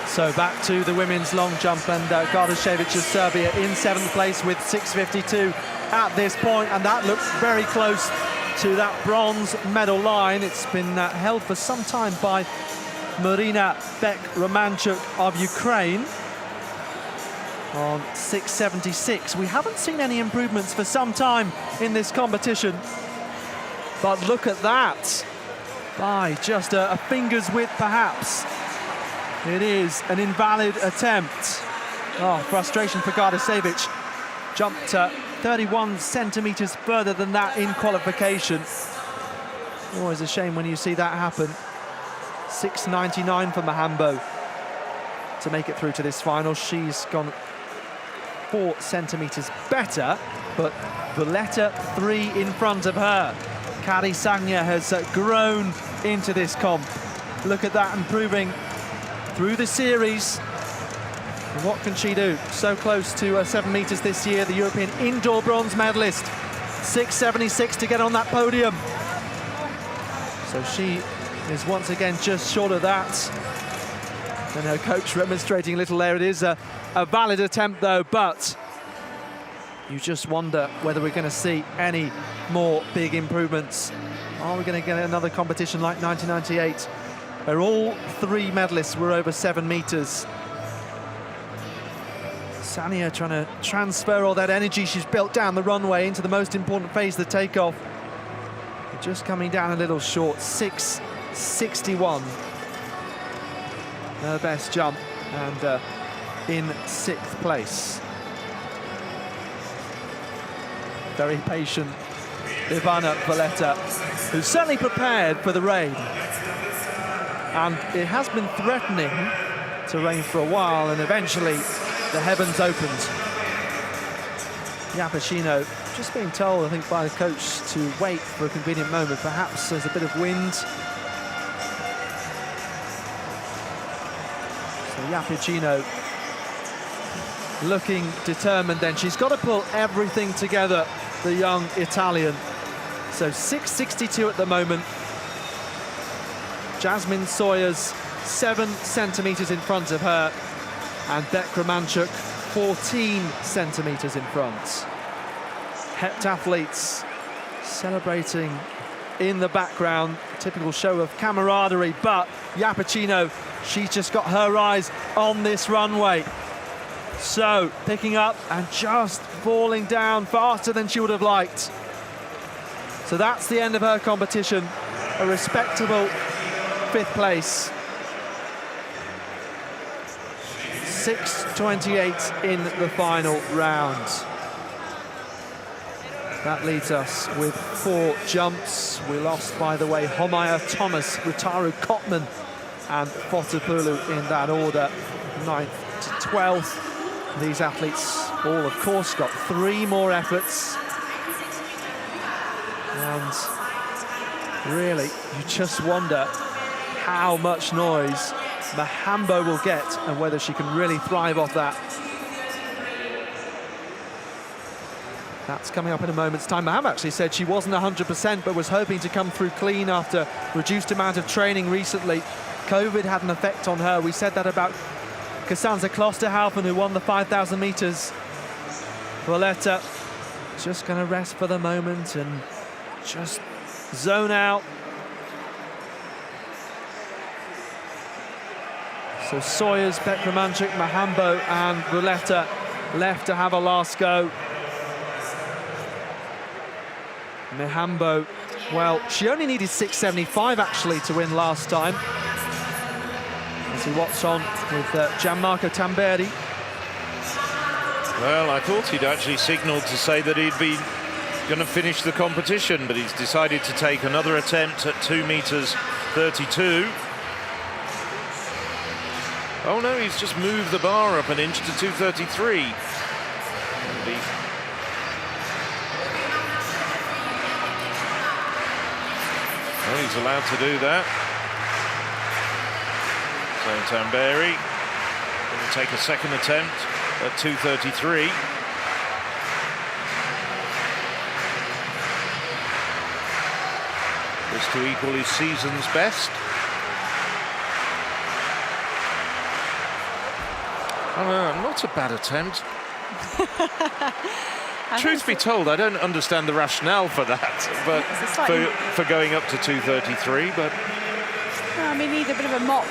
So back to the women's long jump, and Gardashevich of Serbia in 7th place with 6:52 at this point, and that looks very close to that bronze medal line. It's been held for some time by Marina Bek-Romanchuk of Ukraine on 6:76. We haven't seen any improvements for some time in this competition, but look at that, by just a finger's width perhaps. It is an invalid attempt. Frustration for Gardashevich. Jumped 31 centimeters further than that in qualification. Always a shame when you see that happen. 6:99 for Mahambo to make it through to this final. She's gone 4 centimeters better, but Valletta 3 in front of her. Kari Sagna has grown into this comp. Look at that, improving through the series. And what can she do? So close to 7 meters this year, the European indoor bronze medalist. 6:76 to get on that podium. So she is once again just short of that. And her coach remonstrating a little there. It is a valid attempt though, but you just wonder whether we're going to see any more big improvements. Are we going to get another competition like 1998, where all 3 medalists were over 7 meters? Sania trying to transfer all that energy she's built down the runway into the most important phase, the takeoff. Just coming down a little short, 6:61. Her best jump, and in 6th place. Very patient Ivana Valletta, who's certainly prepared for the rain. And it has been threatening to rain for a while, and eventually the heavens opened. Yapashino just being told, I think, by the coach to wait for a convenient moment. Perhaps there's a bit of wind. So Yapashino looking determined then. She's got to pull everything together, the young Italian. So 6:62 at the moment. Jasmine Sawyer's 7 centimeters in front of her, and Bek-Romanchuk 14 centimeters in front. Heptathletes celebrating in the background, typical show of camaraderie, but Yapashino, she's just got her eyes on this runway. So picking up and just falling down faster than she would have liked. So that's the end of her competition, a respectable 5th place. 6:28 in the final round. That leaves us with 4 jumps. We lost, by the way, Homaya, Thomas, Rutaru, Kotman and Fotopulu in that order, 9th to 12th. These athletes all, of course, got 3 more efforts. And really, you just wonder how much noise Mahambo will get and whether she can really thrive off that. That's coming up in a moment's time. Mahambo actually said she wasn't 100% but was hoping to come through clean after reduced amount of training recently. COVID had an effect on her. We said that about Costanza Klosterhalfen, who won the 5,000 metres. Valletta just going to rest for the moment and just zone out. So Sawyers, Bekromanchuk, Mahambo and Valletta left to have a last go. Mahambo, well, she only needed 6:75 actually to win last time. Let's see what's on with Gianmarco Tamberi. Well, I thought he'd actually signalled to say that he'd be going to finish the competition, but he's decided to take another attempt at 2 meters 32. Oh no, he's just moved the bar up an inch to 233. Well, he's allowed to do that. So Tamberi going to take a second attempt at 233. This to equal his season's best. Oh, no, not a bad attempt. Truth be told, I don't understand the rationale for that, but for going up to 233, but... I mean, neither, a bit of a mock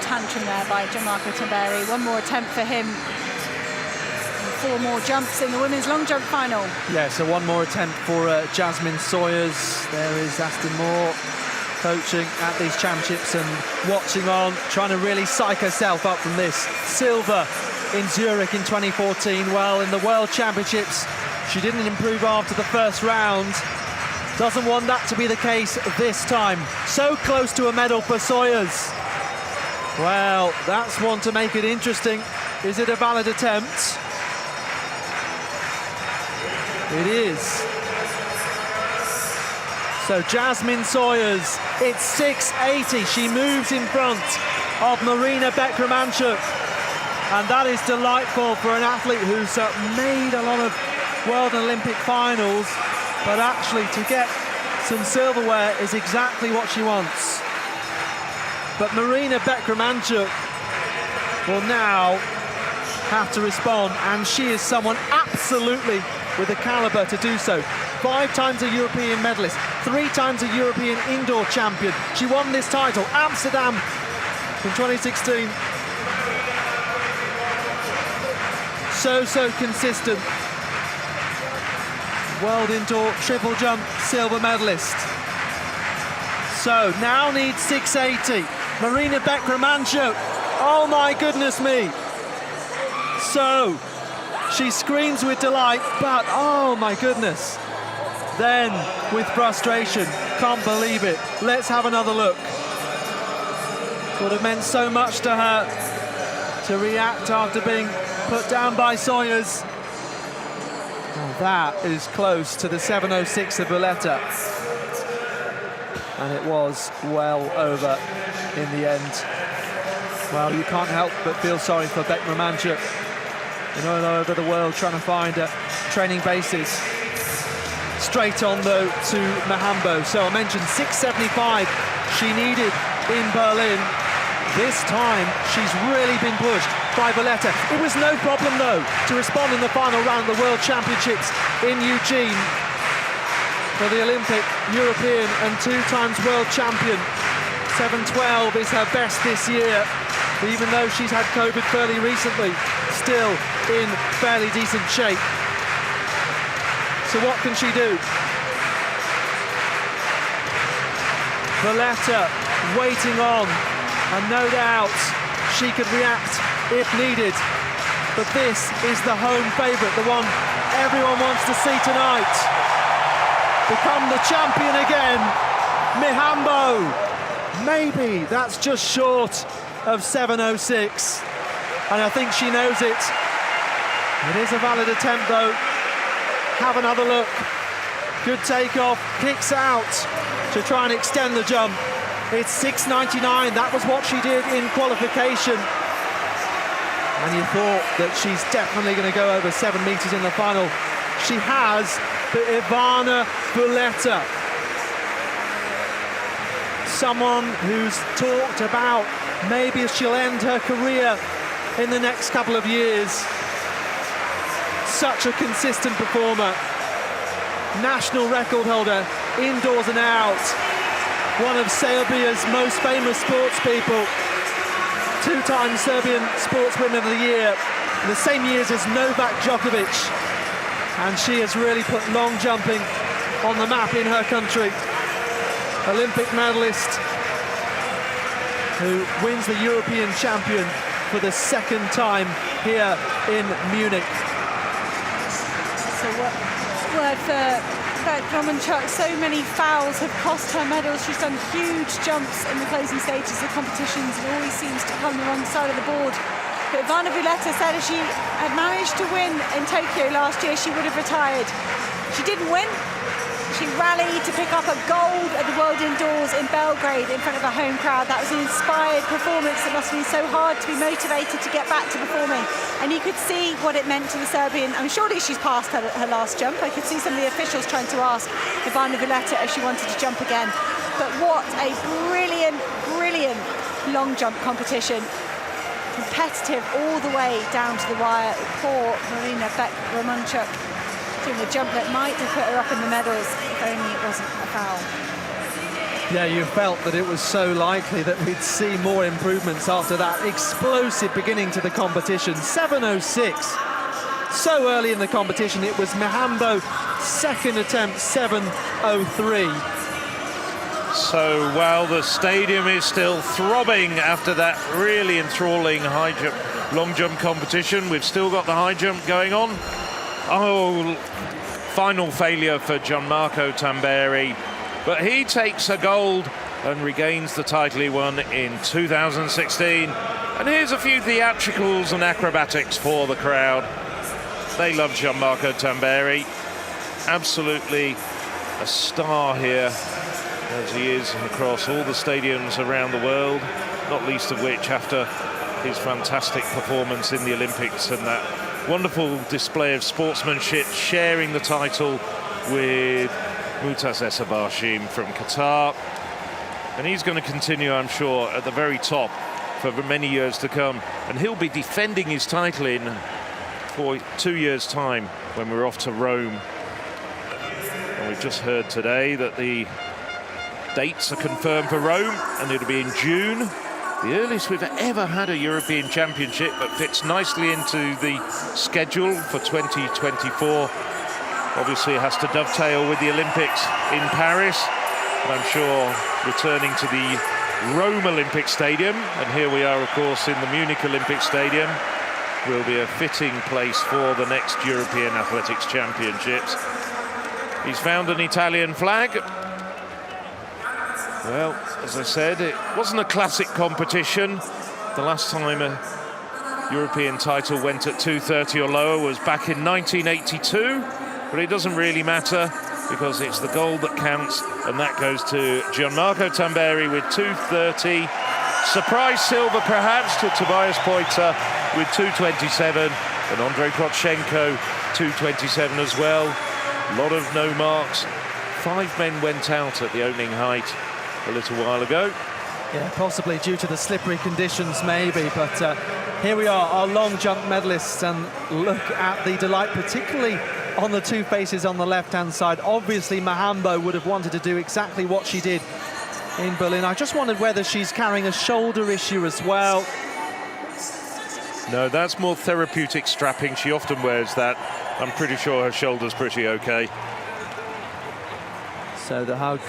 tantrum there by Gianmarco Tamberi. One more attempt for him. And 4 more jumps in the women's long jump final. Yeah, so one more attempt for Jasmine Sawyers. There is Aston Moore coaching at these championships and watching on, trying to really psych herself up from this. Silver in Zurich in 2014. Well, in the World Championships, she didn't improve after the first round. Doesn't want that to be the case this time. So close to a medal for Sawyers. Well, that's one to make it interesting. Is it a valid attempt? It is. So Jasmine Sawyers, it's 6:80. She moves in front of Marina Bekromanchuk. And that is delightful for an athlete who's made a lot of World and Olympic finals, but actually to get some silverware is exactly what she wants. But Marina Bekromanchuk will now have to respond, and she is someone absolutely with the caliber to do so. 5 times a European medalist, 3 times a European indoor champion. She won this title, Amsterdam in 2016. So consistent. World indoor triple jump silver medalist. So now needs 6:80. Marina Bekromanchuk. Oh my goodness me. So she screams with delight, but oh my goodness. Then with frustration, can't believe it. Let's have another look. Would have meant so much to her to react after being put down by Sawyers. Well, that is close to the 7:06 of Valletta. And it was well over in the end. Well, you can't help but feel sorry for Bekromanchuk. You know, all over the world trying to find training bases. Straight on, though, to Mahambo. So I mentioned 6:75 she needed in Berlin. This time, she's really been pushed by Valletta. It was no problem, though, to respond in the final round of the World Championships in Eugene. For the Olympic, European and 2 times world champion. 7:12 is her best this year, even though she's had COVID fairly recently, still in fairly decent shape. So what can she do? Valletta waiting on, and no doubt she could react if needed. But this is the home favourite, the one everyone wants to see tonight. Become the champion again, Mihambo. Maybe that's just short of 7:06, and I think she knows it. It is a valid attempt though. Have another look. Good takeoff, kicks out to try and extend the jump. It's 6:99, that was what she did in qualification. And you thought that she's definitely going to go over 7 metres in the final. She has, but Ivana Villetta, someone who's talked about maybe she'll end her career in the next couple of years. Such a consistent performer. National record holder, indoors and out. One of Serbia's most famous sports people. 2-time Serbian Sportswoman of the Year, in the same years as Novak Djokovic. And she has really put long jumping on the map in her country. Olympic medalist who wins the European champion for the second time here in Munich. So word for Romanchuk, so many fouls have cost her medals. She's done huge jumps in the closing stages of competitions and always seems to come the wrong side of the board. But Ivana Villetta said if she had managed to win in Tokyo last year, she would have retired. She didn't win. She rallied to pick up a gold at the World Indoors in Belgrade in front of a home crowd. That was an inspired performance. It must have been so hard to be motivated to get back to performing. And you could see what it meant to the Serbian. I mean, surely she's passed her last jump. I could see some of the officials trying to ask Ivana Villetta if she wanted to jump again. But what a brilliant, brilliant long jump competition. Competitive all the way down to the wire. Poor Marina Beck-Romanchuk doing a jump that might have put her up in the medals if only it wasn't a foul. Yeah, you felt that it was so likely that we'd see more improvements after that explosive beginning to the competition. 7:06. So early in the competition, it was Mihambo, second attempt, 7:03. So while the stadium is still throbbing after that really enthralling high jump, long jump competition, we've still got the high jump going on. Oh, final failure for Gianmarco Tamberi, but he takes a gold and regains the title he won in 2016. And here's a few theatricals and acrobatics for the crowd. They love Gianmarco Tamberi. Absolutely a star here, as he is across all the stadiums around the world, not least of which after his fantastic performance in the Olympics and that wonderful display of sportsmanship, sharing the title with Mutaz Esabashim from Qatar. And he's going to continue, I'm sure, at the very top for many years to come. And he'll be defending his title in for 2 years' time when we're off to Rome. And we've just heard today that the dates are confirmed for Rome, and it'll be in June. The earliest we've ever had a European Championship, but fits nicely into the schedule for 2024. Obviously, it has to dovetail with the Olympics in Paris, but I'm sure returning to the Rome Olympic Stadium, and here we are, of course, in the Munich Olympic Stadium, will be a fitting place for the next European Athletics Championships. He's found an Italian flag. Well, as I said, it wasn't a classic competition. The last time a European title went at 2:30 or lower was back in 1982, but it doesn't really matter because it's the gold that counts, and that goes to Gianmarco Tamberi with 2:30. Surprise silver, perhaps, to Tobias Poiter with 2:27, and Andrei Krotchenko 2:27 as well. A lot of no marks. 5 men went out at the opening height a little while ago. Yeah, possibly due to the slippery conditions, maybe, but here we are, our long jump medalists, and look at the delight, particularly on the two faces on the left-hand side. Obviously, Mihambo would have wanted to do exactly what she did in Berlin. I just wondered whether she's carrying a shoulder issue as well. No, that's more therapeutic strapping. She often wears that. I'm pretty sure her shoulder's pretty okay. So the hug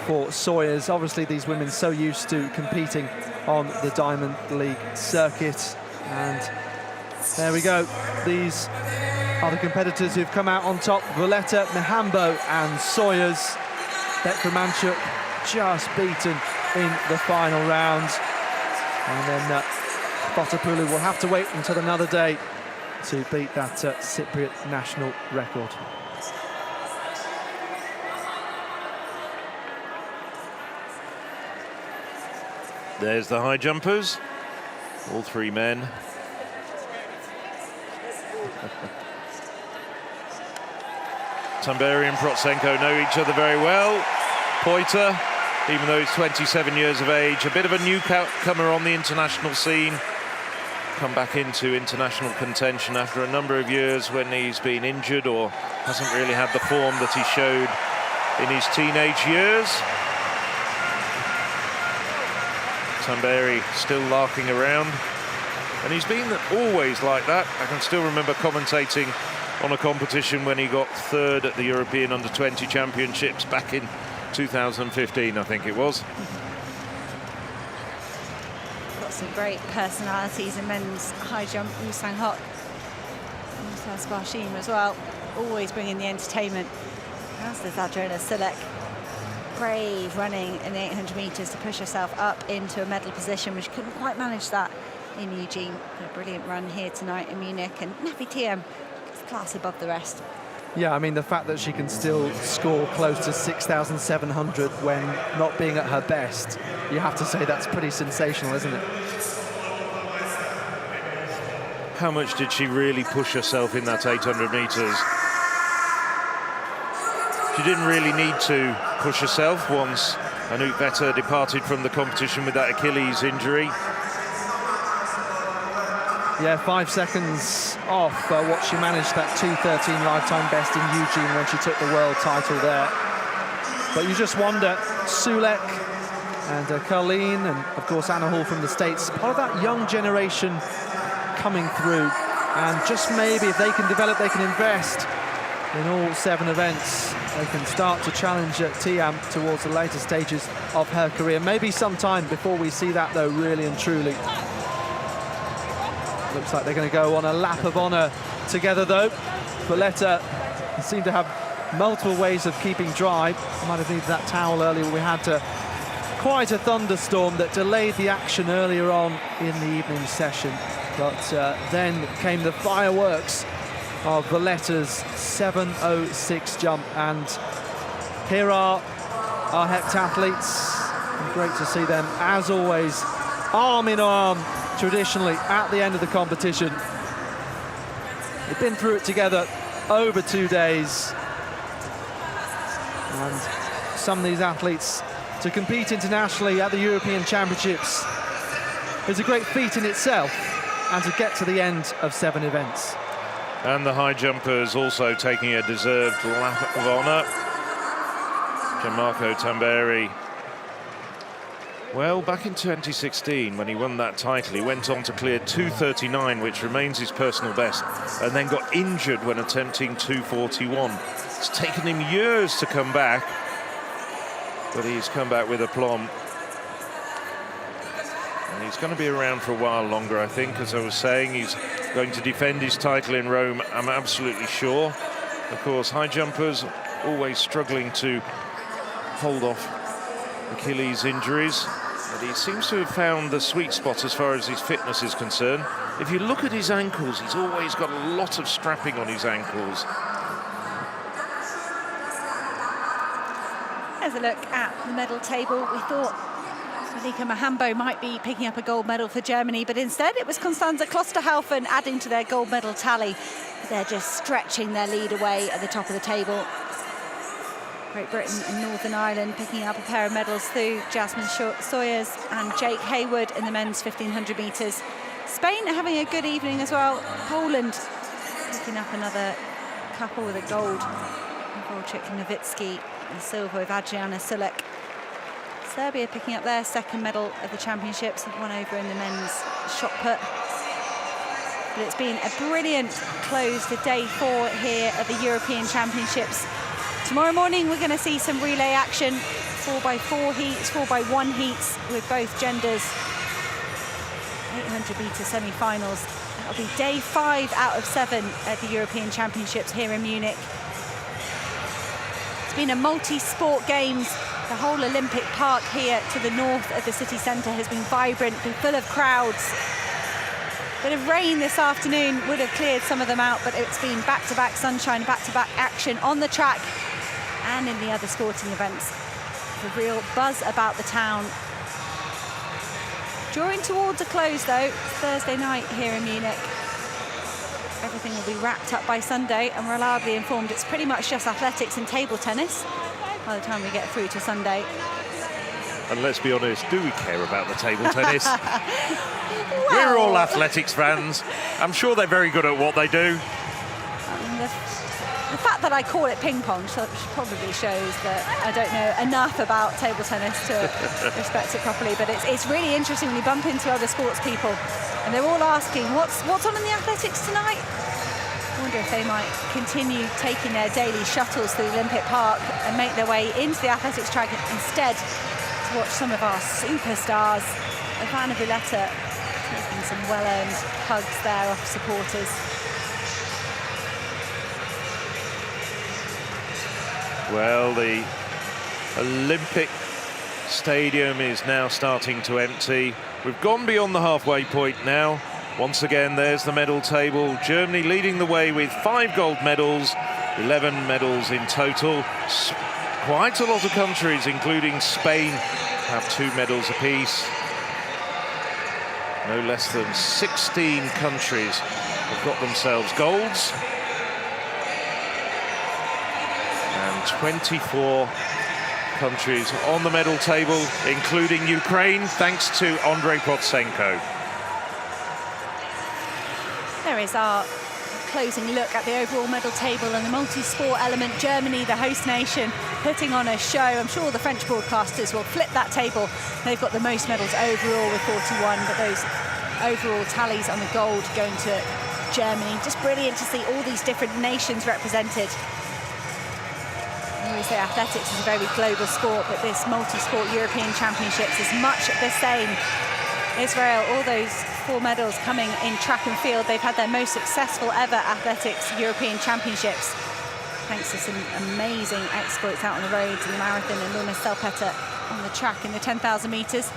for Sawyers. Obviously, these women so used to competing on the Diamond League circuit. And there we go. These are the competitors who've come out on top. Valletta, Mihambo and Sawyers. Bekramantschuk just beaten in the final round. And then Fotopoulou will have to wait until another day to beat that Cypriot national record. There's the high jumpers, all three men. Tamberi and Protsenko know each other very well. Poiter, even though he's 27 years of age, a bit of a newcomer on the international scene. Come back into international contention after a number of years when he's been injured or hasn't really had the form that he showed in his teenage years. Tamberi still larking around, and he's been always like that. I can still remember commentating on a competition when he got third at the European Under-20 Championships back in 2015, I think it was. Got some great personalities in men's high jump. Woo Sang-hok, Musas Barshim as well, always bringing the entertainment. As does Adriana Sulek. Brave running in the 800 metres to push herself up into a medal position, which couldn't quite manage that in Eugene. A brilliant run here tonight in Munich, and Nafi Tiem is class above the rest. Yeah, I mean, the fact that she can still score close to 6,700 when not being at her best, you have to say that's pretty sensational, isn't it? How much did she really push herself in that 800 metres? She didn't really need to push herself once Anouk Vetter departed from the competition with that Achilles injury. Yeah, 5 seconds off what she managed, that 2:13 lifetime best in Eugene when she took the world title there. But you just wonder, Sulek and Colleen and, of course, Anna Hall from the States, part of that young generation coming through. And just maybe if they can develop, they can invest in all 7 events, they can start to challenge Tiam towards the later stages of her career. Maybe some time before we see that, though, really and truly. Looks like they're going to go on a lap of honour together, though. Valletta seemed to have multiple ways of keeping dry. Might have needed that towel earlier. We had quite a thunderstorm that delayed the action earlier on in the evening session. But then came the fireworks of Valletta's 7:06 jump, and here are our heptathletes. Great to see them, as always, arm in arm, traditionally at the end of the competition. They've been through it together over 2 days, and some of these athletes to compete internationally at the European Championships is a great feat in itself, and to get to the end of 7 events. And the high jumpers also taking a deserved lap of honour. Gianmarco Tamberi. Well, back in 2016, when he won that title, he went on to clear 2:39, which remains his personal best, and then got injured when attempting 2:41. It's taken him years to come back, but he's come back with aplomb. And he's going to be around for a while longer, I think. As I was saying, he's going to defend his title in Rome, I'm absolutely sure. Of course, high jumpers always struggling to hold off Achilles injuries, but he seems to have found the sweet spot as far as his fitness is concerned. If you look at his ankles, he's always got a lot of strapping on his ankles. There's a look at the medal table. We thought Monika Mihambo might be picking up a gold medal for Germany, but instead it was Constanze Klosterhalfen adding to their gold medal tally. They're just stretching their lead away at the top of the table. Great Britain and Northern Ireland picking up a pair of medals through Jasmine Sawyers and Jake Hayward in the men's 1500 metres. Spain are having a good evening as well. Poland picking up another couple with a gold. Volchik Nowitzki and silver with Adriana Sulek. Serbia picking up their second medal of the championships, one over in the men's shot put. But it's been a brilliant close to day 4 here at the European Championships. Tomorrow morning we're going to see some relay action, 4x4 heats, 4x1 heats with both genders. 800-metre semi-finals. That'll be day 5 out of 7 at the European Championships here in Munich. It's been a multi-sport games. The whole Olympic Park here to the north of the city centre has been vibrant, been full of crowds. A bit of rain this afternoon would have cleared some of them out, but it's been back-to-back sunshine, back-to-back action on the track and in the other sporting events. The real buzz about the town. Drawing towards a close though, it's Thursday night here in Munich. Everything will be wrapped up by Sunday, and we're reliably informed it's pretty much just athletics and table tennis by the time we get through to Sunday. And let's be honest, do we care about the table tennis? We're all athletics fans. I'm sure they're very good at what they do. The fact that I call it ping pong probably shows that I don't know enough about table tennis to respect it properly, but it's really interesting when you bump into other sports people and they're all asking, what's on in the athletics tonight? I wonder if they might continue taking their daily shuttles to the Olympic Park and make their way into the athletics track instead to watch some of our superstars. Ivana Villetta taking some well-earned hugs there off supporters. Well, the Olympic Stadium is now starting to empty. We've gone beyond the halfway point now. Once again, there's the medal table. Germany leading the way with 5 gold medals, 11 medals in total. Quite a lot of countries, including Spain, have 2 medals apiece. No less than 16 countries have got themselves golds. 24 countries on the medal table, including Ukraine, thanks to Andrei Protsenko. There is our closing look at the overall medal table and the multi-sport element. Germany, the host nation, putting on a show. I'm sure the French broadcasters will flip that table. They've got the most medals overall with 41, but those overall tallies on the gold going to Germany. Just brilliant to see all these different nations represented. We say athletics is a very global sport, but this multi-sport European Championships is much the same. Israel, all those 4 medals coming in track and field. They've had their most successful ever athletics European Championships, thanks to some amazing exploits out on the roads in the marathon, and Luna Selpeter on the track in the 10,000 metres.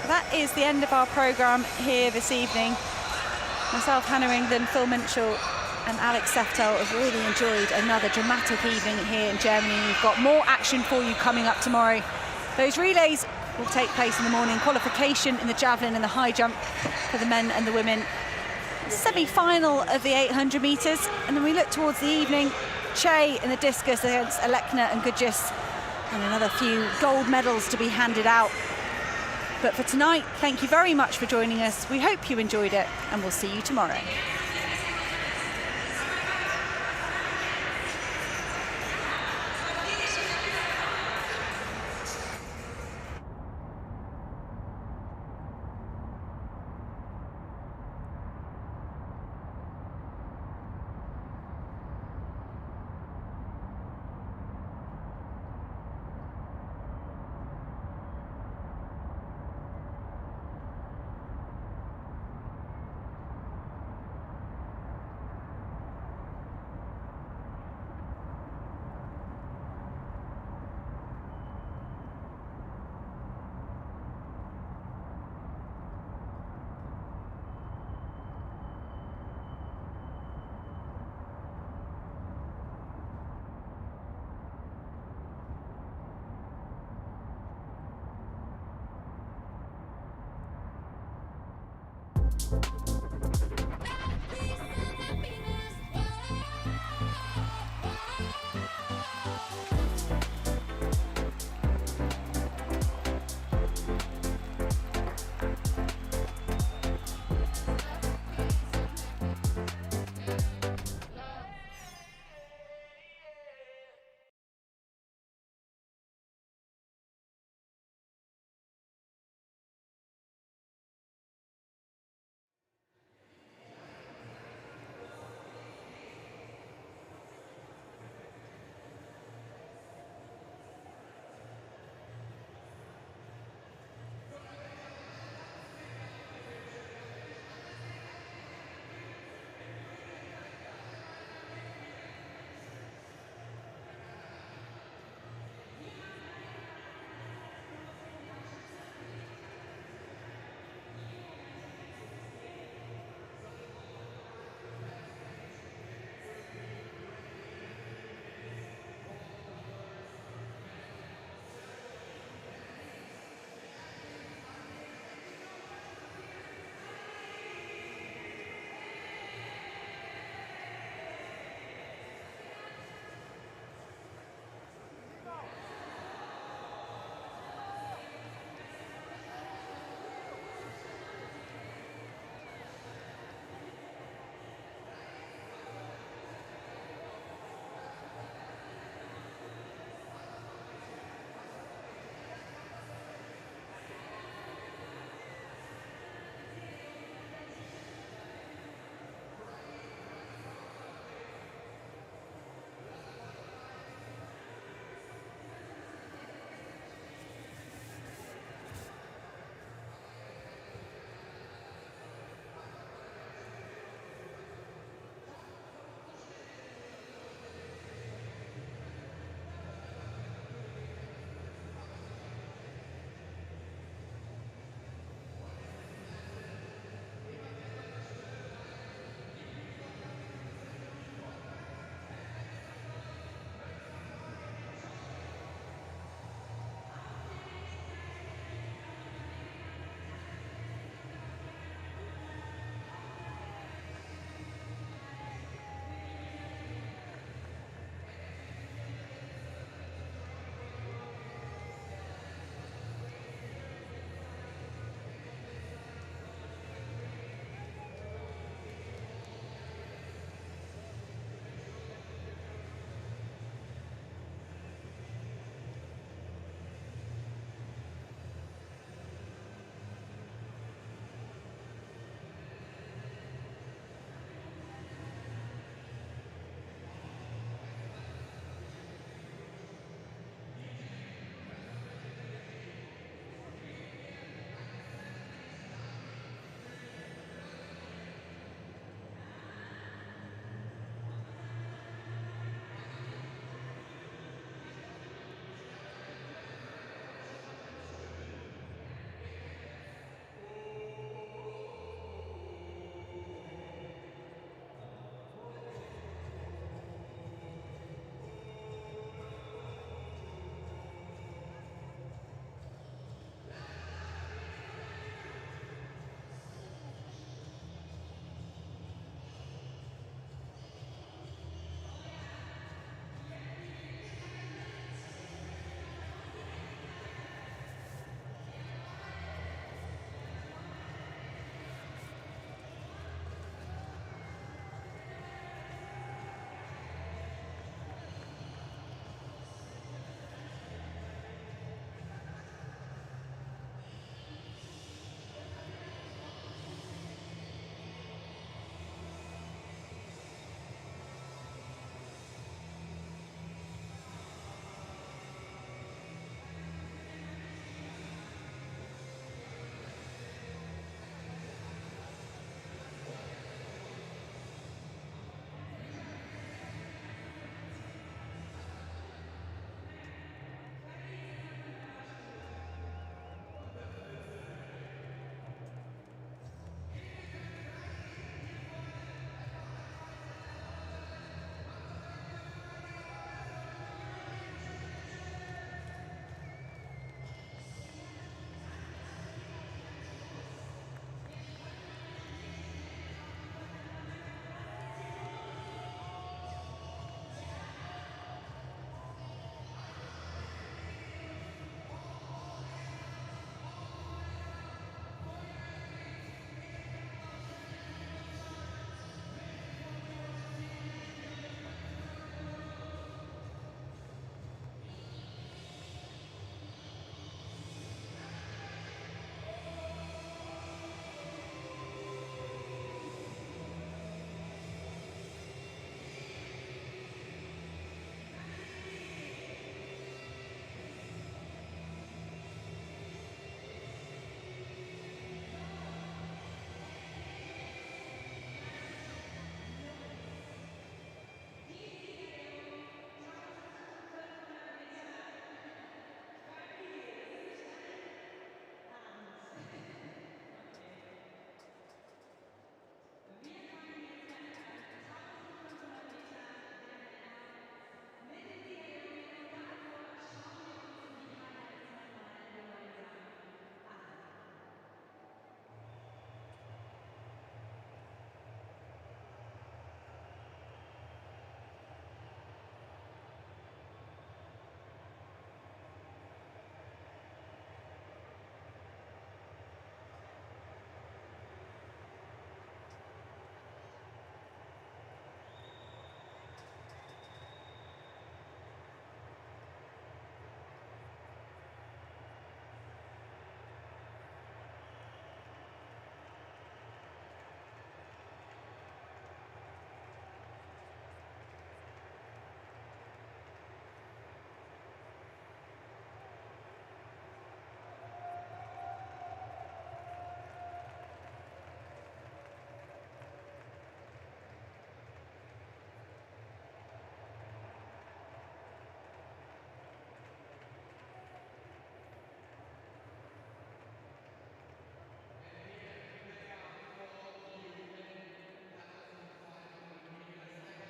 That is the end of our programme here this evening. Myself, Hannah England, Phil Minchell and Alex Seftel have really enjoyed another dramatic evening here in Germany. We've got more action for you coming up tomorrow. Those relays will take place in the morning. Qualification in the javelin and the high jump for the men and the women. Semi-final of the 800 metres. And then we look towards the evening. Che in the discus against Alekna and Gudjus. And another few gold medals to be handed out. But for tonight, thank you very much for joining us. We hope you enjoyed it, and we'll see you tomorrow.